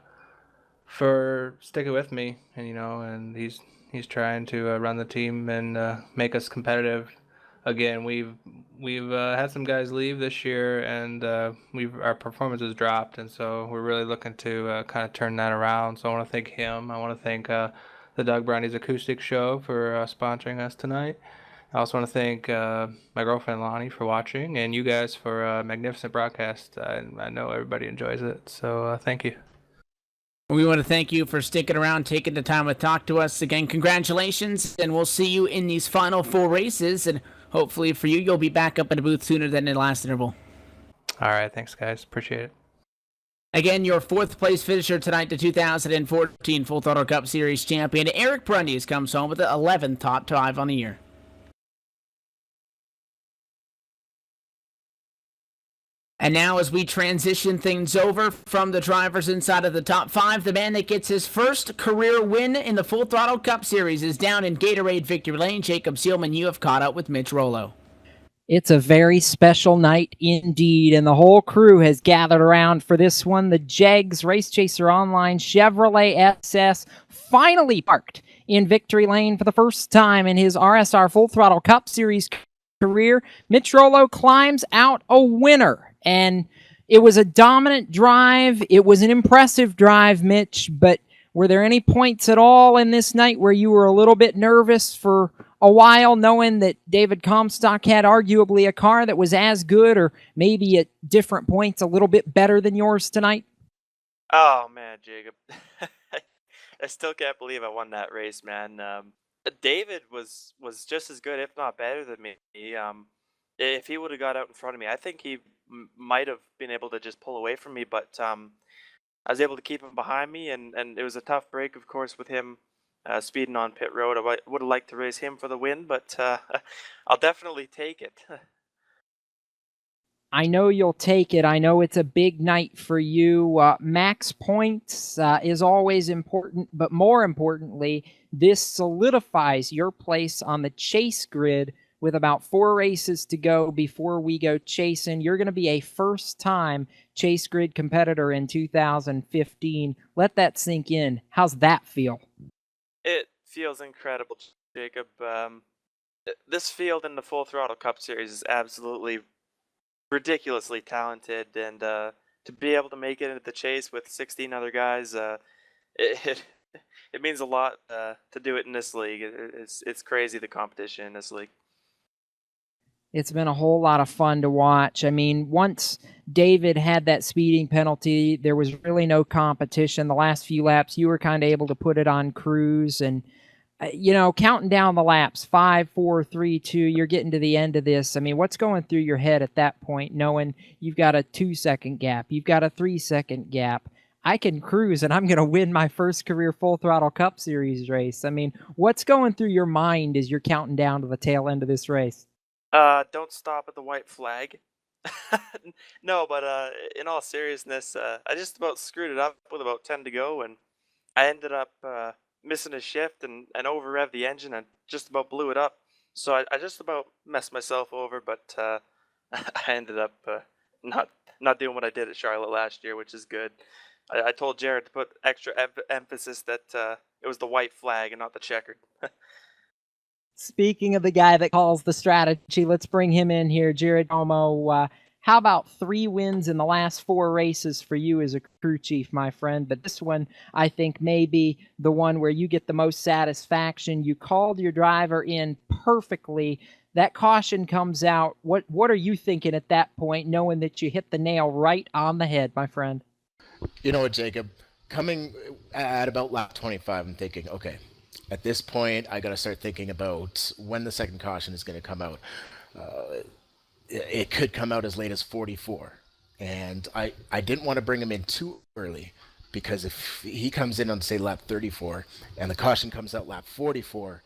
sticking with me, and he's trying to run the team and make us competitive. Again, we've had some guys leave this year, and our performance has dropped, and so we're really looking to kind of turn that around. So I want to thank him. I want to thank the Doug Brownie's Acoustic Show for sponsoring us tonight. I also want to thank my girlfriend Lonnie for watching, and you guys for a magnificent broadcast. I know everybody enjoys it, so thank you. We want to thank you for sticking around, taking the time to talk to us. Again, congratulations, and we'll see you in these final 4 races, and hopefully for you, you'll be back up in the booth sooner than the last interval. All right, thanks, guys. Appreciate it. Again, your 4th place finisher tonight, the 2014 Full Throttle Cup Series champion, Eric Brundies, comes home with the 11th top 5 on the year. And now as we transition things over from the drivers inside of the top 5, the man that gets his first career win in the Full Throttle Cup Series is down in Gatorade Victory Lane. Jacob Seelman, you have caught up with Mitch Rollo. It's a very special night indeed, and the whole crew has gathered around for this one. The Jegs Race Chaser Online Chevrolet SS finally parked in Victory Lane for the first time in his RSR Full Throttle Cup Series career. Mitch Rollo climbs out a winner. And it was a dominant drive. It was an impressive drive, Mitch, but were there any points at all in this night where you were a little bit nervous for a while knowing that David Comstock had arguably a car that was as good or maybe at different points a little bit better than yours tonight? Oh man, Jacob. I still can't believe I won that race, man. David was just as good, if not better than me. If he would have got out in front of me, I think he might have been able to just pull away from me. But I was able to keep him behind me, and it was a tough break, of course, with him speeding on pit road. I would have liked to race him for the win, but I'll definitely take it. I know you'll take it. I know it's a big night for you. Max points is always important, but more importantly, this solidifies your place on the chase grid with about 4 races to go before we go chasing. You're going to be a first-time chase grid competitor in 2015. Let that sink in. How's that feel? It feels incredible, Jacob. This field in the Full Throttle Cup Series is absolutely ridiculously talented, and to be able to make it into the chase with 16 other guys, it it means a lot to do it in this league. It's crazy, the competition in this league. It's been a whole lot of fun to watch. I mean, once David had that speeding penalty, there was really no competition. The last few laps, you were kind of able to put it on cruise and counting down the laps, 5, 4, 3, 2, you're getting to the end of this. I mean, what's going through your head at that point, knowing you've got a 2-second gap, you've got a 3-second gap? I can cruise and I'm going to win my first career Full Throttle Cup Series race. I mean, what's going through your mind as you're counting down to the tail end of this race? Don't stop at the white flag. No, but in all seriousness, I just about screwed it up with about 10 to go, and I ended up missing a shift and over rev the engine and just about blew it up. So I just about messed myself over, but I ended up not doing what I did at Charlotte last year, which is good. I told Jared to put extra emphasis that it was the white flag and not the checkered. Speaking of the guy that calls the strategy, let's bring him in here. Jared Homo, how about 3 wins in the last 4 races for you as a crew chief, my friend? But this one, I think, may be the one where you get the most satisfaction. You called your driver in perfectly. That caution comes out. What are you thinking at that point, knowing that you hit the nail right on the head, my friend? You know what, Jacob? Coming at about lap 25, I'm thinking, okay, at this point, I got to start thinking about when the second caution is going to come out. It could come out as late as 44. And I didn't want to bring him in too early, because if he comes in on, say, lap 34, and the caution comes out lap 44,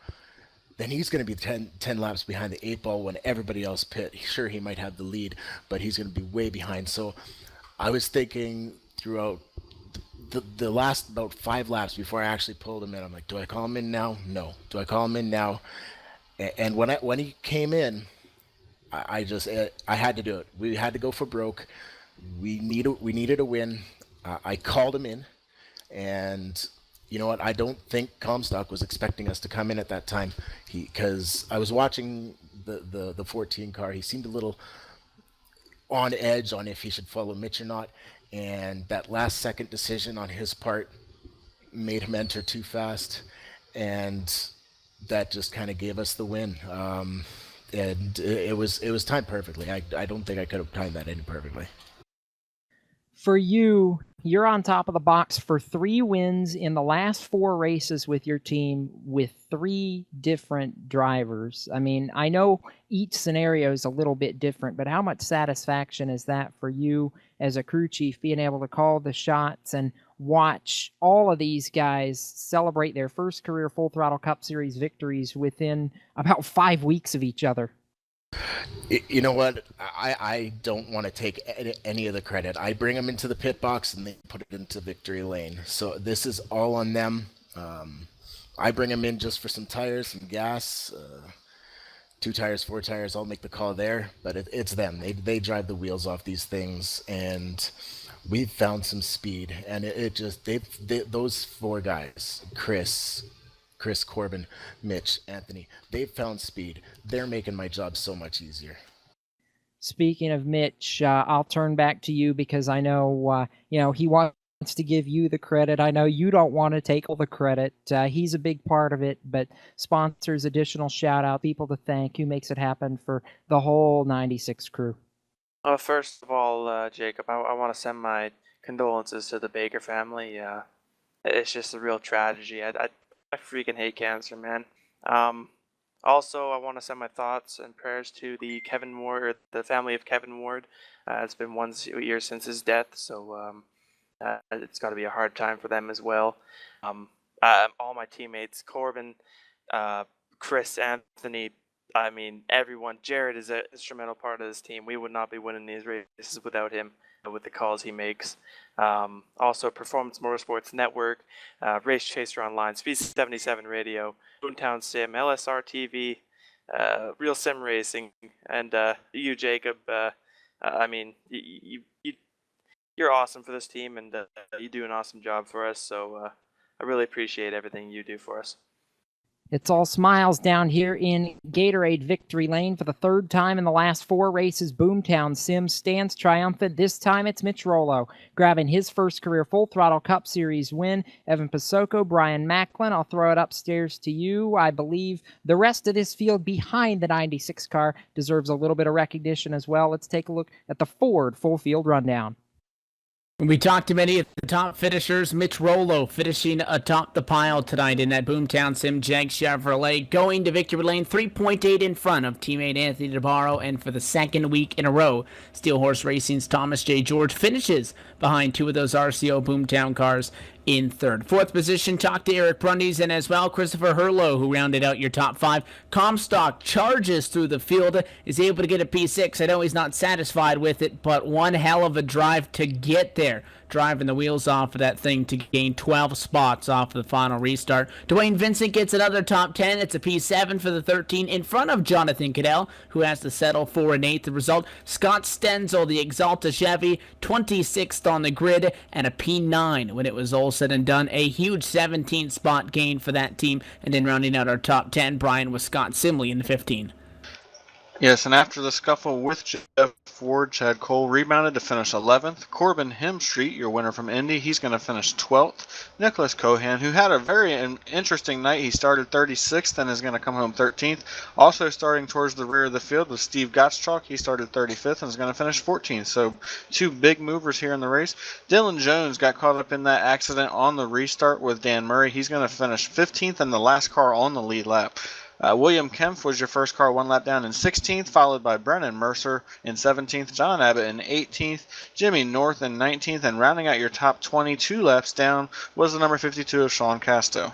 then he's going to be 10 laps behind the 8 ball when everybody else pit. Sure, he might have the lead, but he's going to be way behind. So I was thinking throughout the last about 5 laps before I actually pulled him in, I'm like, do I call him in now? No. Do I call him in now? And when he came in, I had to do it. We had to go for broke. We needed a win. I called him in, and you know what? I don't think Comstock was expecting us to come in at that time. Because I was watching the 14 car. He seemed a little on edge on if he should follow Mitch or not. And that last second decision on his part made him enter too fast, and that just kind of gave us the win. And it was timed perfectly. I don't think I could have timed that any perfectly. For you, you're on top of the box for 3 wins in the last 4 races with your team with 3 different drivers. I mean, I know each scenario is a little bit different, but how much satisfaction is that for you as a crew chief, being able to call the shots and watch all of these guys celebrate their first career Full Throttle Cup Series victories within about 5 weeks of each other? You know what? I don't want to take any of the credit. I bring them into the pit box and they put it into victory lane. So this is all on them. I bring them in just for some tires, some gas, 2 tires, 4 tires. I'll make the call there, but it's them. They drive the wheels off these things, and we've found some speed. And those 4 guys, Chris, Corbin, Mitch, Anthony, they've found speed. They're making my job so much easier. Speaking of Mitch, I'll turn back to you because I know he wants to give you the credit. I know you don't want to take all the credit. He's a big part of it, but sponsors, additional shout out, people to thank, who makes it happen for the whole 96 crew. First of all, Jacob, I want to send my condolences to the Baker family. It's just a real tragedy. I freaking hate cancer, man. Also, I want to send my thoughts and prayers to the family of Kevin Ward. It's been 1 year since his death, so it's got to be a hard time for them as well. All my teammates, Corbin, Chris, Anthony, I mean, everyone. Jared is an instrumental part of this team. We would not be winning these races without him, with the calls he makes. Also, Performance Motorsports Network, Race Chaser Online, Speed 77 Radio, Boomtown Sim, LSRTV, Real Sim Racing, and you, Jacob. I mean, you're awesome for this team, and you do an awesome job for us. So I really appreciate everything you do for us. It's all smiles down here in Gatorade Victory Lane for the third time in the last 4 races. Boomtown Sim stands triumphant. This time it's Mitch Rollo grabbing his first career Full Throttle Cup Series win. Evan Pasoko, Brian Macklin, I'll throw it upstairs to you. I believe the rest of this field behind the 96 car deserves a little bit of recognition as well. Let's take a look at the Ford full field rundown. We talked to many of the top finishers. Mitch Rollo finishing atop the pile tonight in that Boomtown Sim Jag Chevrolet, going to victory lane 3.8 in front of teammate Anthony DeBarro, and for the second week in a row, Steel Horse Racing's Thomas J. George finishes behind 2 of those RCO Boomtown cars in third. Fourth position, talked to Eric Brundies and as well Christopher Hurlow, who rounded out your top 5. Comstock charges through the field, is able to get a P6. I know he's not satisfied with it, but one hell of a drive to get there. Driving the wheels off of that thing to gain 12 spots off of the final restart. Dwayne Vincent gets another top 10. It's a P7 for the 13 in front of Jonathan Cadell, who has to settle for an 8th result. Scott Stenzel, the Exalta Chevy, 26th on the grid, and a P9 when it was all said and done. A huge 17 spot gain for that team. And then rounding out our top 10, Brian was Scott Simley in the 15. Yes, and after the scuffle with Jeff Ford, Chad Cole rebounded to finish 11th. Corbin Hemstreet, your winner from Indy, he's going to finish 12th. Nicholas Cohan, who had a very interesting night, he started 36th and is going to come home 13th. Also starting towards the rear of the field was Steve Gottschalk. He started 35th and is going to finish 14th. So 2 big movers here in the race. Dylan Jones got caught up in that accident on the restart with Dan Murray. He's going to finish 15th and the last car on the lead lap. William Kempf was your first car 1 lap down in 16th, followed by Brennan Mercer in 17th, John Abbott in 18th, Jimmy North in 19th, and rounding out your top 22 laps down was the number 52 of Sean Casto.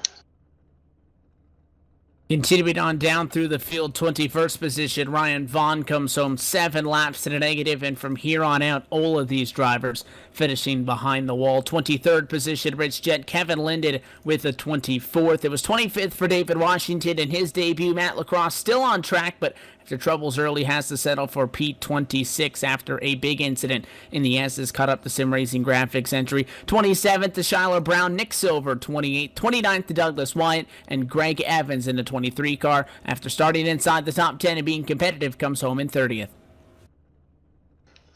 Continuing on down through the field, 21st position, Ryan Vaughn comes home 7 laps to the negative, and from here on out, all of these drivers finishing behind the wall. 23rd position, Rich Jet, Kevin Linden with a 24th. It was 25th for David Washington in his debut. Matt Lacrosse still on track, but after troubles early, has to settle for P26 after a big incident in the S's cut up the Sim Racing Graphics entry. 27th to Shyler Brown, Nick Silver, 28th, 29th to Douglas Wyatt, and Greg Evans in the 23 car. After starting inside the top 10 and being competitive, comes home in 30th.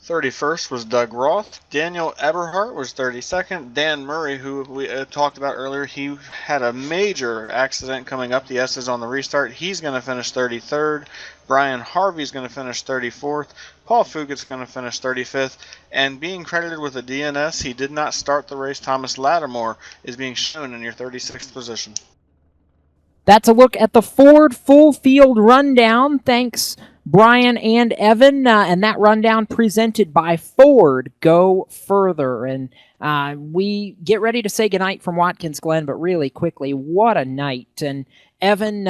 31st was Doug Roth. Daniel Eberhardt was 32nd. Dan Murray, who we talked about earlier, he had a major accident coming up the S's on the restart. He's going to finish 33rd. Brian Harvey's going to finish 34th. Paul Fugat's going to finish 35th. And being credited with a DNS, he did not start the race. Thomas Lattimore is being shown in your 36th position. That's a look at the Ford full field rundown. Thanks, Brian and Evan, and that rundown presented by Ford. Go further. And we get ready to say goodnight from Watkins Glen, but really quickly, what a night. And Evan,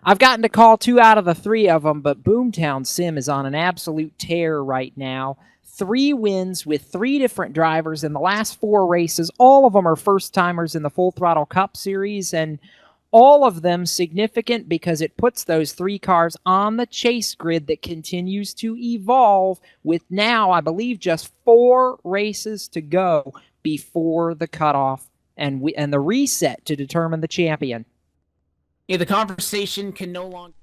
I've gotten to call 2 out of the 3 of them, but Boomtown Sim is on an absolute tear right now. 3 wins with 3 different drivers in the last 4 races. All of them are first-timers in the Full Throttle Cup Series, and all of them significant because it puts those 3 cars on the chase grid that continues to evolve with now, I believe, just 4 races to go before the cutoff and the reset to determine the champion. Yeah, the conversation can no longer...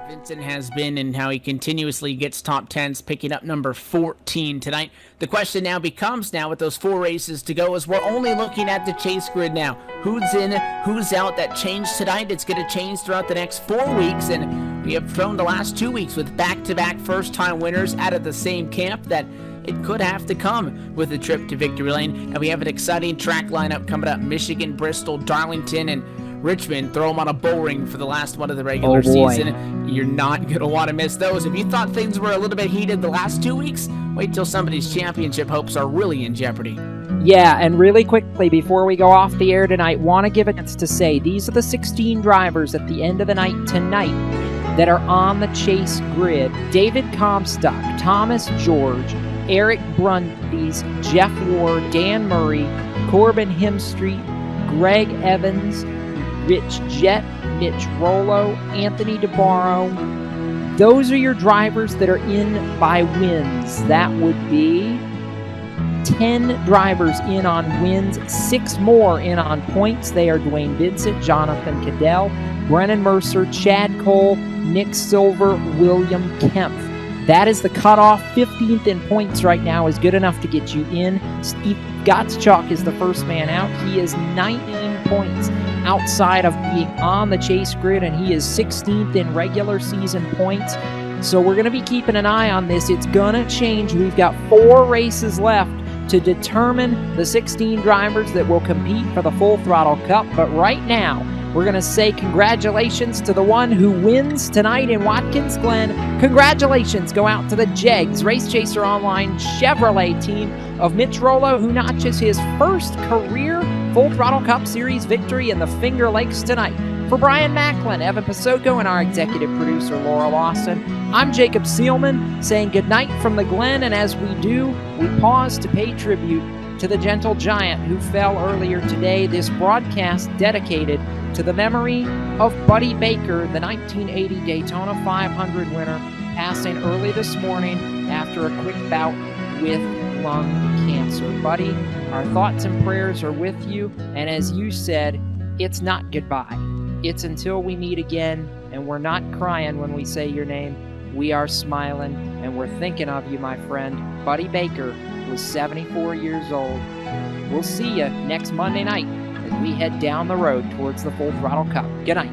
Vincent has been and how he continuously gets top 10s, picking up number 14 tonight. The question now becomes, now with those 4 races to go, is we're only looking at the chase grid now. Who's in, who's out? That changed tonight. It's going to change throughout the next 4 weeks, and we have thrown the last 2 weeks with back-to-back first-time winners out of the same camp that it could have to come with a trip to victory lane. And we have an exciting track lineup coming up. Michigan, Bristol, Darlington, and Richmond. Throw them on a bull ring for the last one of the regular season. You're not going to want to miss those. If you thought things were a little bit heated the last 2 weeks, wait till somebody's championship hopes are really in jeopardy. Yeah, and really quickly, before we go off the air tonight, want to give a chance to say these are the 16 drivers at the end of the night tonight that are on the chase grid. David Comstock, Thomas George, Eric Brundys, Jeff Ward, Dan Murray, Corbin Hemstreet, Greg Evans, Rich Jett, Mitch Rollo, Anthony DeBarro. Those are your drivers that are in by wins. That would be 10 drivers in on wins, 6 more in on points. They are Dwayne Vincent, Jonathan Cadell, Brennan Mercer, Chad Cole, Nick Silver, William Kempf. That is the cutoff. 15th in points right now is good enough to get you in. Steve Gottschalk is the first man out. He is 19 points outside of being on the chase grid, and he is 16th in regular season points. So we're going to be keeping an eye on this. It's going to change. We've got 4 races left to determine the 16 drivers that will compete for the Full Throttle Cup. But right now, we're going to say congratulations to the one who wins tonight in Watkins Glen. Congratulations go out to the JEGS Race Chaser Online Chevrolet team of Mitch Rollo, who notches his first career Full Throttle Cup Series victory in the Finger Lakes tonight. For Brian Macklin, Evan Pasoko, and our executive producer, Laura Lawson, I'm Jacob Seelman saying goodnight from the Glen, and as we do, we pause to pay tribute to the gentle giant who fell earlier today. This broadcast dedicated to the memory of Buddy Baker, the 1980 Daytona 500 winner, passing early this morning after a quick bout with lung cancer. Buddy, our thoughts and prayers are with you, and as you said, it's not goodbye. It's until we meet again, and we're not crying when we say your name. We are smiling, and we're thinking of you, my friend. Buddy Baker was 74 years old. We'll see you next Monday night as we head down the road towards the Full Throttle Cup. Good night.